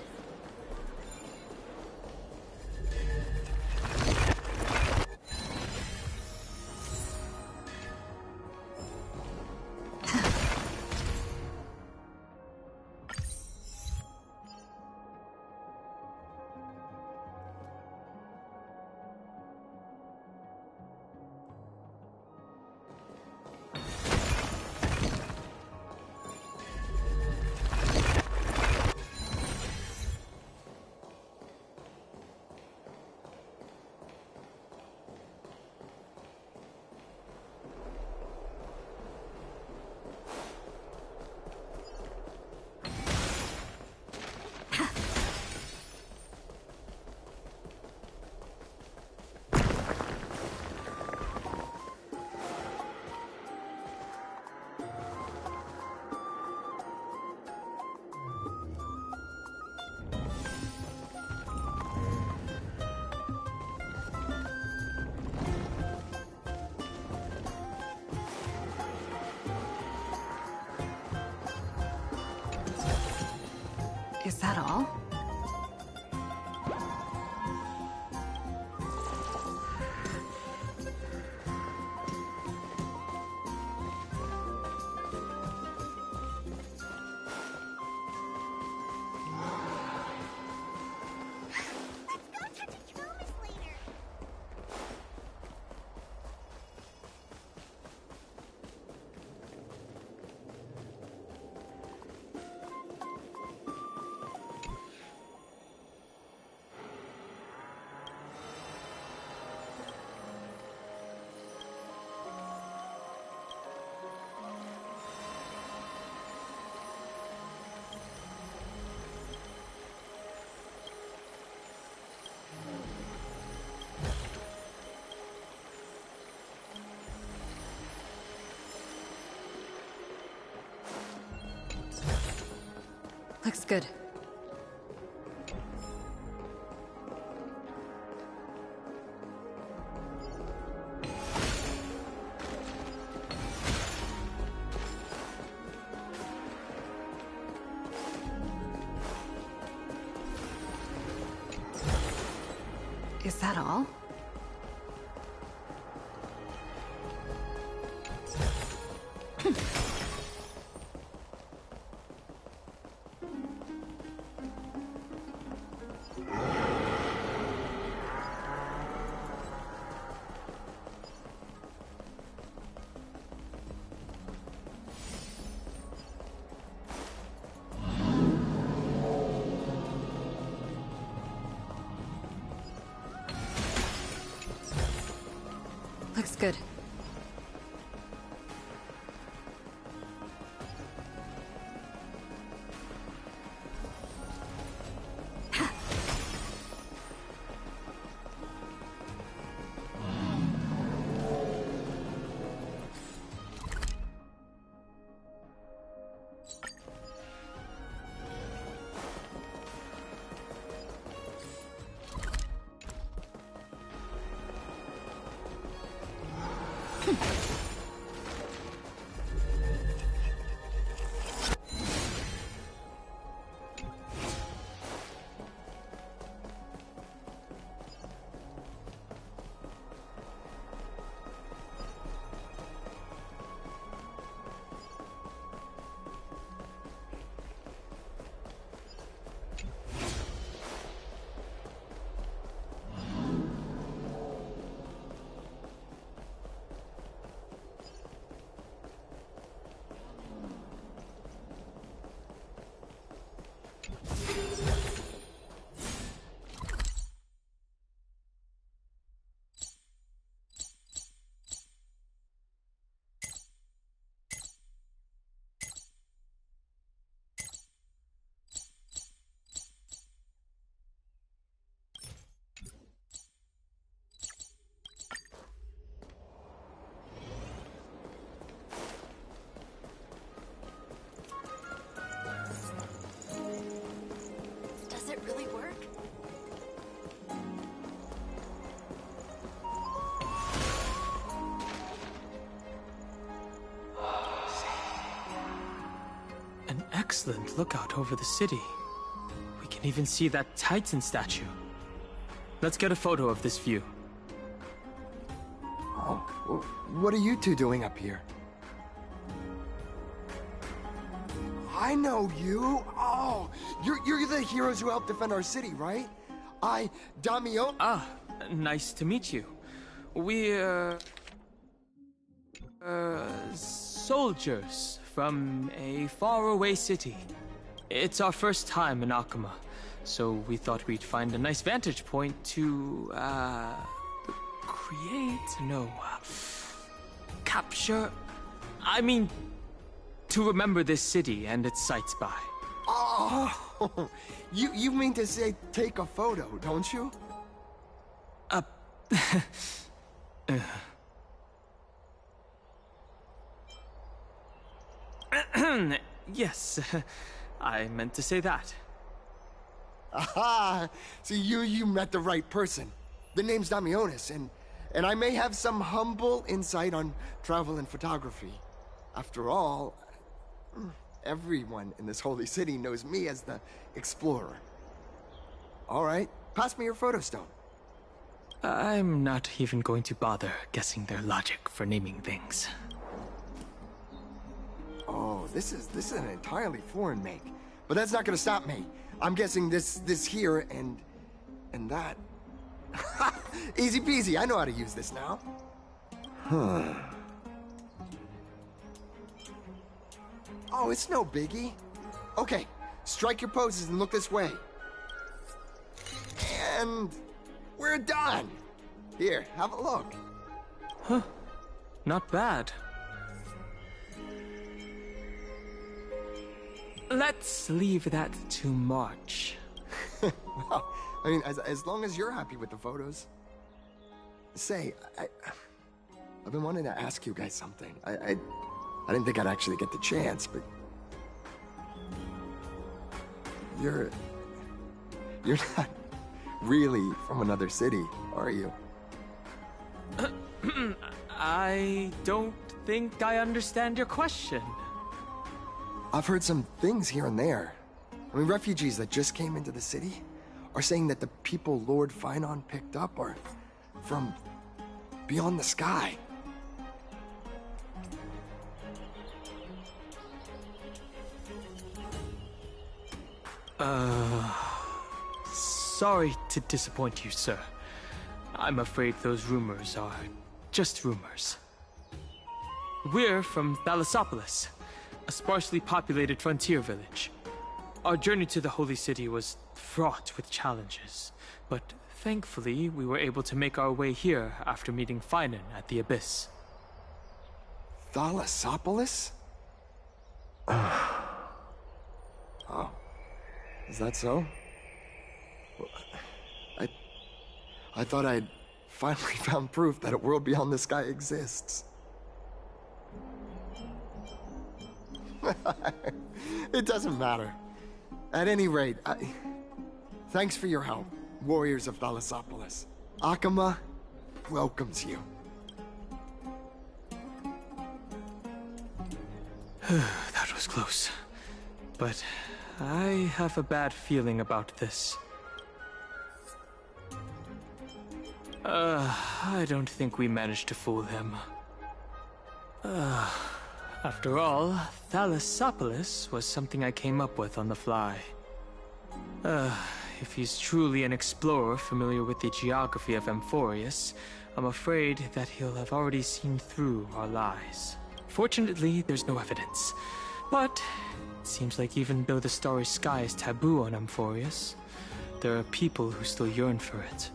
Is that all? Looks good. Is that all? Looks good. Does it really work? An excellent lookout over the city. We can even see that Titan statue. Let's get a photo of this view. Oh, what are you two doing up here? I know you. Oh, you're the heroes who helped defend our city, right? Damion. Ah, nice to meet you. We're soldiers from a faraway city. It's our first time in Akuma, so we thought we'd find a nice vantage point to capture. I mean, to remember this city and its sights by. Oh, you mean to say take a photo, don't you? Yes, I meant to say that. Aha! So you met the right person. The name's Damionis, and I may have some humble insight on travel and photography. After all, everyone in this holy city knows me as the explorer. All right, pass me your photo stone. I'm not even going to bother guessing their logic for naming things. Oh, this is an entirely foreign make. But that's not gonna stop me. I'm guessing this here and that. Easy peasy, I know how to use this now. Huh. Oh, it's no biggie. Okay, strike your poses and look this way. And we're done. Here, have a look. Huh. Not bad. Let's leave that to March. Well, I mean, as long as you're happy with the photos. Say, I've been wanting to ask you guys something. I didn't think I'd actually get the chance, but you're not really from another city, are you? I don't think I understand your question. I've heard some things here and there. I mean, refugees that just came into the city, are saying that the people Lord Finon picked up are from beyond the sky. Sorry to disappoint you, sir. I'm afraid those rumors are just rumors. We're from Thalassopolis, a sparsely populated frontier village. Our journey to the Holy City was fraught with challenges, but thankfully we were able to make our way here after meeting Finon at the Abyss. Thalassopolis? Oh. Is that so? I thought I'd finally found proof that a world beyond the sky exists. It doesn't matter. At any rate, thanks for your help, warriors of Thalassopolis. Akama welcomes you. That was close. But I have a bad feeling about this. I don't think we managed to fool him. After all, Thalassopolis was something I came up with on the fly. If he's truly an explorer familiar with the geography of Amphoreus, I'm afraid that he'll have already seen through our lies. Fortunately, there's no evidence. But it seems like even though the starry sky is taboo on Amphoreus, there are people who still yearn for it.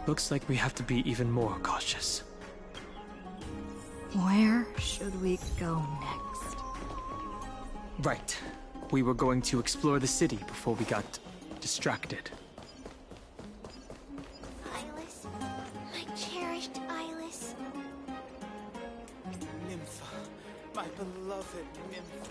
Looks like we have to be even more cautious. Where should we go next? Right. We were going to explore the city before we got distracted. Eyeless. My cherished Eyeless. Nympha. My beloved Nympha.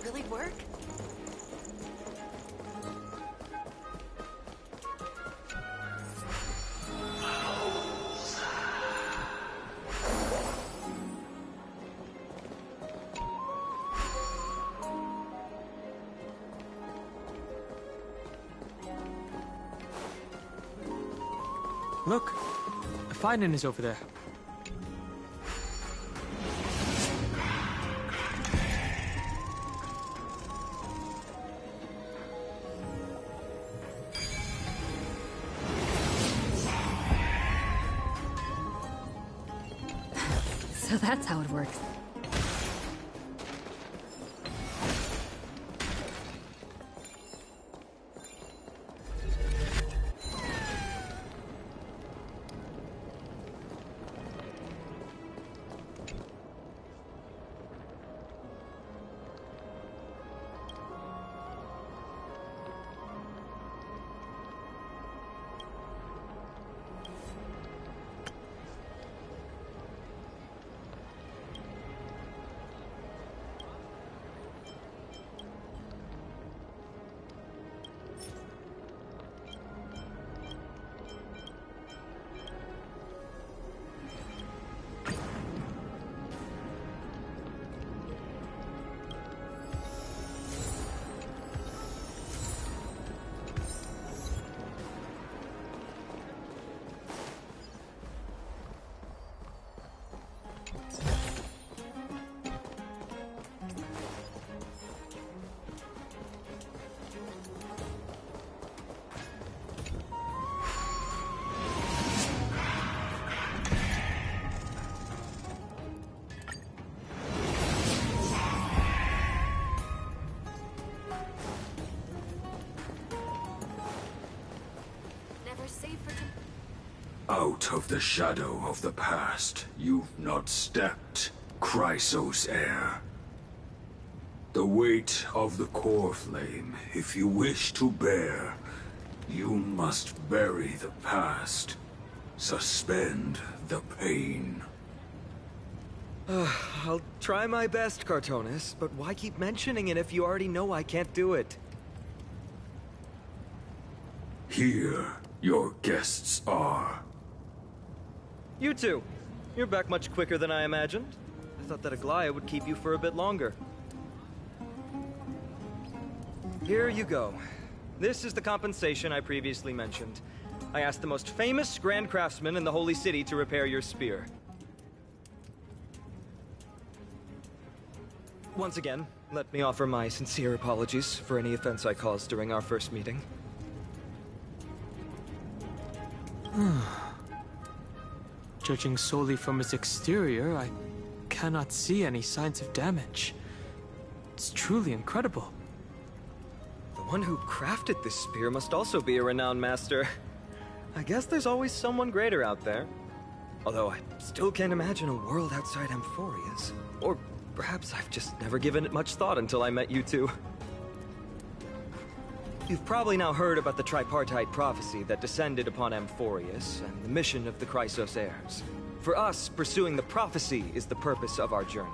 really work? Look, Finan is over there. So that's how it works. Out of the shadow of the past, you've not stepped, Chrysos heir. The weight of the core flame, if you wish to bear, you must bury the past. Suspend the pain. I'll try my best, Cartonis, but why keep mentioning it if you already know I can't do it? Here, your guests are. You two. You're back much quicker than I imagined. I thought that Aglaya would keep you for a bit longer. Here you go. This is the compensation I previously mentioned. I asked the most famous Grand Craftsman in the Holy City to repair your spear. Once again, let me offer my sincere apologies for any offense I caused during our first meeting. Judging solely from its exterior, I cannot see any signs of damage. It's truly incredible. The one who crafted this spear must also be a renowned master. I guess there's always someone greater out there. Although I still can't imagine a world outside Amphoreus. Or perhaps I've just never given it much thought until I met you two. You've probably now heard about the tripartite prophecy that descended upon Amphoreus and the mission of the Chrysos heirs. For us, pursuing the prophecy is the purpose of our journey.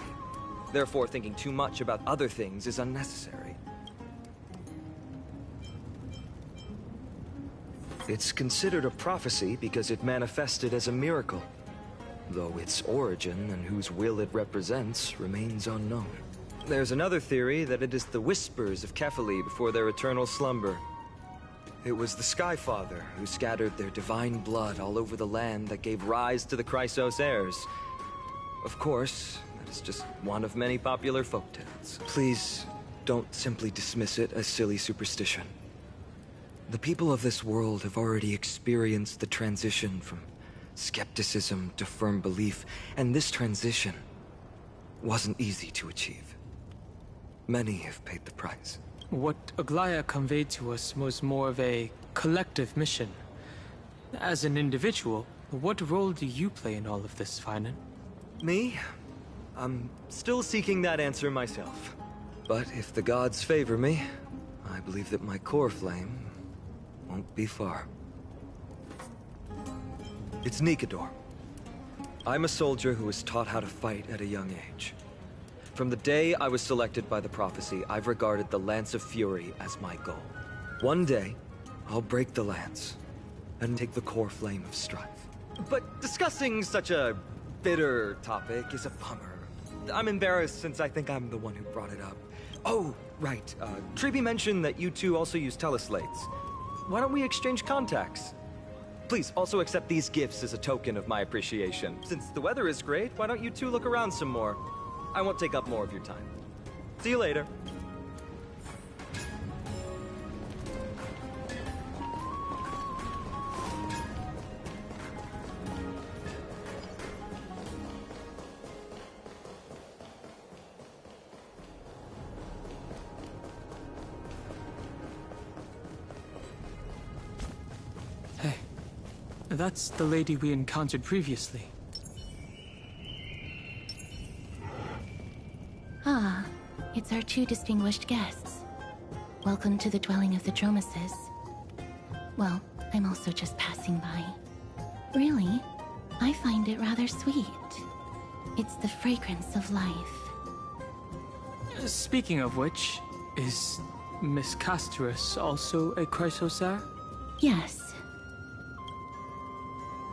Therefore, thinking too much about other things is unnecessary. It's considered a prophecy because it manifested as a miracle, though its origin and whose will it represents remains unknown. There's another theory that it is the whispers of Kefali before their eternal slumber. It was the Skyfather who scattered their divine blood all over the land that gave rise to the Chrysos heirs. Of course, that is just one of many popular folktales. Please, don't simply dismiss it as silly superstition. The people of this world have already experienced the transition from skepticism to firm belief, and this transition wasn't easy to achieve. Many have paid the price. What Aglaya conveyed to us was more of a collective mission. As an individual, what role do you play in all of this, Finan? Me? I'm still seeking that answer myself. But if the gods favor me, I believe that my core flame won't be far. It's Nikador. I'm a soldier who was taught how to fight at a young age. From the day I was selected by the prophecy, I've regarded the Lance of Fury as my goal. One day, I'll break the lance and take the core flame of strife. But discussing such a bitter topic is a bummer. I'm embarrassed since I think I'm the one who brought it up. Oh, right. Treeby mentioned that you two also use teleslates. Why don't we exchange contacts? Please also accept these gifts as a token of my appreciation. Since the weather is great, why don't you two look around some more? I won't take up more of your time. See you later. Hey, that's the lady we encountered previously. Ah, it's our two distinguished guests. Welcome to the dwelling of the Dromeses. Well, I'm also just passing by. Really, I find it rather sweet. It's the fragrance of life. Speaking of which, is Miss Casterus also a Chrysosaur? Yes.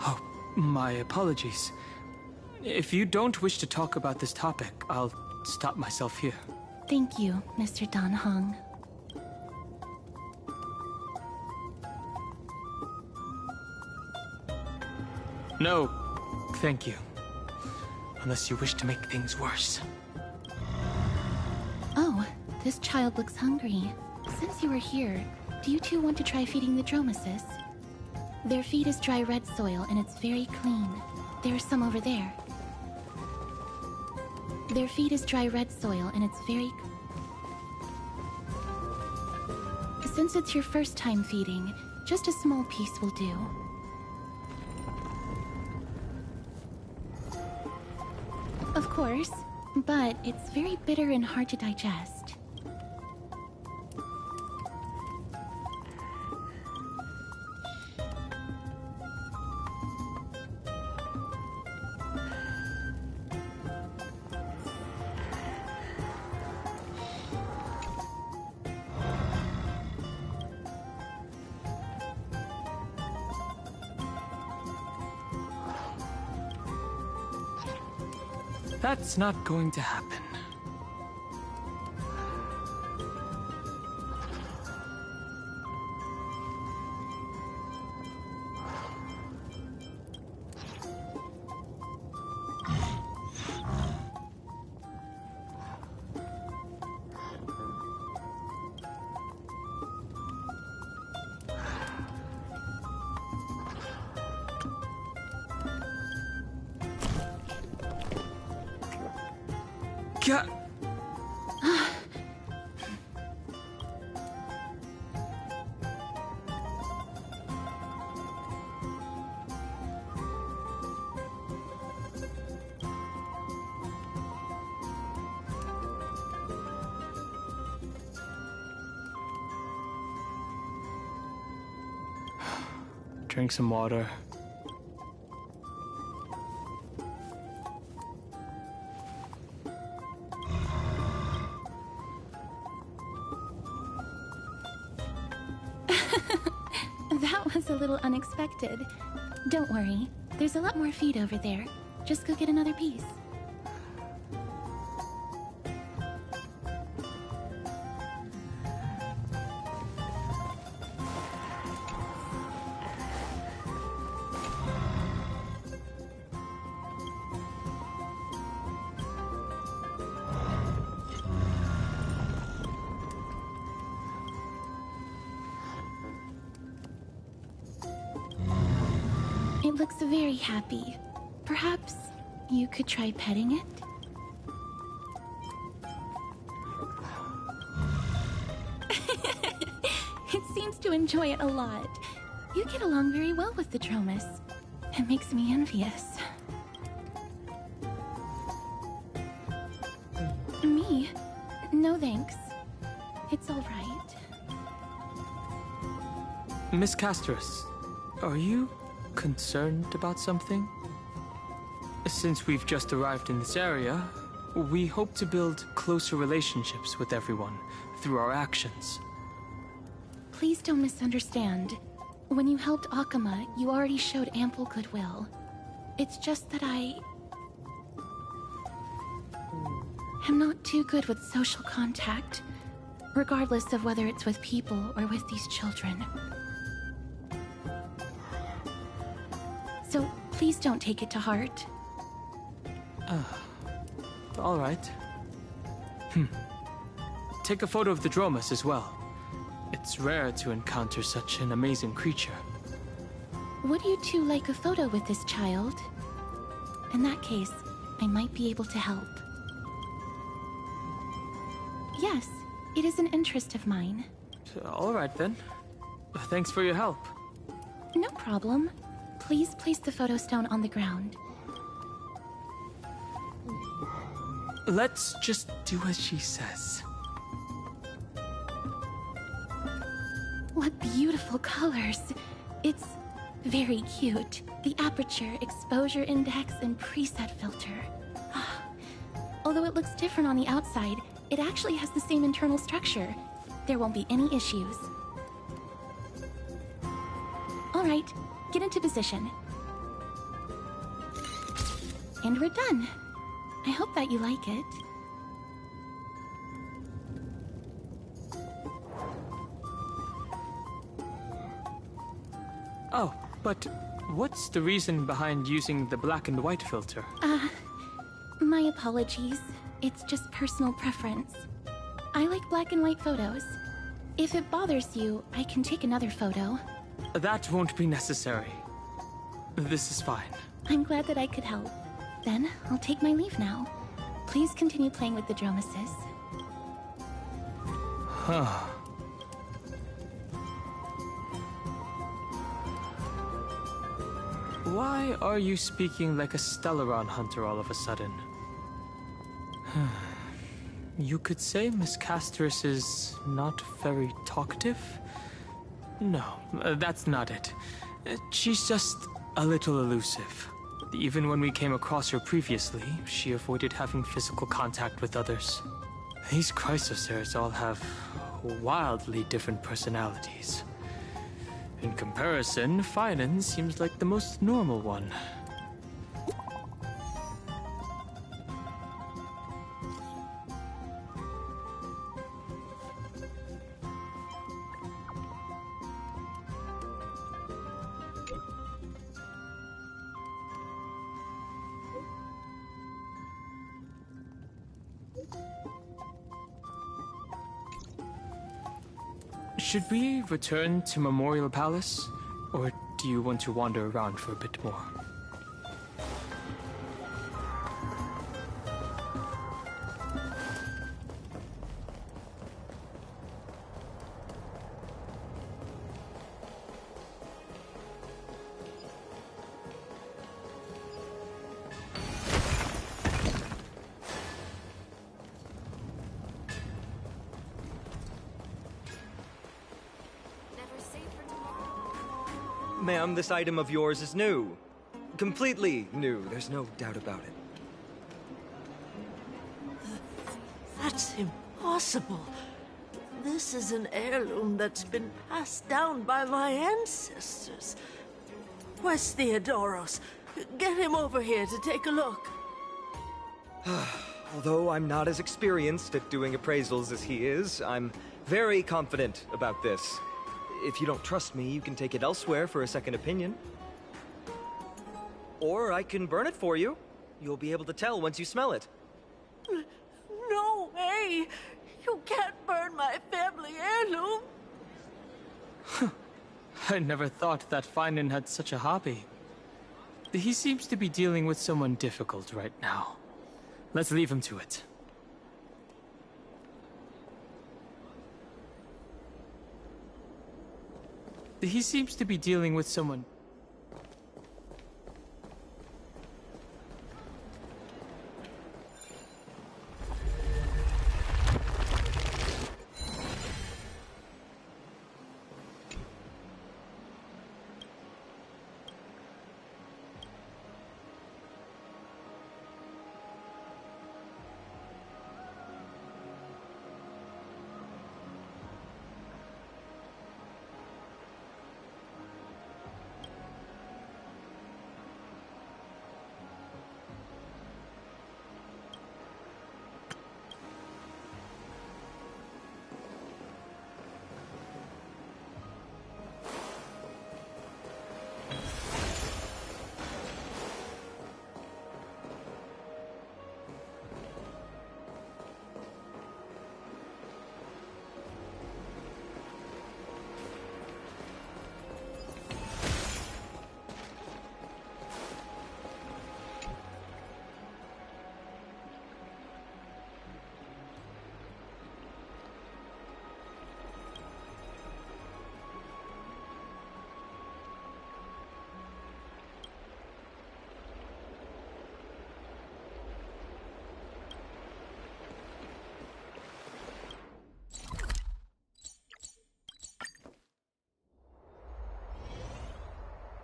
Oh, my apologies. If you don't wish to talk about this topic, I'll stop myself here. Thank you, Mr. Dan Heng. No, thank you. Unless you wish to make things worse. Oh, this child looks hungry. Since you are here, do you two want to try feeding the Dromeses? Their feed is dry red soil and it's very clean. There's some over there. Their feed is dry red soil and it's very... Since it's your first time feeding, just a small piece will do. Of course, but it's very bitter and hard to digest. That's not going to happen. God. Drink some water. That was a little unexpected. Don't worry, there's a lot more feed over there. Just go get another piece. It looks very happy. Perhaps you could try petting it? It seems to enjoy it a lot. You get along very well with the Dromes. It makes me envious. Me? No thanks. It's all right. Miss Casterus, are you concerned about something? Since we've just arrived in this area, We hope to build closer relationships with everyone through our actions. Please don't misunderstand. When you helped Akama, you already showed ample goodwill. It's just that I am not too good with social contact, regardless of whether it's with people or with these children. So please don't take it to heart. All right. Take a photo of the Dromus as well. It's rare to encounter such an amazing creature. Would you two like a photo with this child? In that case, I might be able to help. Yes, it is an interest of mine. All right then. Thanks for your help. No problem. Please place the photo stone on the ground. Let's just do as she says. What beautiful colors. It's very cute. The aperture, exposure index, and preset filter. Although it looks different on the outside, it actually has the same internal structure. There won't be any issues. All right, get into position. And we're done. I hope that you like it. Oh, but what's the reason behind using the black and white filter? My apologies. It's just personal preference. I like black and white photos. If it bothers you, I can take another photo. That won't be necessary. This is fine. I'm glad that I could help. Then, I'll take my leave now. Please continue playing with the Dromuses. Huh. Why are you speaking like a Stellaron hunter all of a sudden? You could say Miss Casterus is not very talkative? No, that's not it. She's just a little elusive. Even when we came across her previously, she avoided having physical contact with others. These Chrysosaurs all have wildly different personalities. In comparison, Finan seems like the most normal one. Should we return to Memorial Palace? Or do you want to wander around for a bit more? Ma'am, this item of yours is new. Completely new, there's no doubt about it. That's impossible. This is an heirloom that's been passed down by my ancestors. Where's Theodoros? Get him over here to take a look. Although I'm not as experienced at doing appraisals as he is, I'm very confident about this. If you don't trust me, you can take it elsewhere for a second opinion. Or I can burn it for you. You'll be able to tell once you smell it. No way! You can't burn my family heirloom! I never thought that Finan had such a hobby. He seems to be dealing with someone difficult right now. Let's leave him to it. He seems to be dealing with someone...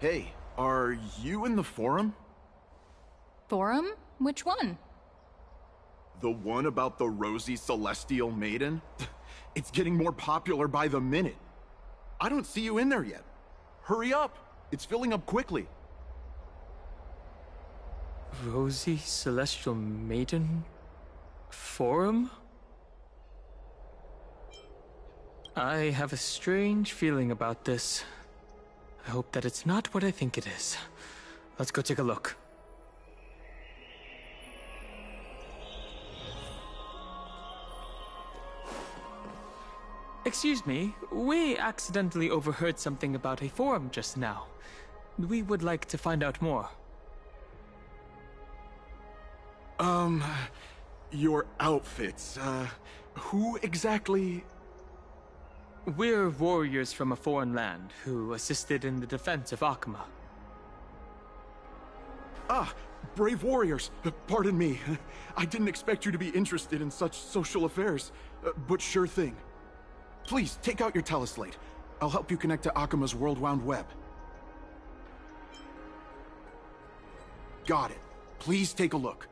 Hey, are you in the forum? Forum? Which one? The one about the rosy celestial maiden? It's getting more popular by the minute. I don't see you in there yet. Hurry up! It's filling up quickly. Rosy Celestial Maiden? Forum? I have a strange feeling about this. I hope that it's not what I think it is. Let's go take a look. Excuse me, we accidentally overheard something about a forum just now. We would like to find out more. Your outfits, who exactly? We're warriors from a foreign land who assisted in the defense of Akuma. Ah, brave warriors. Pardon me. I didn't expect you to be interested in such social affairs, but sure thing. Please, take out your teleslate. I'll help you connect to Akuma's World Wound Web. Got it. Please take a look.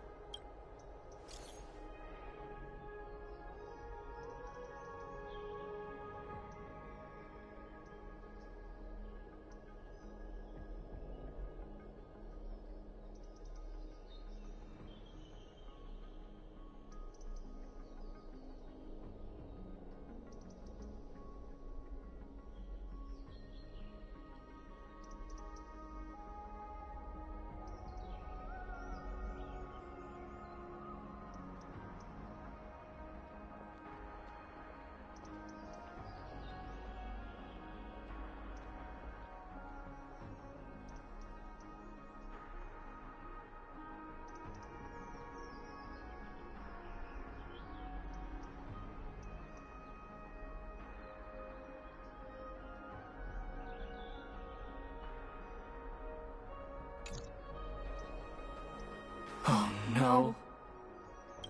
Oh no.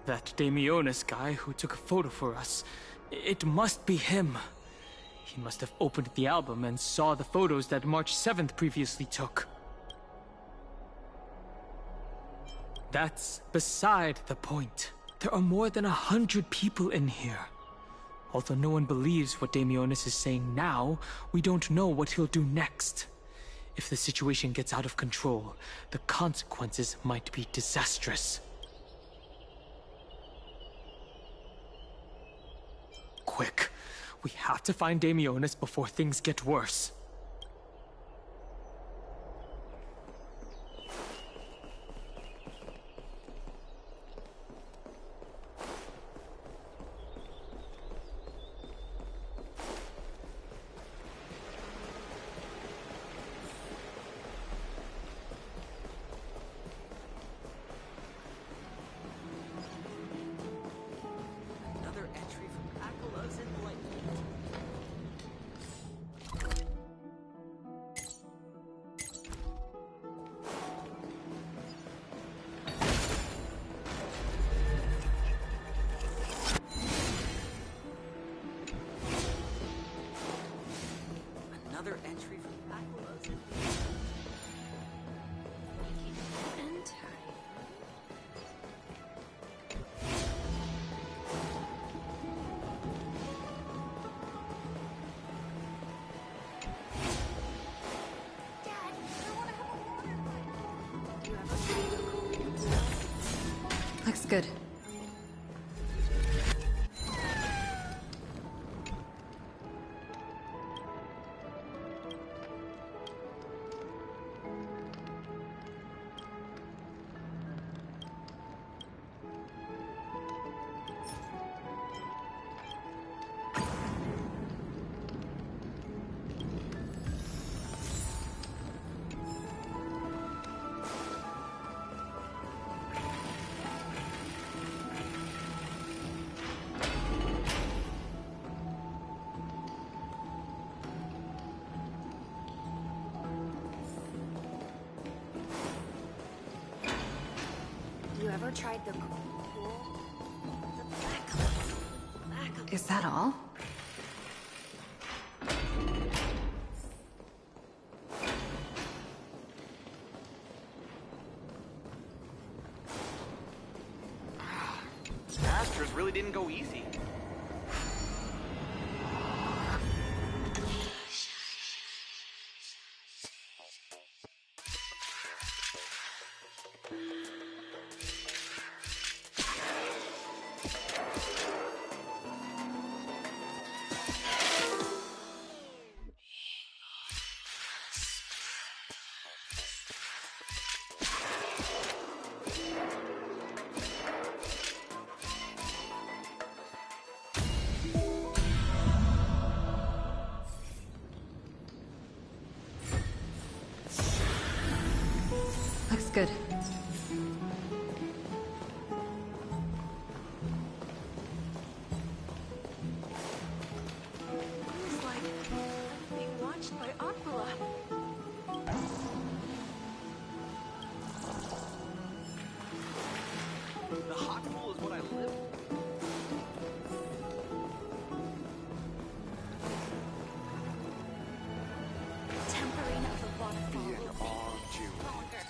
That Damionis guy who took a photo for us. It must be him. He must have opened the album and saw the photos that March 7th previously took. That's beside the point. There are more than 100 people in here. Although no one believes what Damionis is saying now, we don't know what he'll do next. If the situation gets out of control, the consequences might be disastrous. Quick, we have to find Damionis before things get worse. Another entry from Amphoreus. Looks good. You ever tried the cool? Is that all? really didn't go easy. Looks good. Feels like I'm being watched by Aquila. The hot pool is what I live for. Tempering of the waterfall will be longer.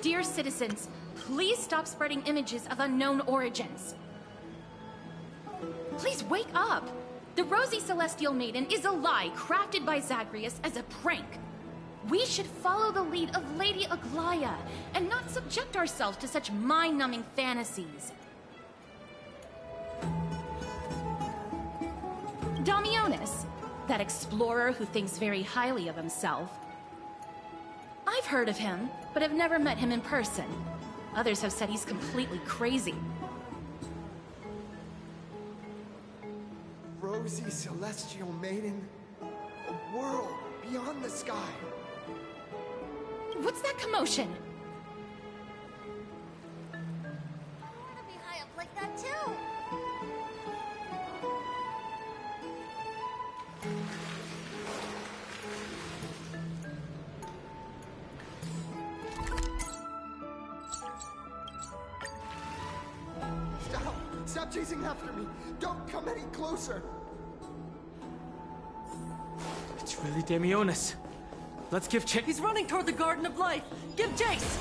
Dear citizens, please stop spreading images of unknown origins. Please wake up! The Rosy Celestial Maiden is a lie crafted by Zagreus as a prank. We should follow the lead of Lady Aglaya and not subject ourselves to such mind-numbing fantasies. Damionis, that explorer who thinks very highly of himself. I've heard of him, but have never met him in person. Others have said he's completely crazy. Rosy Celestial Maiden, a world beyond the sky. What's that commotion? I want to be high up like that too. Stop chasing after me! Don't come any closer! It's really Damionis. Let's give chase. He's running toward the Garden of Life! Give chase!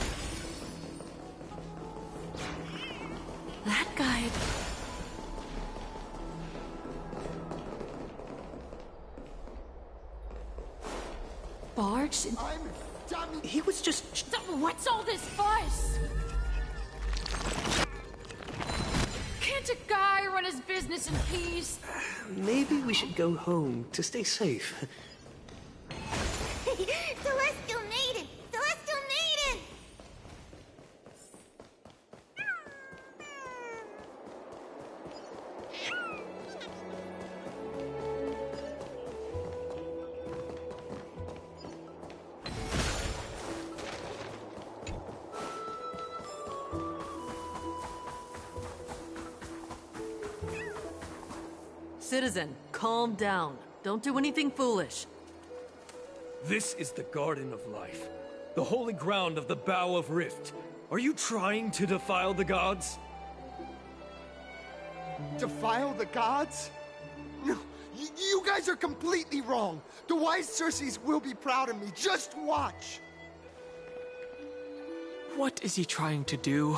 That guide. Barged in... He was just... What's all this fuss? Can't a guy run his business in peace? Maybe we should go home to stay safe. Citizen, calm down. Don't do anything foolish. This is the Garden of Life, the holy ground of the Bow of Rift. Are you trying to defile the gods? Defile the gods? No, you guys are completely wrong. The wise Circes will be proud of me. Just watch. What is he trying to do?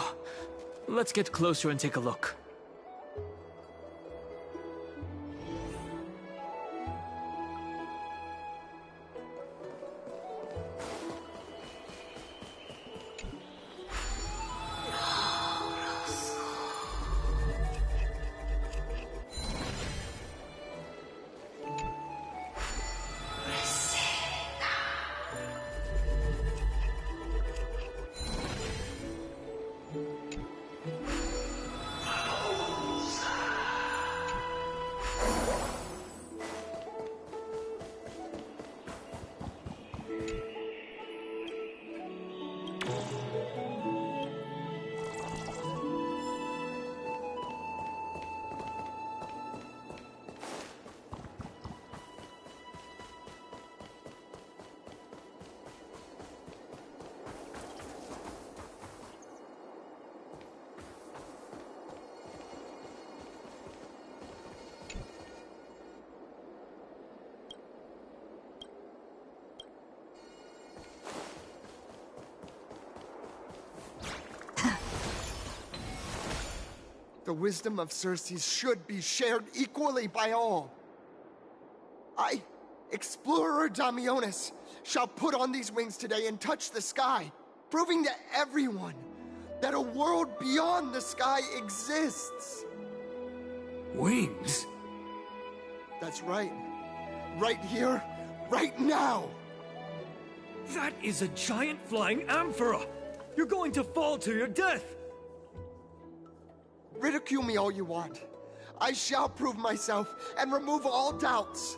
Let's get closer and take a look. The wisdom of Circes should be shared equally by all. I, Explorer Damionis, shall put on these wings today and touch the sky, proving to everyone that a world beyond the sky exists. Wings? That's right. Right here, right now. That is a giant flying amphora! You're going to fall to your death! Ridicule me all you want. I shall prove myself and remove all doubts.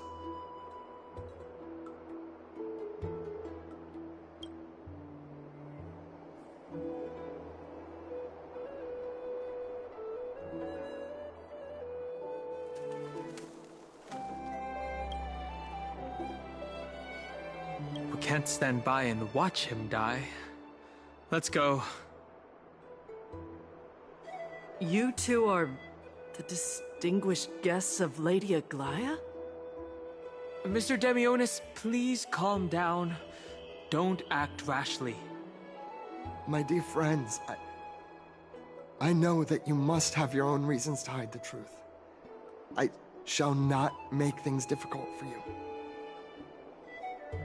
We can't stand by and watch him die. Let's go. You two are the distinguished guests of Lady Aglaya? Mr. Damionis, please calm down. Don't act rashly. My dear friends, I know that you must have your own reasons to hide the truth. I shall not make things difficult for you.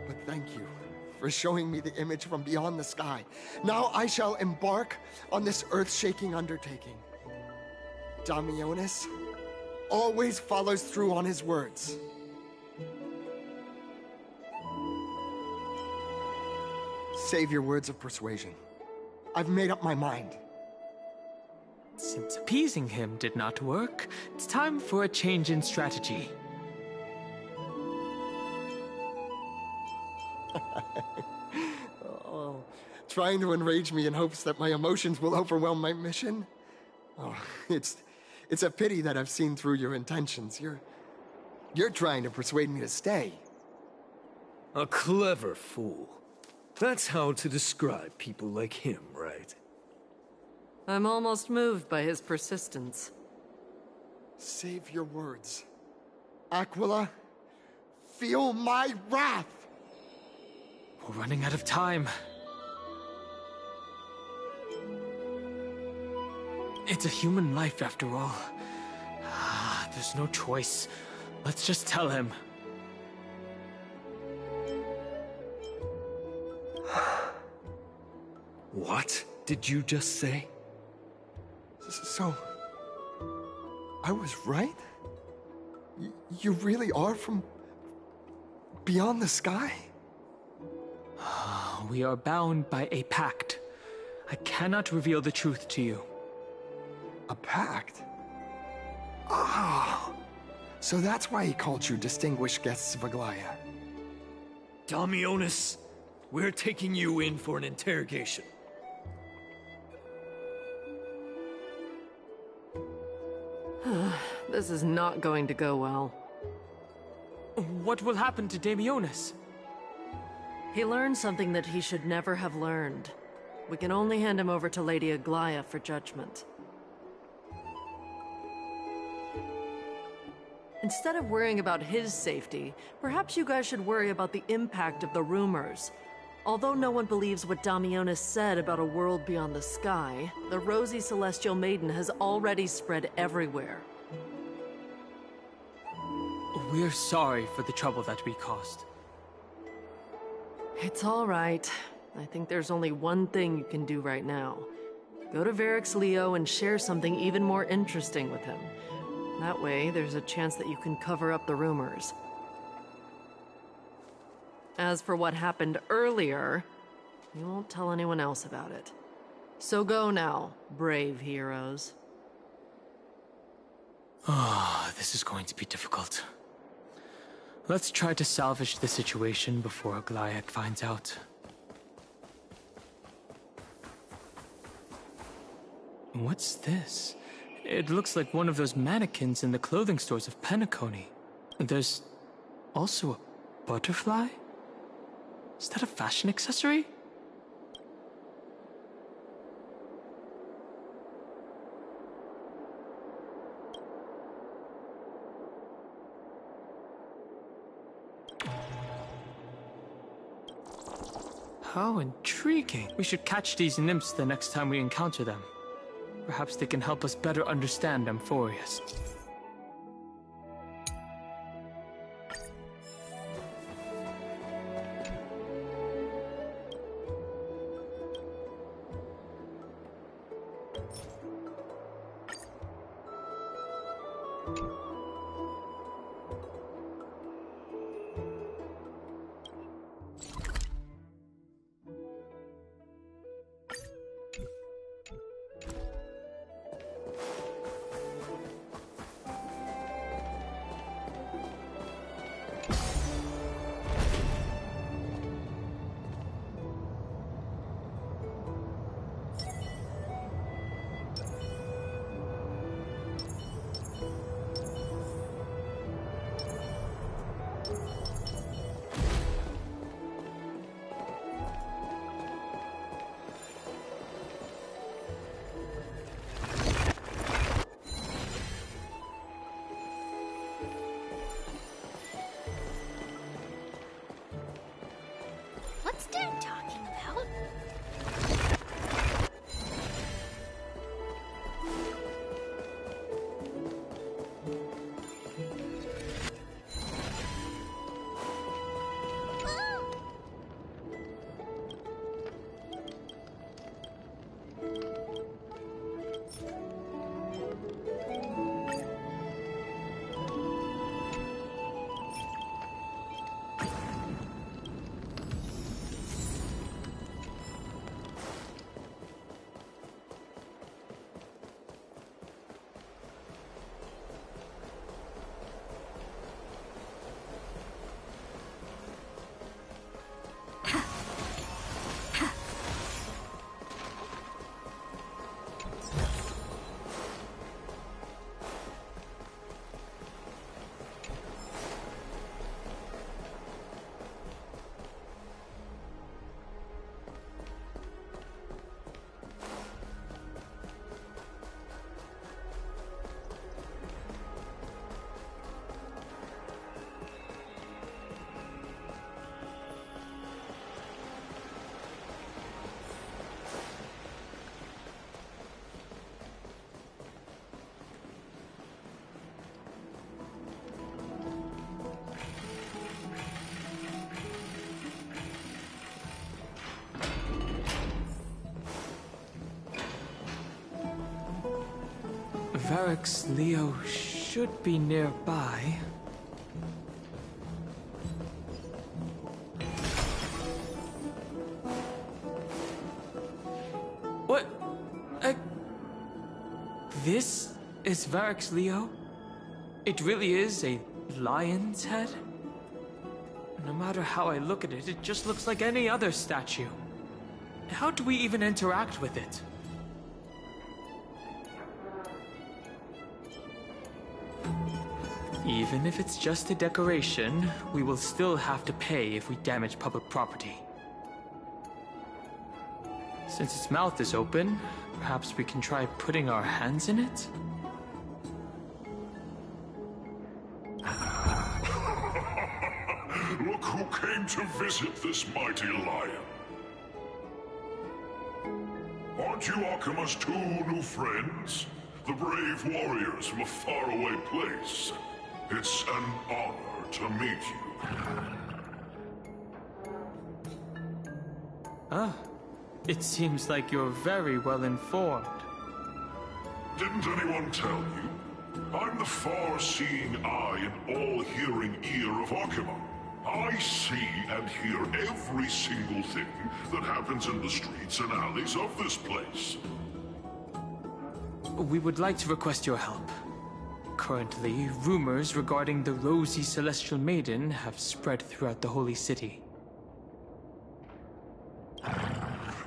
But thank you for showing me the image from beyond the sky. Now I shall embark on this earth-shaking undertaking. Damionis always follows through on his words. Save your words of persuasion. I've made up my mind. Since appeasing him did not work, it's time for a change in strategy. Oh, trying to enrage me in hopes that my emotions will overwhelm my mission? Oh, it's a pity that I've seen through your intentions. You're trying to persuade me to stay. A clever fool. That's how to describe people like him, right? I'm almost moved by his persistence. Save your words. Aquila, feel my wrath! We're running out of time. It's a human life, after all. There's no choice. Let's just tell him. What did you just say? So, I was right? You really are from beyond the sky? We are bound by a pact. I cannot reveal the truth to you. A pact? Ah, so that's why he called you distinguished guests of Aglaya. Damionis, we're taking you in for an interrogation. The This is not going to go well. What will happen to Damionis? He learned something that he should never have learned. We can only hand him over to Lady Aglaya for judgment. Instead of worrying about his safety, perhaps you guys should worry about the impact of the rumors. Although no one believes what Damionis said about a world beyond the sky, the rosy celestial maiden has already spread everywhere. We're sorry for the trouble that we caused. It's all right. I think there's only one thing you can do right now. Go to Varix Leo and share something even more interesting with him. That way, there's a chance that you can cover up the rumors. As for what happened earlier, you won't tell anyone else about it. So go now, brave heroes. Ah, this is going to be difficult. Let's try to salvage the situation before Aglaya finds out. What's this? It looks like one of those mannequins in the clothing stores of Penacony. There's also a butterfly? Is that a fashion accessory? How intriguing. We should catch these nymphs the next time we encounter them. Perhaps they can help us better understand Amphoreus. What's Dad talking about? Varix Leo should be nearby. What? This is Varix Leo? It really is a lion's head? No matter how I look at it, it just looks like any other statue. How do we even interact with it? Even if it's just a decoration, we will still have to pay if we damage public property. Since its mouth is open, perhaps we can try putting our hands in it? Look who came to visit this mighty lion. Aren't you Akima's two new friends? The brave warriors from a faraway place. It's an honor to meet you. Ah, it seems like you're very well informed. Didn't anyone tell you? I'm the far-seeing eye and all-hearing ear of Akima. I see and hear every single thing that happens in the streets and alleys of this place. We would like to request your help. Currently, rumors regarding the rosy celestial maiden have spread throughout the holy city.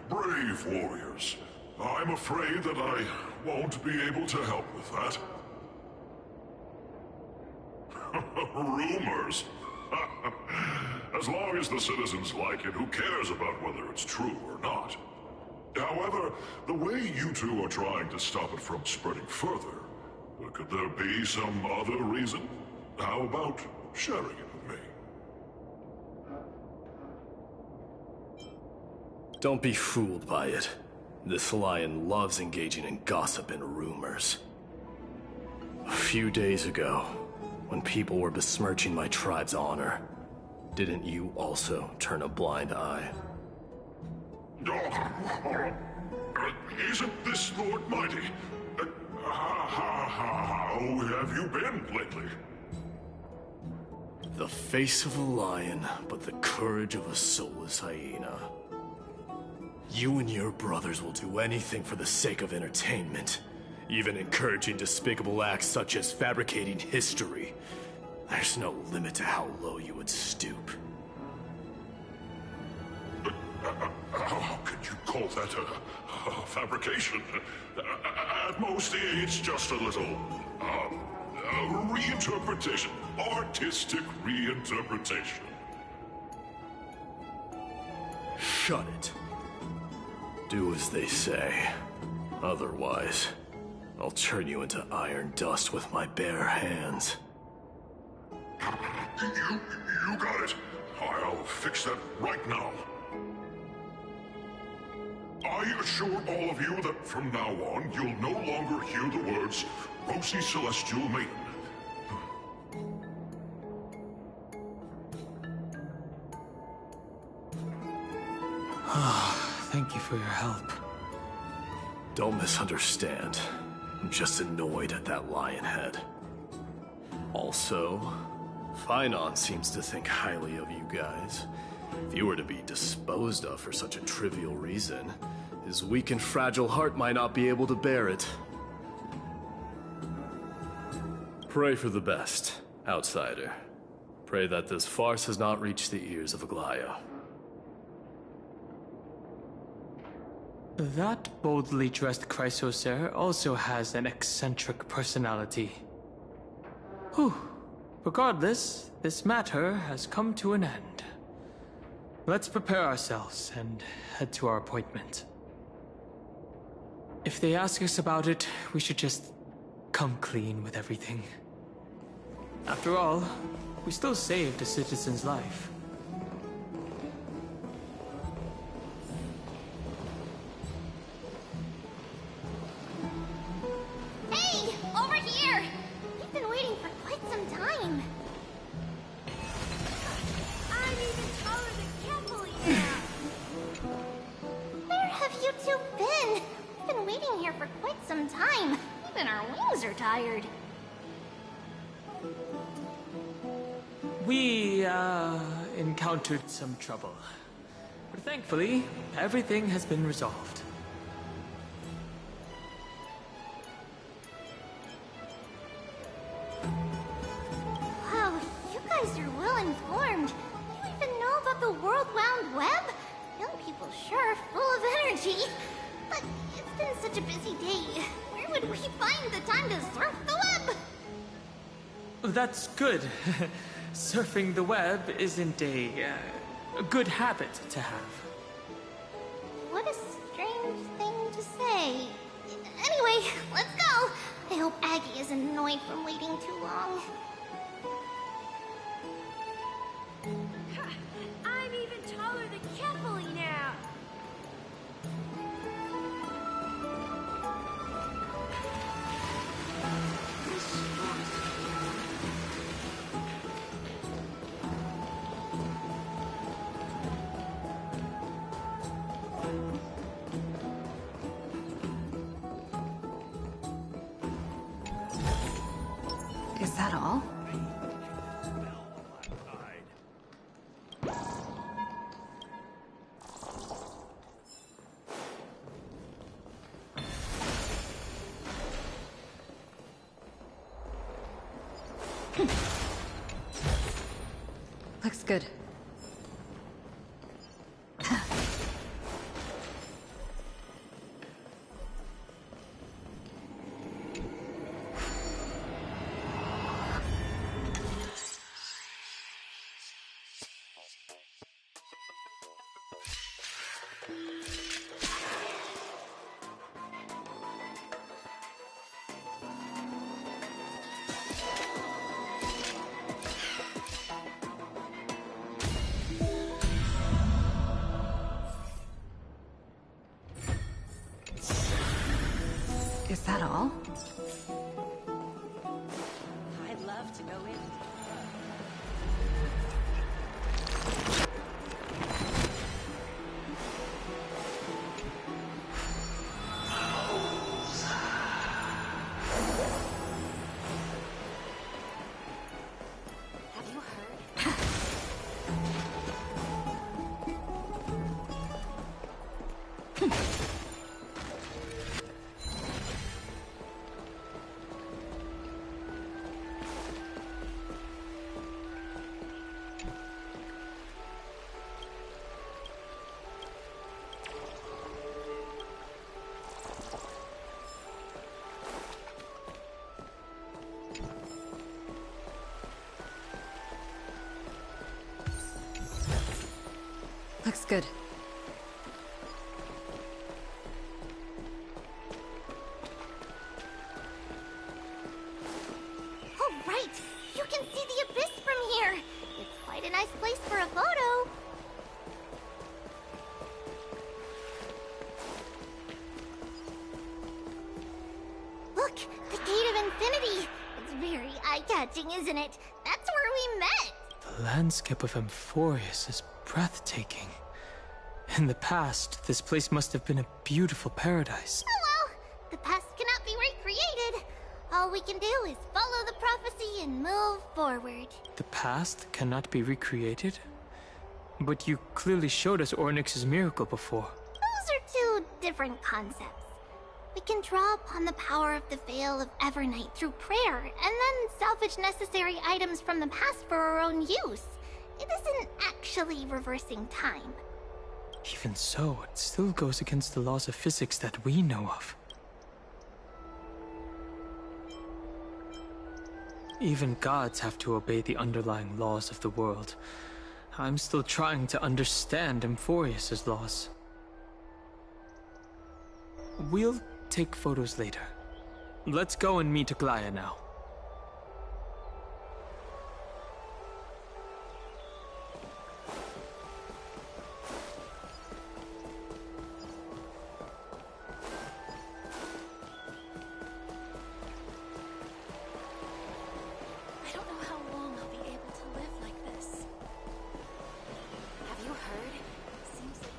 Brave warriors. I'm afraid that I won't be able to help with that. Rumors? As long as the citizens like it, who cares about whether it's true or not? However, the way you two are trying to stop it from spreading further, could there be some other reason? How about sharing it with me? Don't be fooled by it. This lion loves engaging in gossip and rumors. A few days ago, when people were besmirching my tribe's honor, didn't you also turn a blind eye? Isn't this Lord Mighty? How have you been lately? The face of a lion, but the courage of a soulless hyena. You and your brothers will do anything for the sake of entertainment, even encouraging despicable acts such as fabricating history. There's no limit to how low you would stoop. How could you call that a fabrication? At most, it's just a little reinterpretation. Artistic reinterpretation. Shut it. Do as they say. Otherwise, I'll turn you into iron dust with my bare hands. You got it. I'll fix that right now. I assure all of you that from now on, you'll no longer hear the words Rosy Celestial Maiden. Thank you for your help. Don't misunderstand. I'm just annoyed at that lion head. Also, Finon seems to think highly of you guys. If you were to be disposed of for such a trivial reason, his weak and fragile heart might not be able to bear it. Pray for the best, outsider. Pray that this farce has not reached the ears of Aglaya. That boldly dressed Chrysocer also has an eccentric personality. Whew. Regardless, this matter has come to an end. Let's prepare ourselves and head to our appointment. If they ask us about it, we should just come clean with everything. After all, we still saved a citizen's life. Hey! Over here! We've been waiting for quite some time. I'm even taller than Campbell, yeah! Where have you two been? We've been waiting here for quite some time. Even our wings are tired. We, encountered some trouble. But thankfully, everything has been resolved. Wow, you guys are well informed. You even know about the World Wound Web? Young people sure are full of energy. But it's been such a busy day. Where would we find the time to surf the web? That's good. Surfing the web isn't a good habit to have. What a strange thing to say. Anyway, let's go. I hope Aggie isn't annoyed from waiting too long. I'm even taller than Kepley now. Is that all? Looks good. Is that all? I'd love to go in. Have you heard? Looks good. Oh, right! You can see the abyss from here! It's quite a nice place for a photo. Look! The Gate of Infinity! It's very eye-catching, isn't it? That's where we met! The landscape of Amphoreus is breathtaking. In the past, this place must have been a beautiful paradise. Oh well, the past cannot be recreated. All we can do is follow the prophecy and move forward. The past cannot be recreated? But you clearly showed us Ornyx's miracle before. Those are two different concepts. We can draw upon the power of the Veil of Evernight through prayer, and then salvage necessary items from the past for our own use. It isn't actually reversing time. Even so, it still goes against the laws of physics that we know of. Even gods have to obey the underlying laws of the world. I'm still trying to understand Amphoreus' laws. We'll take photos later. Let's go and meet Aglaya now. I don't know how long I'll be able to live like this. Have you heard? Seems like...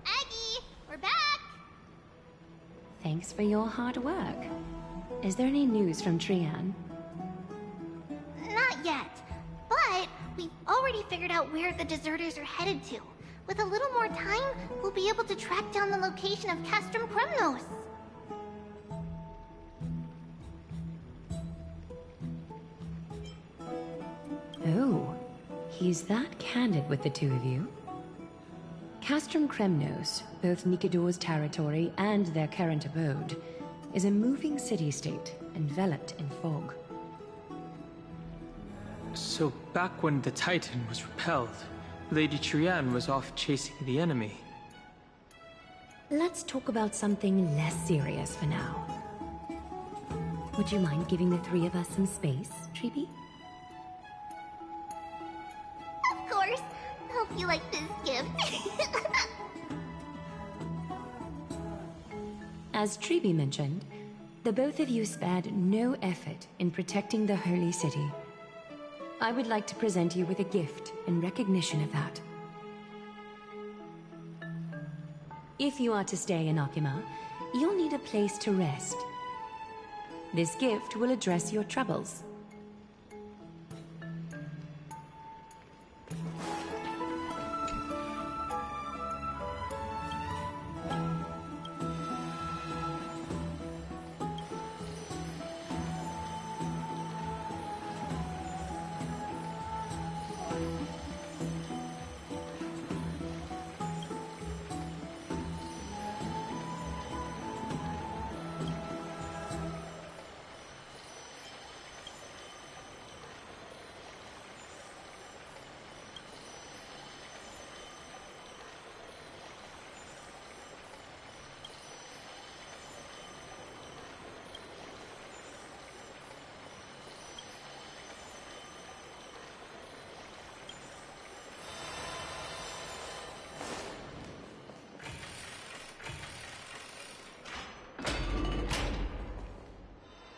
Aggie, we're back! Thanks for your hard work. Is there any news from Trian? Not yet, but we've already figured out where the deserters are headed to. With a little more time, we'll be able to track down the location of Castrum Kremnos. Oh, he's that candid with the two of you? Castrum Kremnos, both Nikidor's territory and their current abode, is a moving city-state enveloped in fog. So back when the Titan was repelled, Lady Trian was off chasing the enemy. Let's talk about something less serious for now. Would you mind giving the three of us some space, Treeby? Of course. Hope you like this gift. As Treeby mentioned, the both of you spared no effort in protecting the Holy City. I would like to present you with a gift in recognition of that. If you are to stay in Akima, you'll need a place to rest. This gift will address your troubles.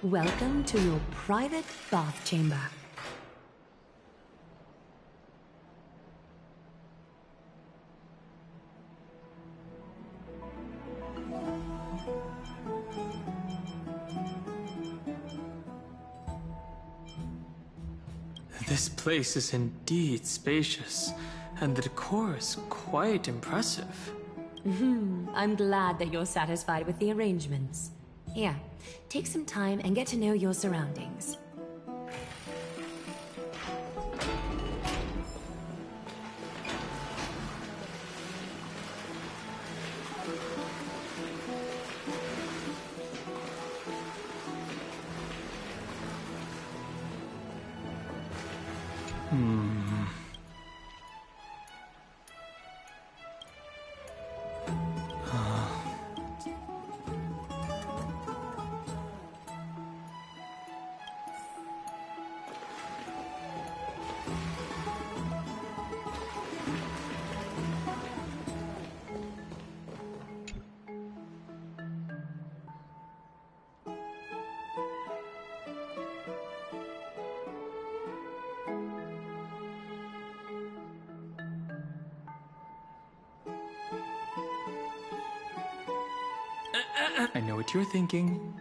Welcome to your private bath chamber. This place is indeed spacious, and the decor is quite impressive. I'm glad that you're satisfied with the arrangements. Here, take some time and get to know your surroundings. I know what you're thinking.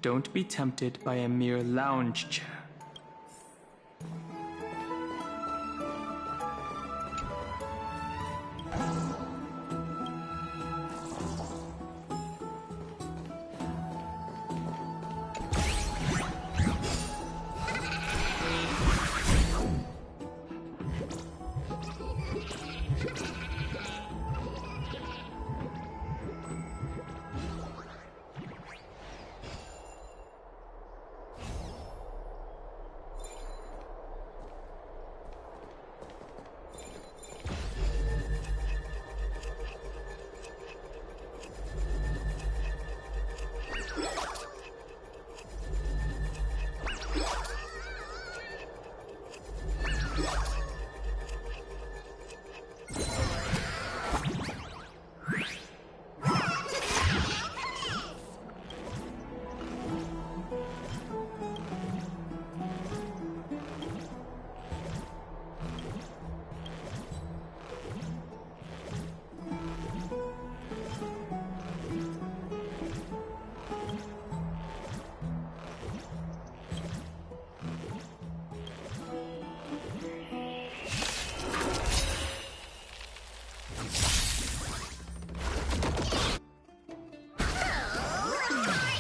Don't be tempted by a mere lounge chair.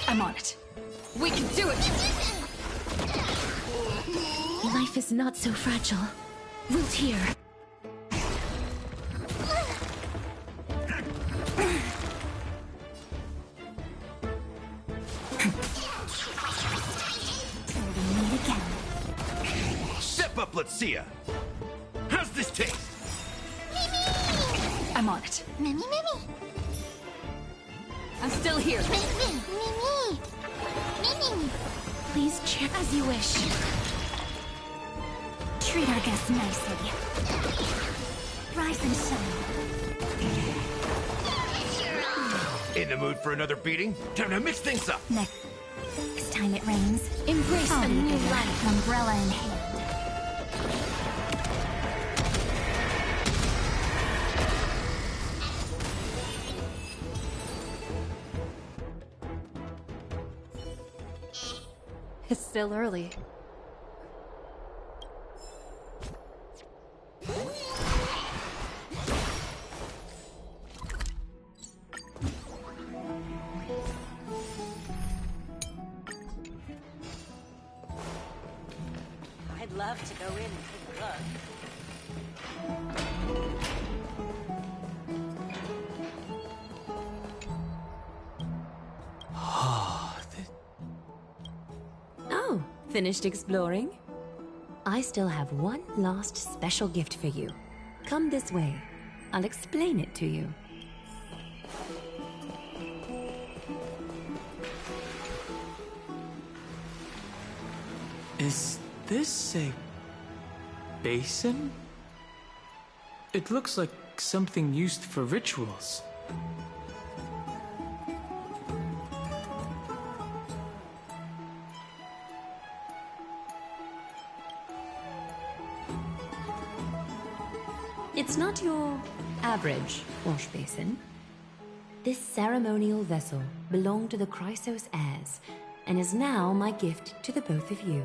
I'm on it. We can do it! Life is not so fragile. Root here. Step step up, let's see ya. How's this taste? I'm on it. Mimi. I'm still here. Mimi. Please check as you wish. Treat our guests nicely. Rise and shine. In the mood for another beating? Time to mix things up. Next time it rains, Embrace I'll a be new there, life. umbrella in hand. It's still early. I'd love to go in and take a look. Oh, finished exploring? I still have one last special gift for you. Come this way. I'll explain it to you. Is this a basin? It looks like something used for rituals. It's not your average wash basin. This ceremonial vessel belonged to the Chrysos heirs and is now my gift to the both of you.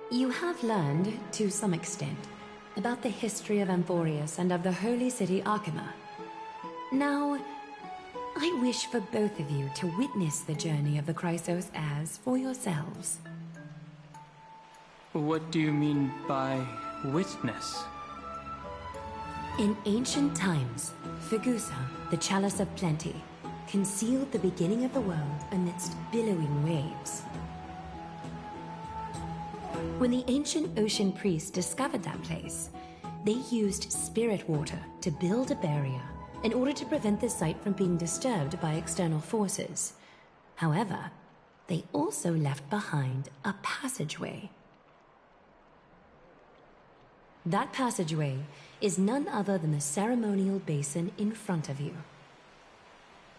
You have learned, to some extent, about the history of Amphoreus and of the holy city Arkema. Now, I wish for both of you to witness the journey of the Chrysos heirs for yourselves. What do you mean by witness? In ancient times, Fegusa, the Chalice of Plenty, concealed the beginning of the world amidst billowing waves. When the ancient ocean priests discovered that place, they used spirit water to build a barrier in order to prevent the site from being disturbed by external forces. However, they also left behind a passageway. That passageway is none other than the ceremonial basin in front of you.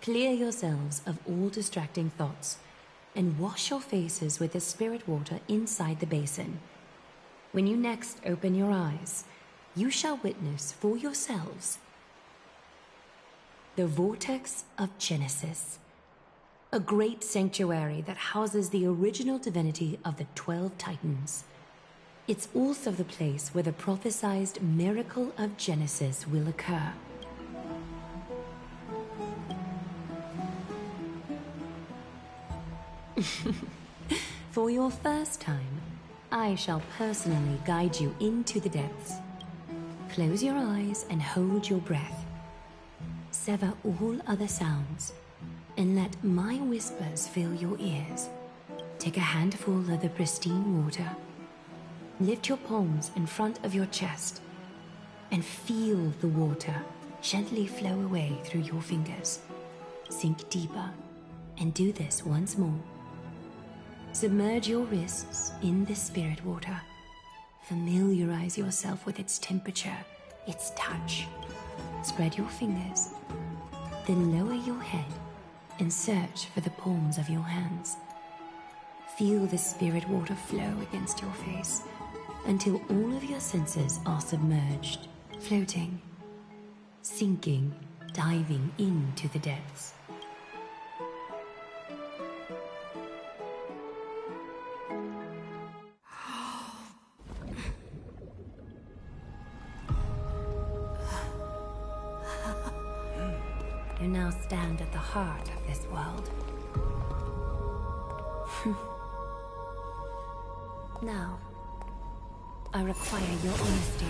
Clear yourselves of all distracting thoughts and wash your faces with the spirit water inside the basin. When you next open your eyes, you shall witness for yourselves the Vortex of Genesis, a great sanctuary that houses the original divinity of the 12 Titans. It's also the place where the prophesized miracle of Genesis will occur. For your first time, I shall personally guide you into the depths. Close your eyes and hold your breath. Sever all other sounds, and let my whispers fill your ears. Take a handful of the pristine water. Lift your palms in front of your chest and feel the water gently flow away through your fingers. Sink deeper and do this once more. Submerge your wrists in the spirit water. Familiarize yourself with its temperature, its touch. Spread your fingers, then lower your head and search for the palms of your hands. Feel the spirit water flow against your face until all of your senses are submerged, floating, sinking, diving into the depths. You now stand at the heart of this world. Now, I require your honesty.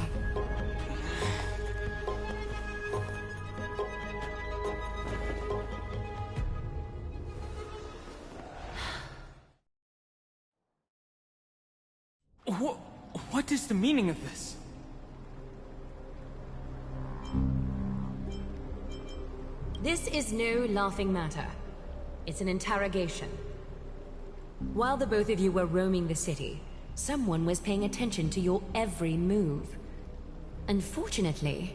What is the meaning of this? This is no laughing matter. It's an interrogation. While the both of you were roaming the city, someone was paying attention to your every move. Unfortunately,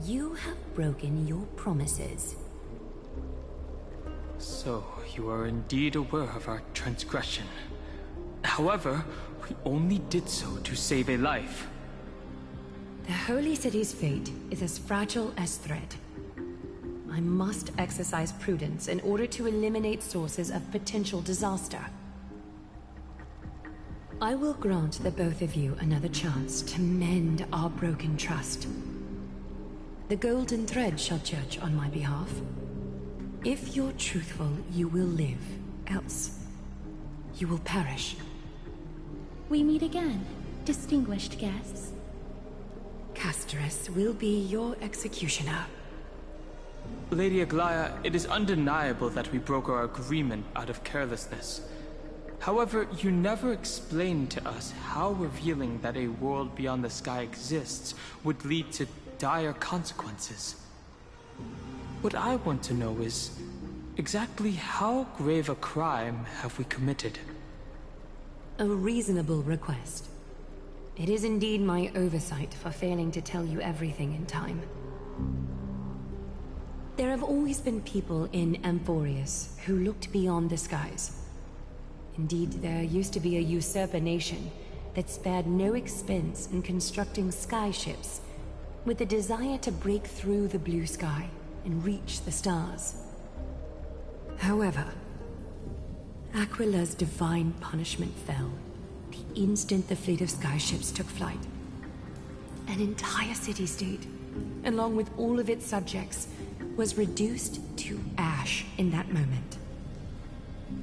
you have broken your promises. So, you are indeed aware of our transgression. However, we only did so to save a life. The Holy City's fate is as fragile as thread. I must exercise prudence in order to eliminate sources of potential disaster. I will grant the both of you another chance to mend our broken trust. The Golden Thread shall judge on my behalf. If you're truthful, you will live. Else, you will perish. We meet again, distinguished guests. Casterus will be your executioner. Lady Aglaya, it is undeniable that we broke our agreement out of carelessness. However, you never explained to us how revealing that a world beyond the sky exists would lead to dire consequences. What I want to know is, exactly how grave a crime have we committed? A reasonable request. It is indeed my oversight for failing to tell you everything in time. There have always been people in Amphoreus who looked beyond the skies. Indeed, there used to be a usurper nation that spared no expense in constructing skyships with the desire to break through the blue sky and reach the stars. However, Aquila's divine punishment fell the instant the fleet of skyships took flight. An entire city-state, along with all of its subjects, was reduced to ash in that moment.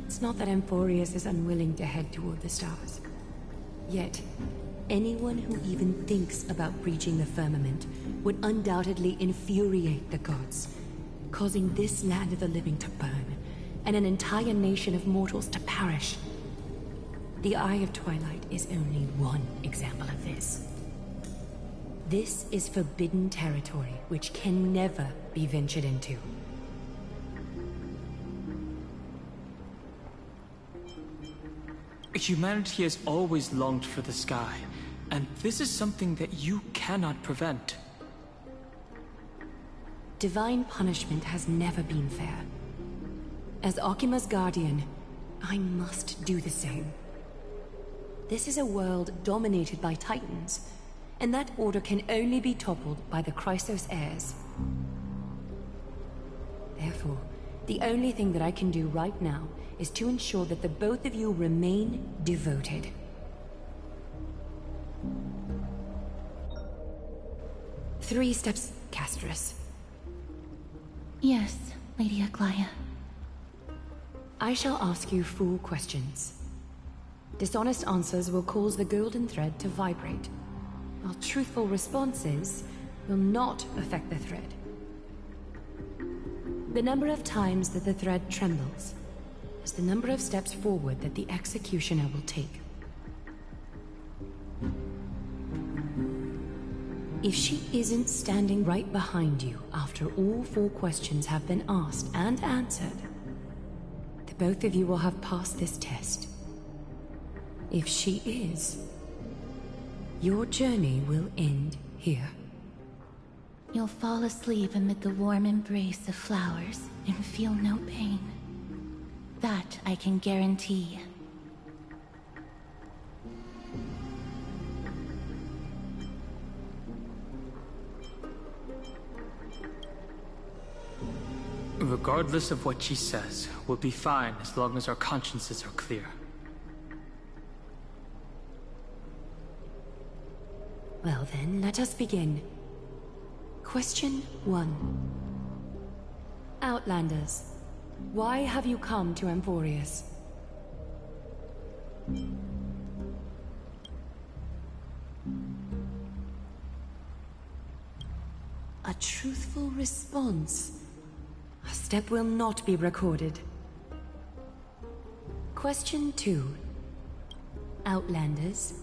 It's not that Amphoreus is unwilling to head toward the stars. Yet, anyone who even thinks about breaching the firmament would undoubtedly infuriate the gods, causing this land of the living to burn, and an entire nation of mortals to perish. The Eye of Twilight is only one example of this. This is forbidden territory which can never be ventured into. Humanity has always longed for the sky, and this is something that you cannot prevent. Divine punishment has never been fair. As Akima's guardian, I must do the same. This is a world dominated by Titans, and that order can only be toppled by the Chrysos heirs. Therefore, the only thing that I can do right now is to ensure that the both of you remain devoted. Three steps, Casterus. Yes, Lady Aglaya. I shall ask you 4 questions. Dishonest answers will cause the golden thread to vibrate, while truthful responses will not affect the thread. The number of times that the thread trembles is the number of steps forward that the executioner will take. If she isn't standing right behind you after all 4 questions have been asked and answered, the both of you will have passed this test. If she is, your journey will end here. You'll fall asleep amid the warm embrace of flowers and feel no pain. That I can guarantee. Regardless of what she says, we'll be fine as long as our consciences are clear. Well then, let us begin. Question 1. Outlanders, why have you come to Amphoreus? A truthful response. A step will not be recorded. Question 2. Outlanders,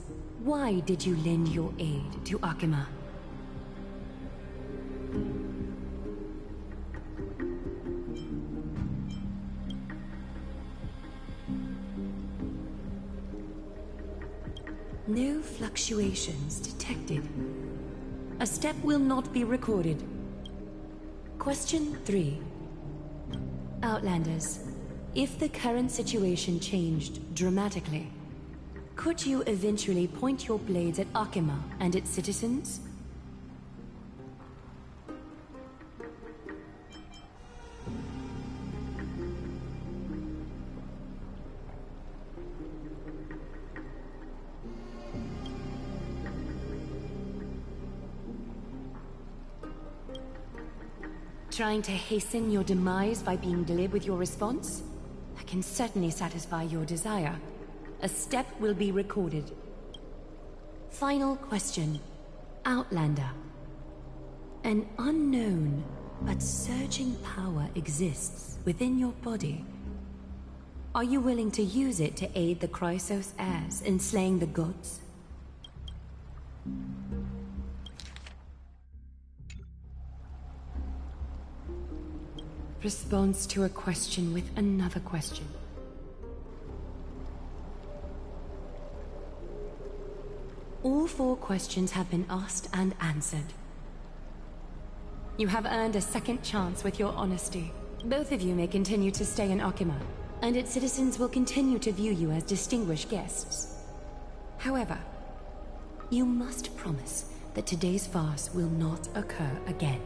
Why did you lend your aid to Akima? No fluctuations detected. A step will not be recorded. Question 3. Outlanders, if the current situation changed dramatically, could you eventually point your blades at Akima and its citizens? Trying to hasten your demise by being glib with your response? That can certainly satisfy your desire. A step will be recorded. Final question. Outlander. An unknown but surging power exists within your body. Are you willing to use it to aid the Chrysos heirs in slaying the gods? Response to a question with another question. All 4 questions have been asked and answered. You have earned a second chance with your honesty. Both of you may continue to stay in Akima, and its citizens will continue to view you as distinguished guests. However, you must promise that today's farce will not occur again.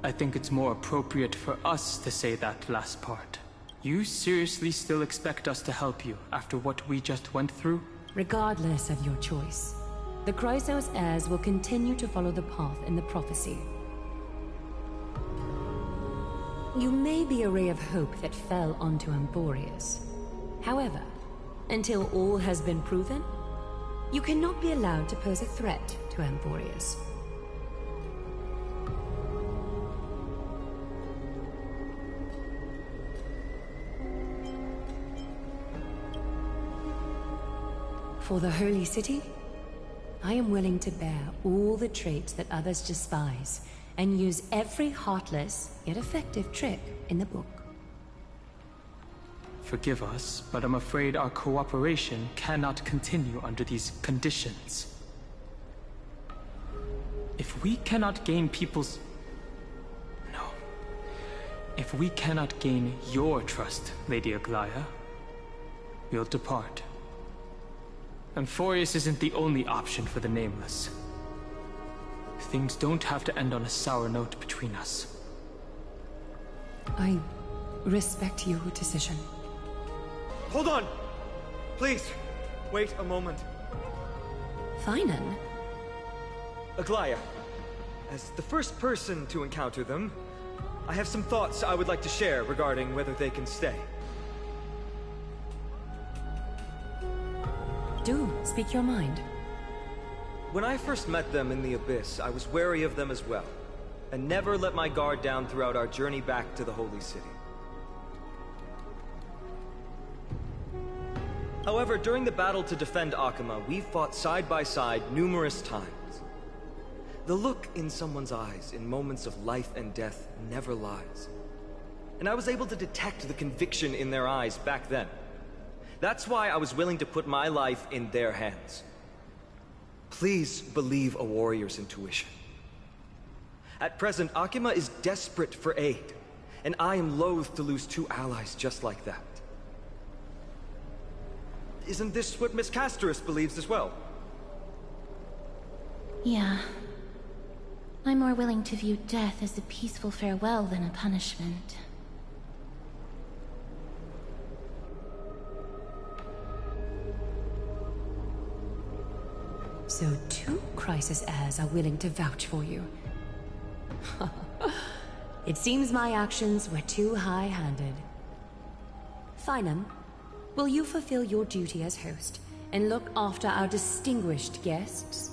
I think it's more appropriate for us to say that last part. You seriously still expect us to help you after what we just went through? Regardless of your choice, the Chrysos heirs will continue to follow the path in the prophecy. You may be a ray of hope that fell onto Amphoreus. However, until all has been proven, you cannot be allowed to pose a threat to Amphoreus. For the Holy City, I am willing to bear all the traits that others despise and use every heartless yet effective trick in the book. Forgive us, but I'm afraid our cooperation cannot continue under these conditions. If we cannot gain people's... No. If we cannot gain your trust, Lady Aglaya, we'll depart. Amphoreus isn't the only option for the Nameless. Things don't have to end on a sour note between us. I respect your decision. Hold on! Please, wait a moment. Finan? Aglaya, as the first person to encounter them, I have some thoughts I would like to share regarding whether they can stay. Do speak your mind. When I first met them in the Abyss, I was wary of them as well, and never let my guard down throughout our journey back to the Holy City. However, during the battle to defend Akima, we fought side by side numerous times. The look in someone's eyes in moments of life and death never lies. And I was able to detect the conviction in their eyes back then. That's why I was willing to put my life in their hands. Please believe a warrior's intuition. At present, Akima is desperate for aid, and I am loath to lose 2 allies just like that. Isn't this what Miss Casterus believes as well? Yeah. I'm more willing to view death as a peaceful farewell than a punishment. So 2 Chrysos heirs are willing to vouch for you. It seems my actions were too high-handed. Finan, will you fulfill your duty as host and look after our distinguished guests?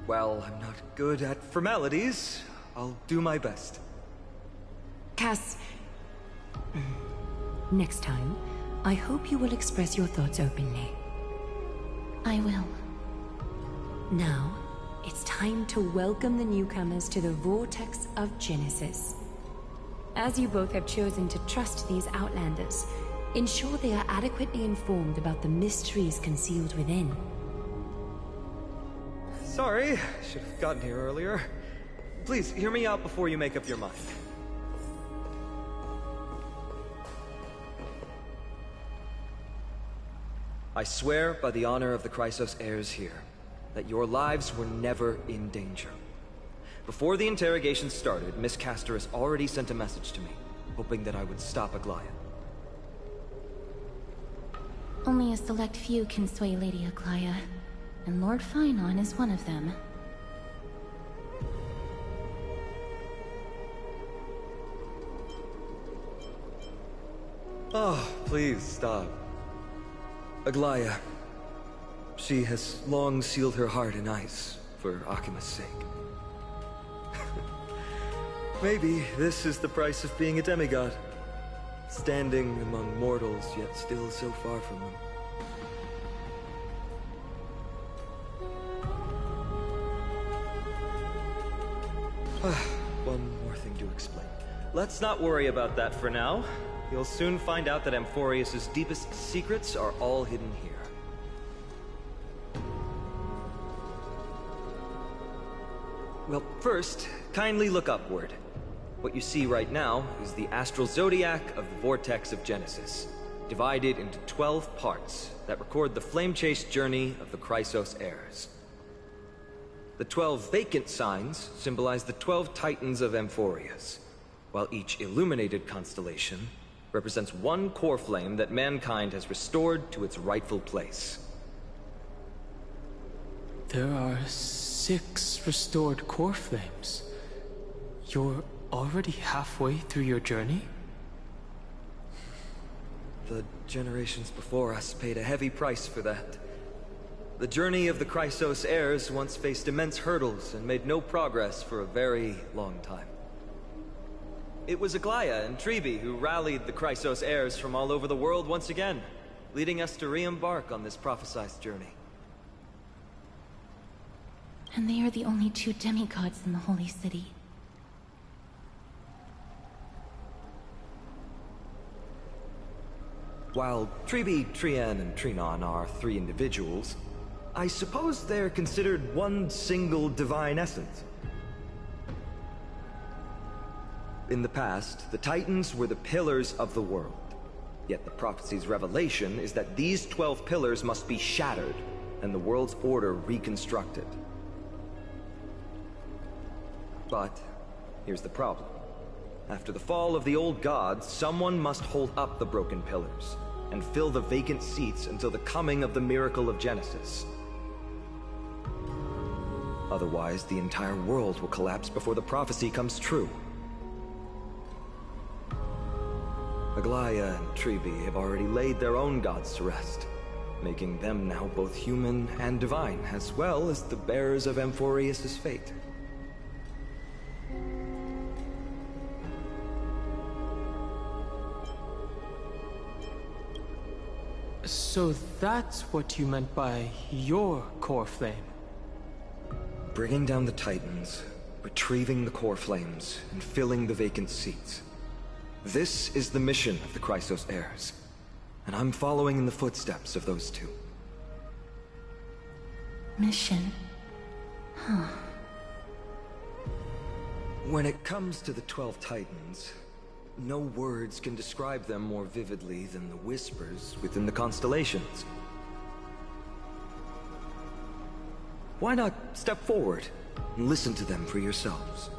Well, I'm not good at formalities. I'll do my best. Cass... Next time, I hope you will express your thoughts openly. I will. Now, it's time to welcome the newcomers to the Vortex of Genesis. As you both have chosen to trust these Outlanders, ensure they are adequately informed about the mysteries concealed within. Sorry, should have gotten here earlier. Please, hear me out before you make up your mind. I swear by the honor of the Chrysos heirs here, that your lives were never in danger. Before the interrogation started, Miss Castor has already sent a message to me, hoping that I would stop Aglaya. Only a select few can sway Lady Aglaya, and Lord Finon is one of them. Oh, please stop. Aglaya. She has long sealed her heart in ice for Akima's sake. Maybe this is the price of being a demigod. Standing among mortals, yet still so far from them. One more thing to explain. Let's not worry about that for now. You'll soon find out that Amphoreus' deepest secrets are all hidden here. Well, first, kindly look upward. What you see right now is the astral zodiac of the Vortex of Genesis, divided into 12 parts that record the flame-chased journey of the Chrysos heirs. The 12 vacant signs symbolize the 12 titans of Amphoreus, while each illuminated constellation represents one core flame that mankind has restored to its rightful place. There are 6 restored core flames. You're already halfway through your journey? The generations before us paid a heavy price for that. The journey of the Chrysos heirs once faced immense hurdles and made no progress for a very long time. It was Aglaya and Yipee who rallied the Chrysos heirs from all over the world once again, leading us to re-embark on this prophesized journey. And they are the only 2 demigods in the Holy City. While Yipee, Trian, and Trinon are 3 individuals, I suppose they're considered one single divine essence. In the past, the Titans were the pillars of the world. Yet the prophecy's revelation is that these 12 pillars must be shattered, and the world's order reconstructed. But here's the problem. After the fall of the old gods, someone must hold up the broken pillars and fill the vacant seats until the coming of the miracle of Genesis. Otherwise, the entire world will collapse before the prophecy comes true. Aglaya and Yipee have already laid their own gods to rest, making them now both human and divine, as well as the bearers of Amphoreus' fate. So that's what you meant by your core flame? Bringing down the Titans, retrieving the core flames, and filling the vacant seats. This is the mission of the Chrysos heirs, and I'm following in the footsteps of those 2. Mission? Huh. When it comes to the 12 Titans, no words can describe them more vividly than the whispers within the constellations. Why not step forward and listen to them for yourselves?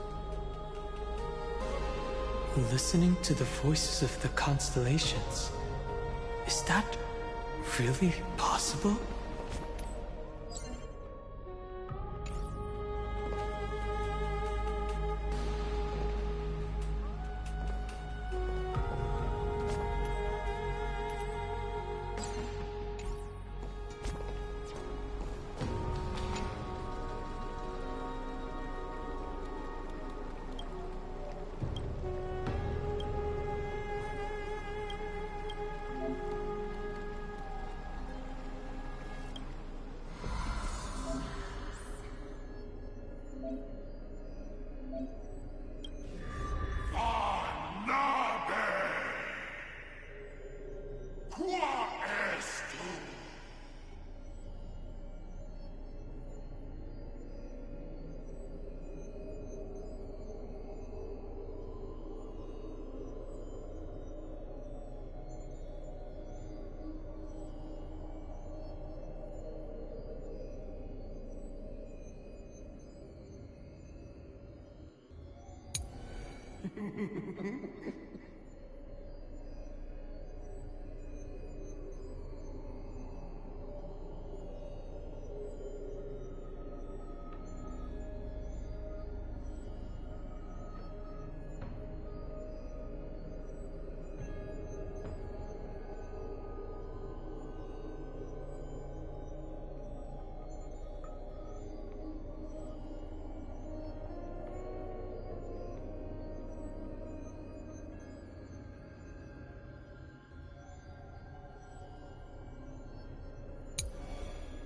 Listening to the voices of the constellations. Is that really possible?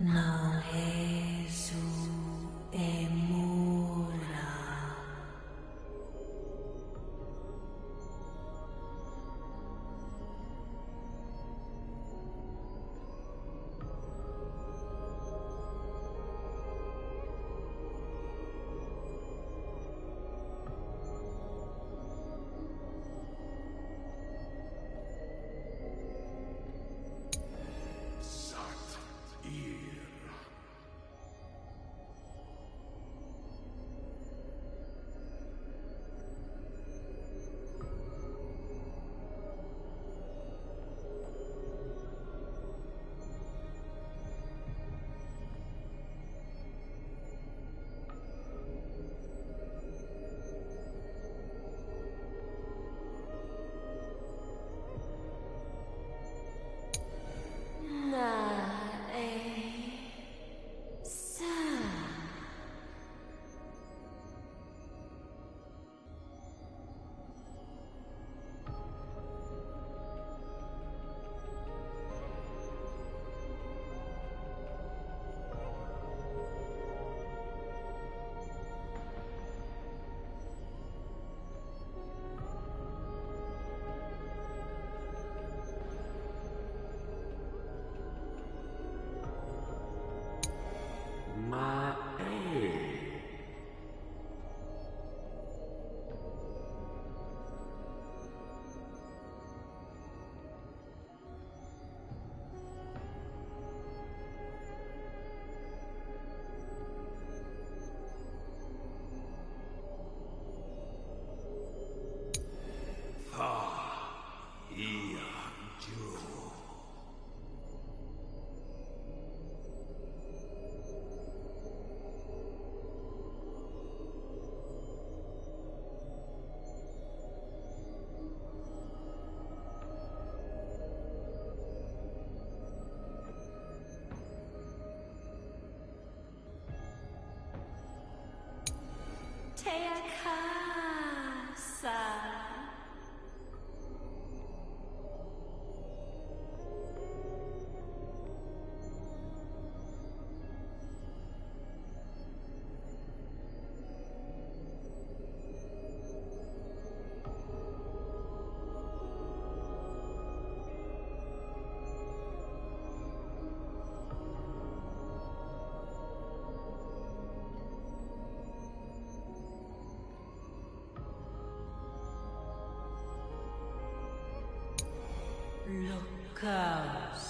Não rezo emula. Lucausa.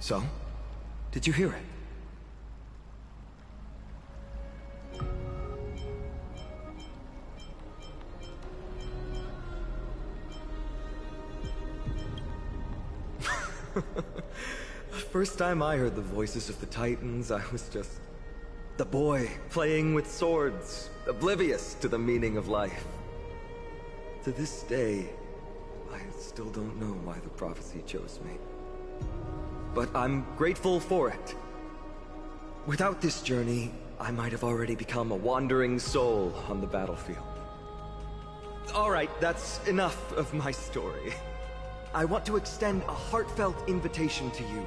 So? Did you hear it? The first time I heard the voices of the Titans, I was just the boy playing with swords, oblivious to the meaning of life. To this day, I still don't know why the prophecy chose me. But I'm grateful for it. Without this journey, I might have already become a wandering soul on the battlefield. Alright, that's enough of my story. I want to extend a heartfelt invitation to you.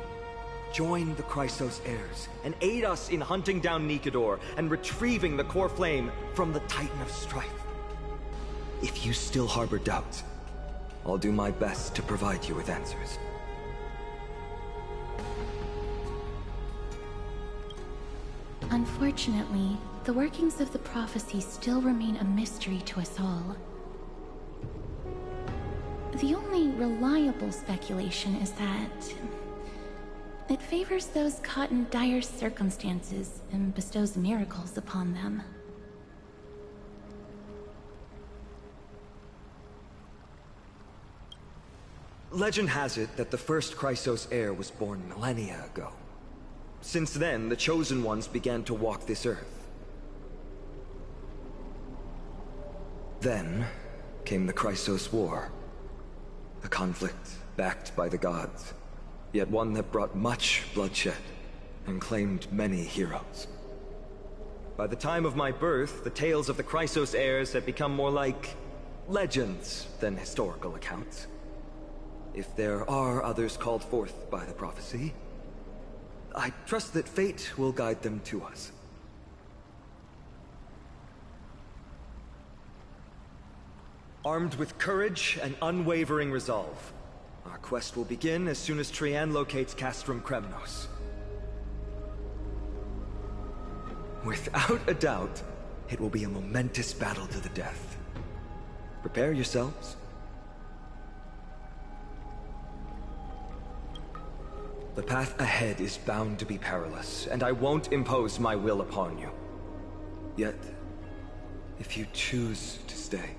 Join the Chrysos heirs, and aid us in hunting down Nikedor and retrieving the core flame from the Titan of Strife. If you still harbor doubts, I'll do my best to provide you with answers. Unfortunately, the workings of the prophecy still remain a mystery to us all. The only reliable speculation is that it favors those caught in dire circumstances and bestows miracles upon them. Legend has it that the first Chrysos heir was born millennia ago. Since then, the Chosen Ones began to walk this earth. Then came the Chrysos War. A conflict backed by the gods, yet one that brought much bloodshed and claimed many heroes. By the time of my birth, the tales of the Chrysos heirs had become more like legends than historical accounts. If there are others called forth by the prophecy, I trust that fate will guide them to us. Armed with courage and unwavering resolve, our quest will begin as soon as Trian locates Castrum Kremnos. Without a doubt, it will be a momentous battle to the death. Prepare yourselves. The path ahead is bound to be perilous, and I won't impose my will upon you. Yet, if you choose to stay,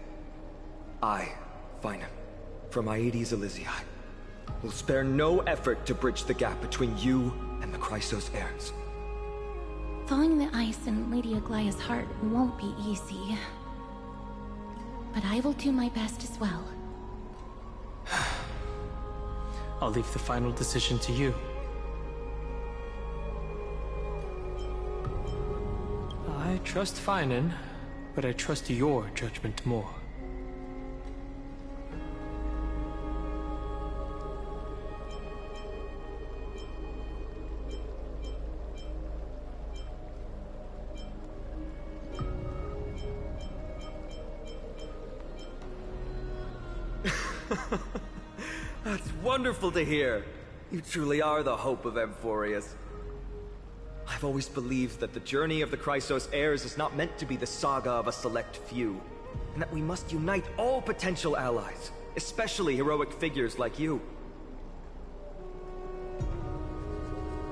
I, Finam, from Aedes Elysiae, will spare no effort to bridge the gap between you and the Chrysos heirs. Thawing the ice in Lady Aglaya's heart won't be easy. But I will do my best as well. I'll leave the final decision to you. I trust Finan, but I trust your judgment more. That's wonderful to hear. You truly are the hope of Amphoreus. I've always believed that the journey of the Chrysos heirs is not meant to be the saga of a select few, and that we must unite all potential allies, especially heroic figures like you.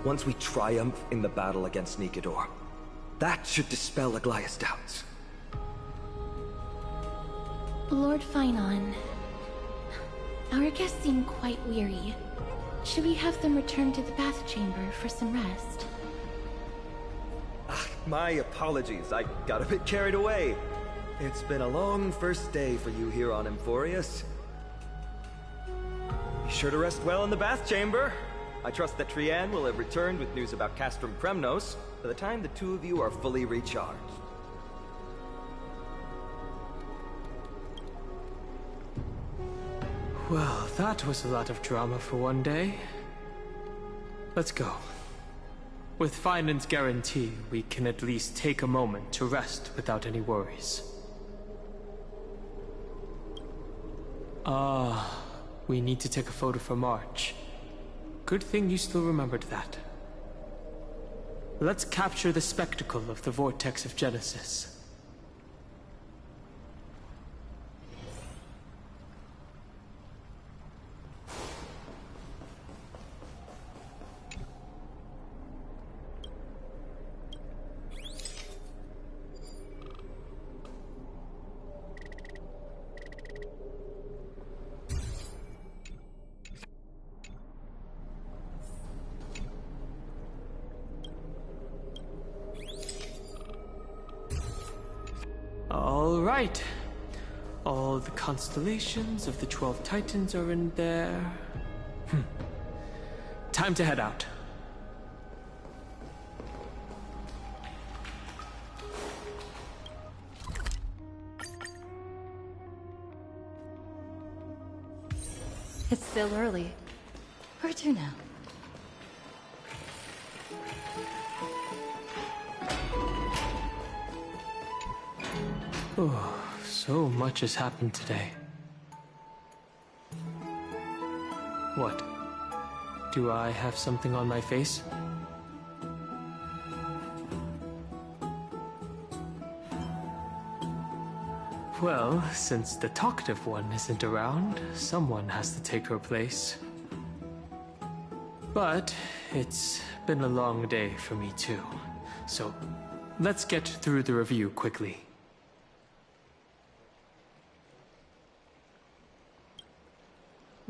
Once we triumph in the battle against Nikedor, that should dispel Aglaya's doubts. Lord Finan, our guests seem quite weary. Should we have them return to the bath chamber for some rest? My apologies, I got a bit carried away. It's been a long first day for you here on Amphoreus. Be sure to rest well in the bath chamber. I trust that Trian will have returned with news about Castrum Kremnos by the time the two of you are fully recharged. Well, that was a lot of drama for one day. Let's go. With Finan's guarantee, we can at least take a moment to rest without any worries. We need to take a photo for March. Good thing you still remembered that. Let's capture the spectacle of the Vortex of Genesis. right. All the constellations of the 12 Titans are in there. Time to head out. It's still early. Where to now? Oh, so much has happened today. What? Do I have something on my face? Well, since the talkative one isn't around, someone has to take her place. But it's been a long day for me too, so let's get through the review quickly.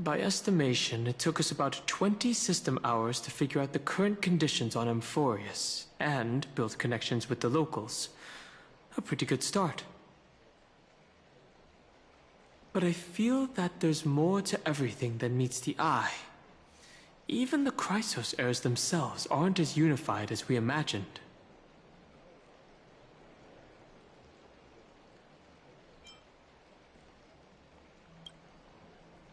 By estimation, it took us about 20 system hours to figure out the current conditions on Amphoreus and build connections with the locals. A pretty good start. But I feel that there's more to everything than meets the eye. Even the Chrysos heirs themselves aren't as unified as we imagined.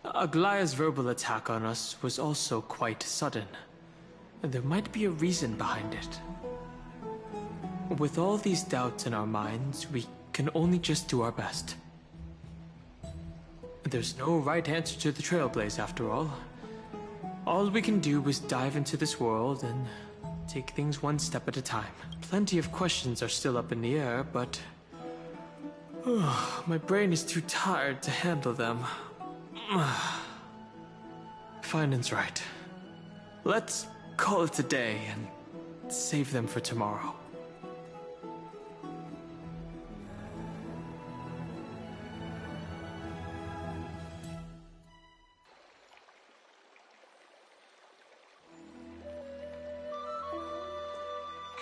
Aglaya's verbal attack on us was also quite sudden, and there might be a reason behind it. With all these doubts in our minds, we can only just do our best. There's no right answer to the Trailblaze, after all. All we can do is dive into this world and take things one step at a time. Plenty of questions are still up in the air, but my brain is too tired to handle them. Finance right. Let's call it a day and save them for tomorrow.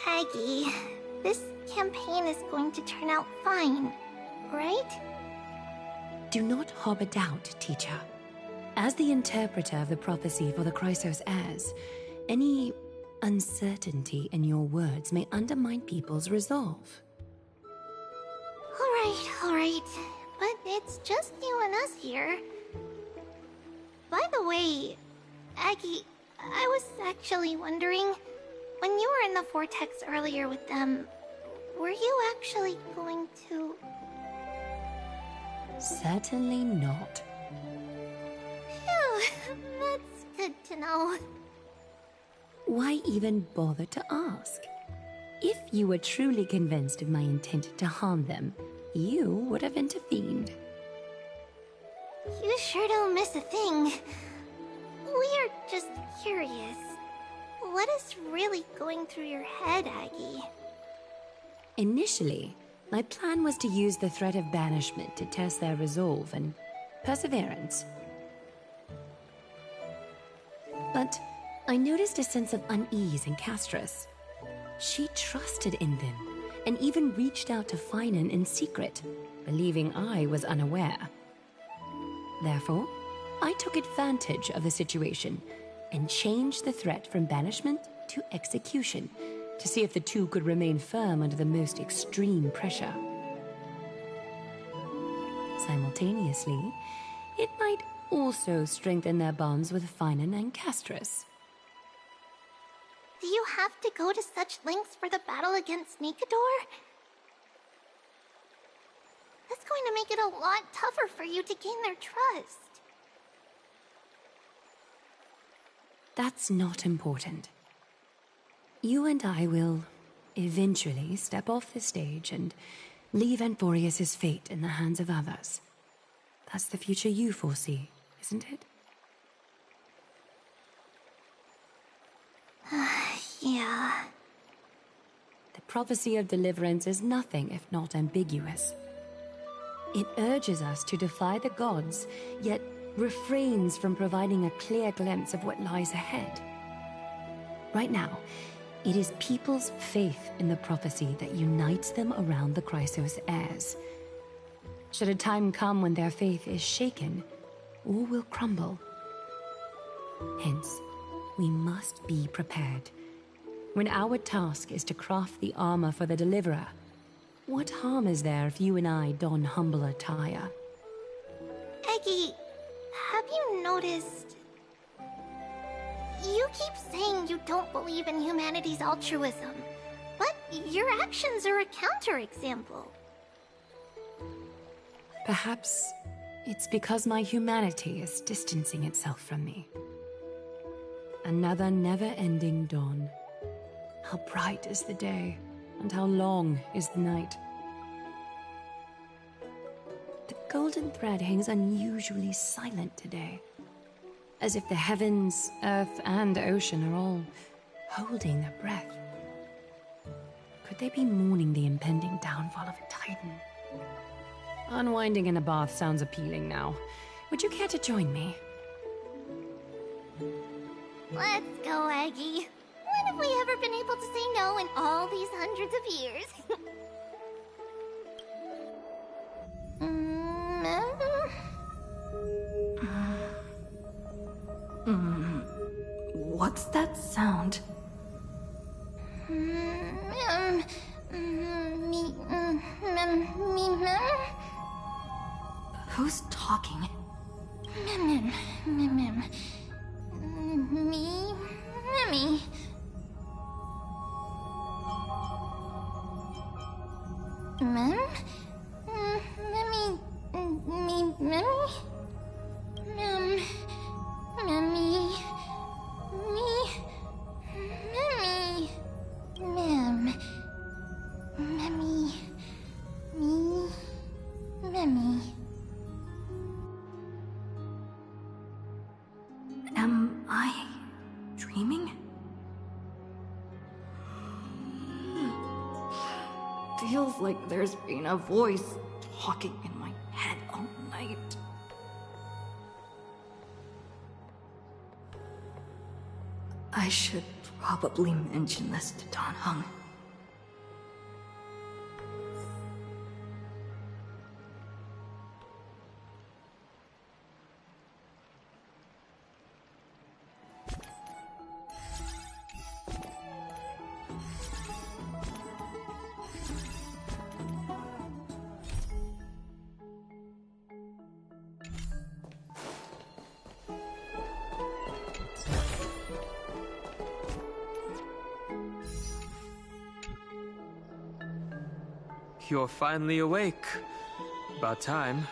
Aggie, this campaign is going to turn out fine, right? Do not harbor doubt, teacher. As the interpreter of the prophecy for the Chrysos heirs, any uncertainty in your words may undermine people's resolve. All right. But it's just you and us here. By the way, Aggie, I was actually wondering, when you were in the vortex earlier with them, were you actually going to... Certainly not. Phew, that's good to know. Why even bother to ask? If you were truly convinced of my intent to harm them, you would have intervened. You sure don't miss a thing. We're just curious. What is really going through your head, Aggie? Initially, my plan was to use the threat of banishment to test their resolve and perseverance. But I noticed a sense of unease in Castris. She trusted in them, and even reached out to Finan in secret, believing I was unaware. Therefore, I took advantage of the situation and changed the threat from banishment to execution to see if the two could remain firm under the most extreme pressure. Simultaneously, it might also strengthen their bonds with Finan and Castris. Do you have to go to such lengths for the battle against Nikador? That's going to make it a lot tougher for you to gain their trust. That's not important. You and I will eventually step off the stage and leave Amphoreus' fate in the hands of others. That's the future you foresee, isn't it? Yeah. The prophecy of deliverance is nothing if not ambiguous. It urges us to defy the gods, yet refrains from providing a clear glimpse of what lies ahead. Right now, it is people's faith in the prophecy that unites them around the Chrysos heirs. should a time come when their faith is shaken, all will crumble. Hence, we must be prepared. When our task is to craft the armor for the Deliverer, what harm is there if you and I don humble attire? Eggy, have you noticed... You keep saying you don't believe in humanity's altruism, but your actions are a counterexample. Perhaps it's because my humanity is distancing itself from me. Another never-ending dawn. How bright is the day, and how long is the night. The golden thread hangs unusually silent today, as if the heavens, earth, and ocean are all holding their breath. Could they be mourning the impending downfall of a titan? Unwinding in a bath sounds appealing now. Would you care to join me? Let's go, Eggy. When have we ever been able to say no in all these hundreds of years? What's that sound? Who's talking? Me. Am I dreaming? Feels like there's been a voice talking in my head all night. I should probably mention this to Dan Heng. You're finally awake. About time.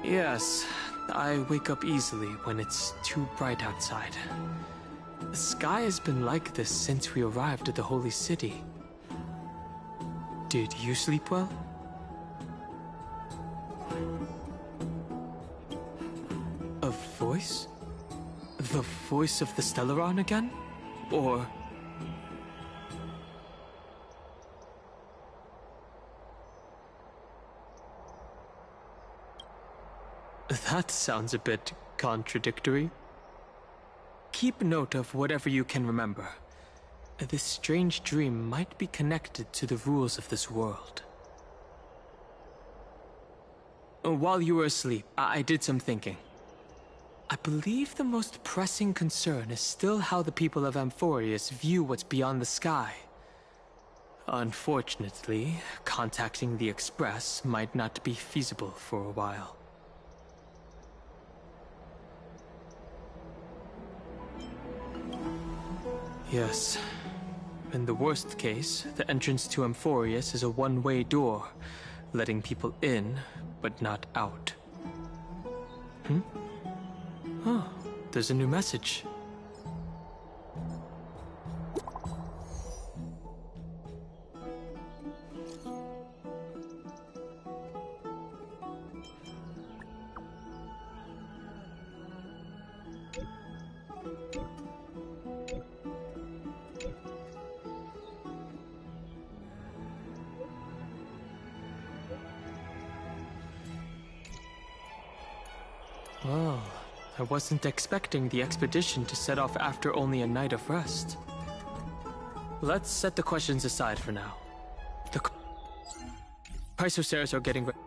Yes, I wake up easily when it's too bright outside. The sky has been like this since we arrived at the Holy City. Did you sleep well? A voice? The voice of the Stellaron again? Or... That sounds a bit contradictory. Keep note of whatever you can remember. This strange dream might be connected to the rules of this world. While you were asleep, I did some thinking. I believe the most pressing concern is still how the people of Amphoreus view what's beyond the sky. Unfortunately, contacting the Express might not be feasible for a while. Yes. In the worst case, the entrance to Amphoreus is a one-way door, letting people in, but not out. Oh, there's a new message. Well, I wasn't expecting the expedition to set off after only a night of rest. Let's set the questions aside for now. The Chrysoceres are getting ready.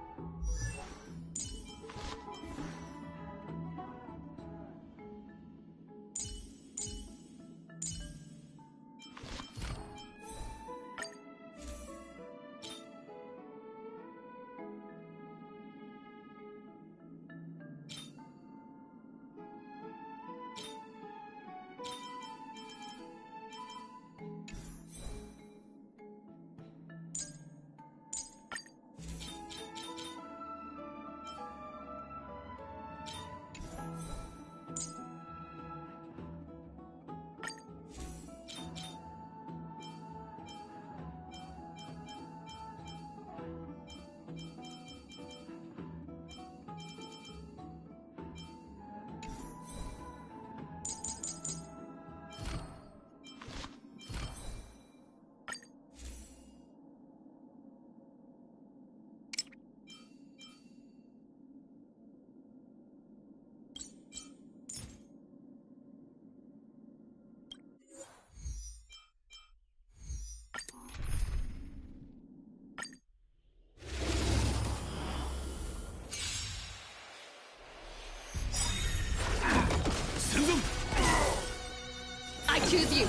I choose you.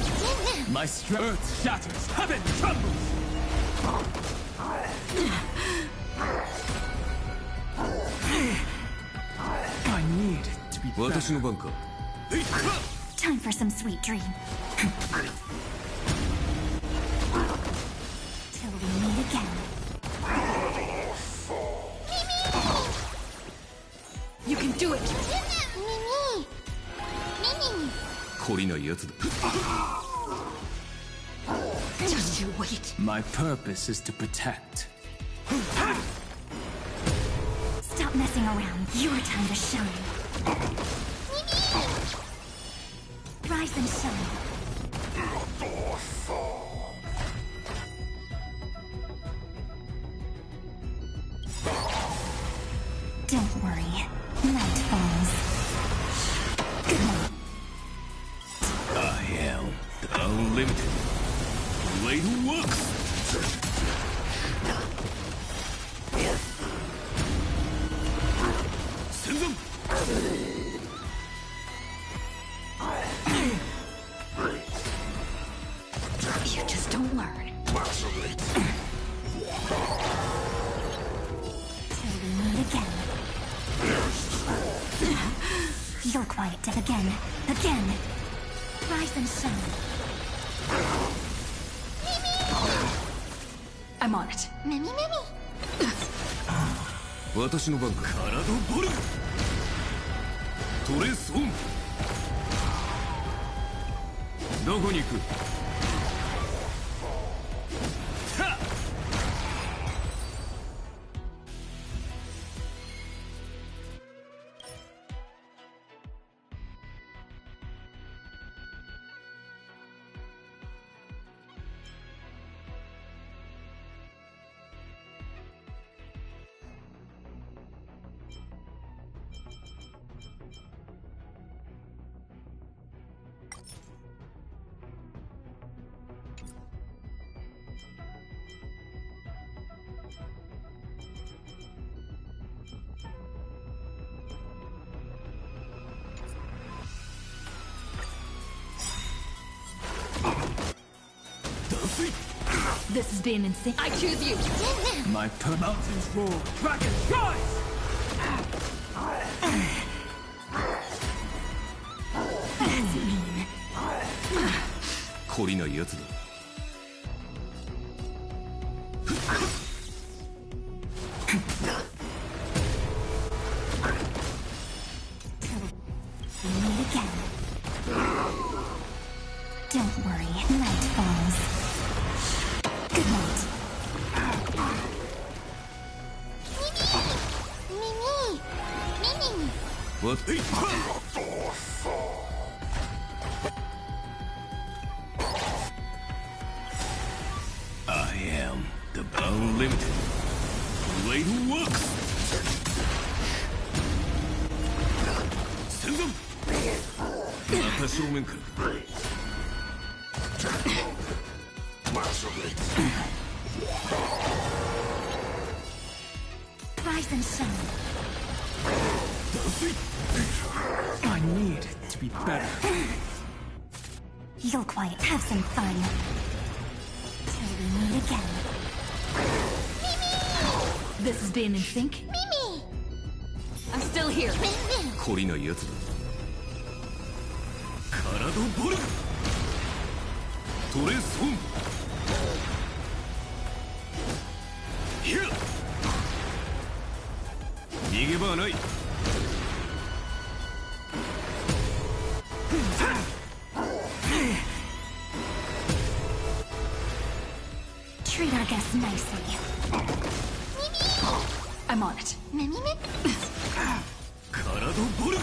My earth shatters, heaven trembles. I need to be better. Time for some sweet dream. Till we meet again. You can do it. Just you wait. My purpose is to protect. Stop messing around. Your time to shine. Rise and shine. Don't worry. Night falls. Good night. I am the unlimited. Blade works. Send them. You just don't learn. Till we meet again. You're quiet, Dev, again. Again. Rise and shine. I'm on it. Mimi. 私の番か。カラドボル。トレースオン。どこに行く？This is being insane. I choose you. My mountains roar, dragons rise. 懲りないやつだ。Meet again. Don't worry. Night falls. Good night. Mimi. What? I am the unlimited. Blade works. Send them. また正面から。Rise and shine. I need to be better. You'll quite have some fun. Till we meet again. This is being in sync? Mimi! I'm still here. 懲りないやつだ。体ボルトレソンヒュッ逃げ場はない。Treat our guests nicely. I'm on it. Mimi? 体ボル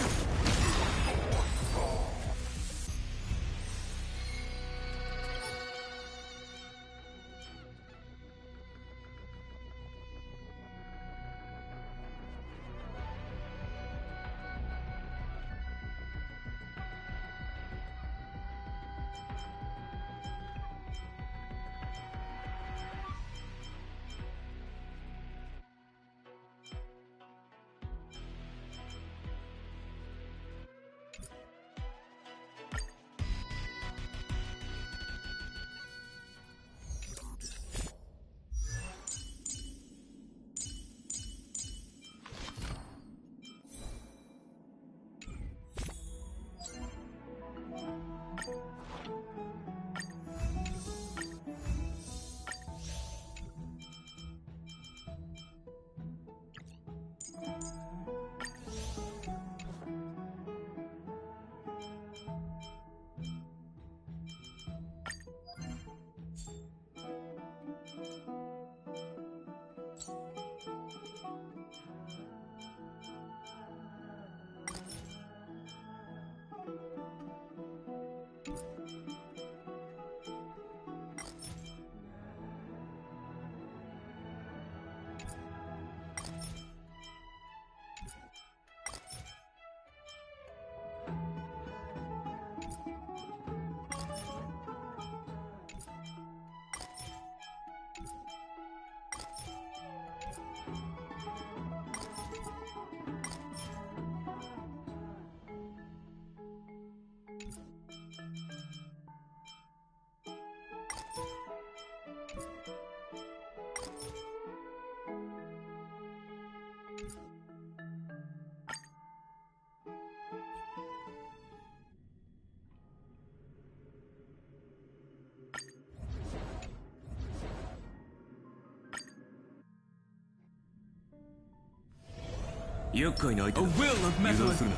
厄介な相手だ。油断するな。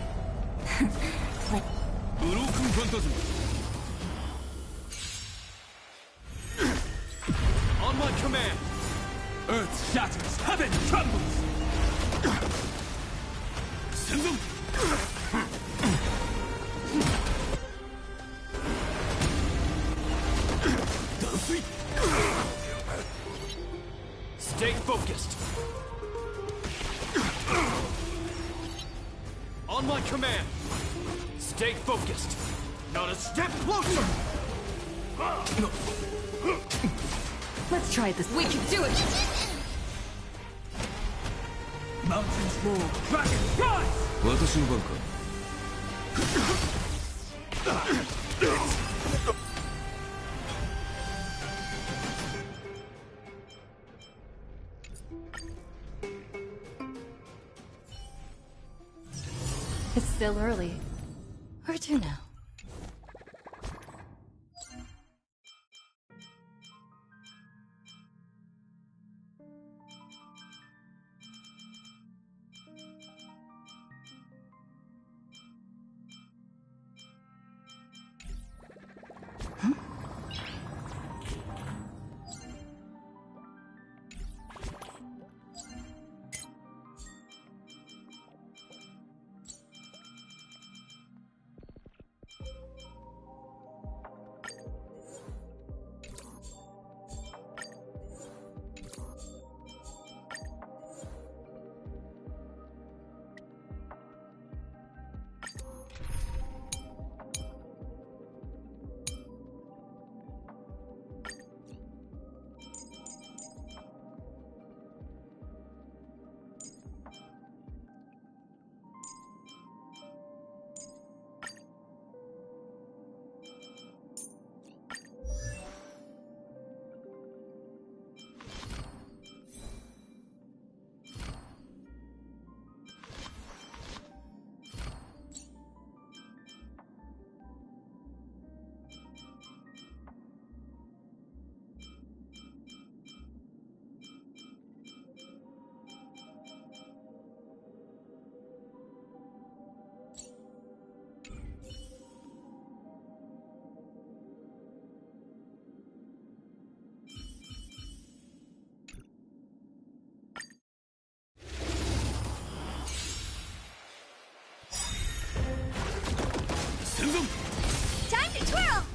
ブロークンファンタズム。On my command, Earth shatters, heaven trembles. 戦ぞ。断水。Stay focused. On my command, stay focused. Not a step closer. Let's try this. We can do it! Mountains roar, dragons rise. 私の番か。It's still early. Where to now?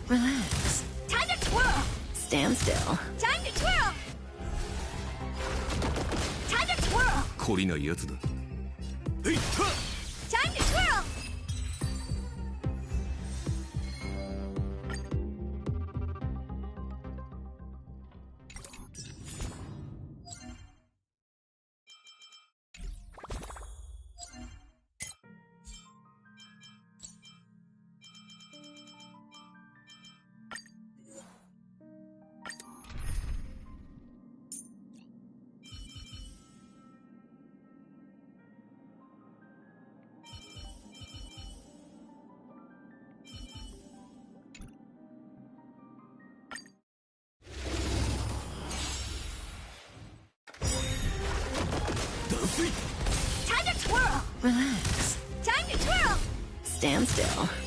Relax. Time to twirl! Stand still. Time to twirl! Time to twirl! 懲りないやつだ。Time to twirl! Time to twirl! Relax. Time to twirl! Stand still.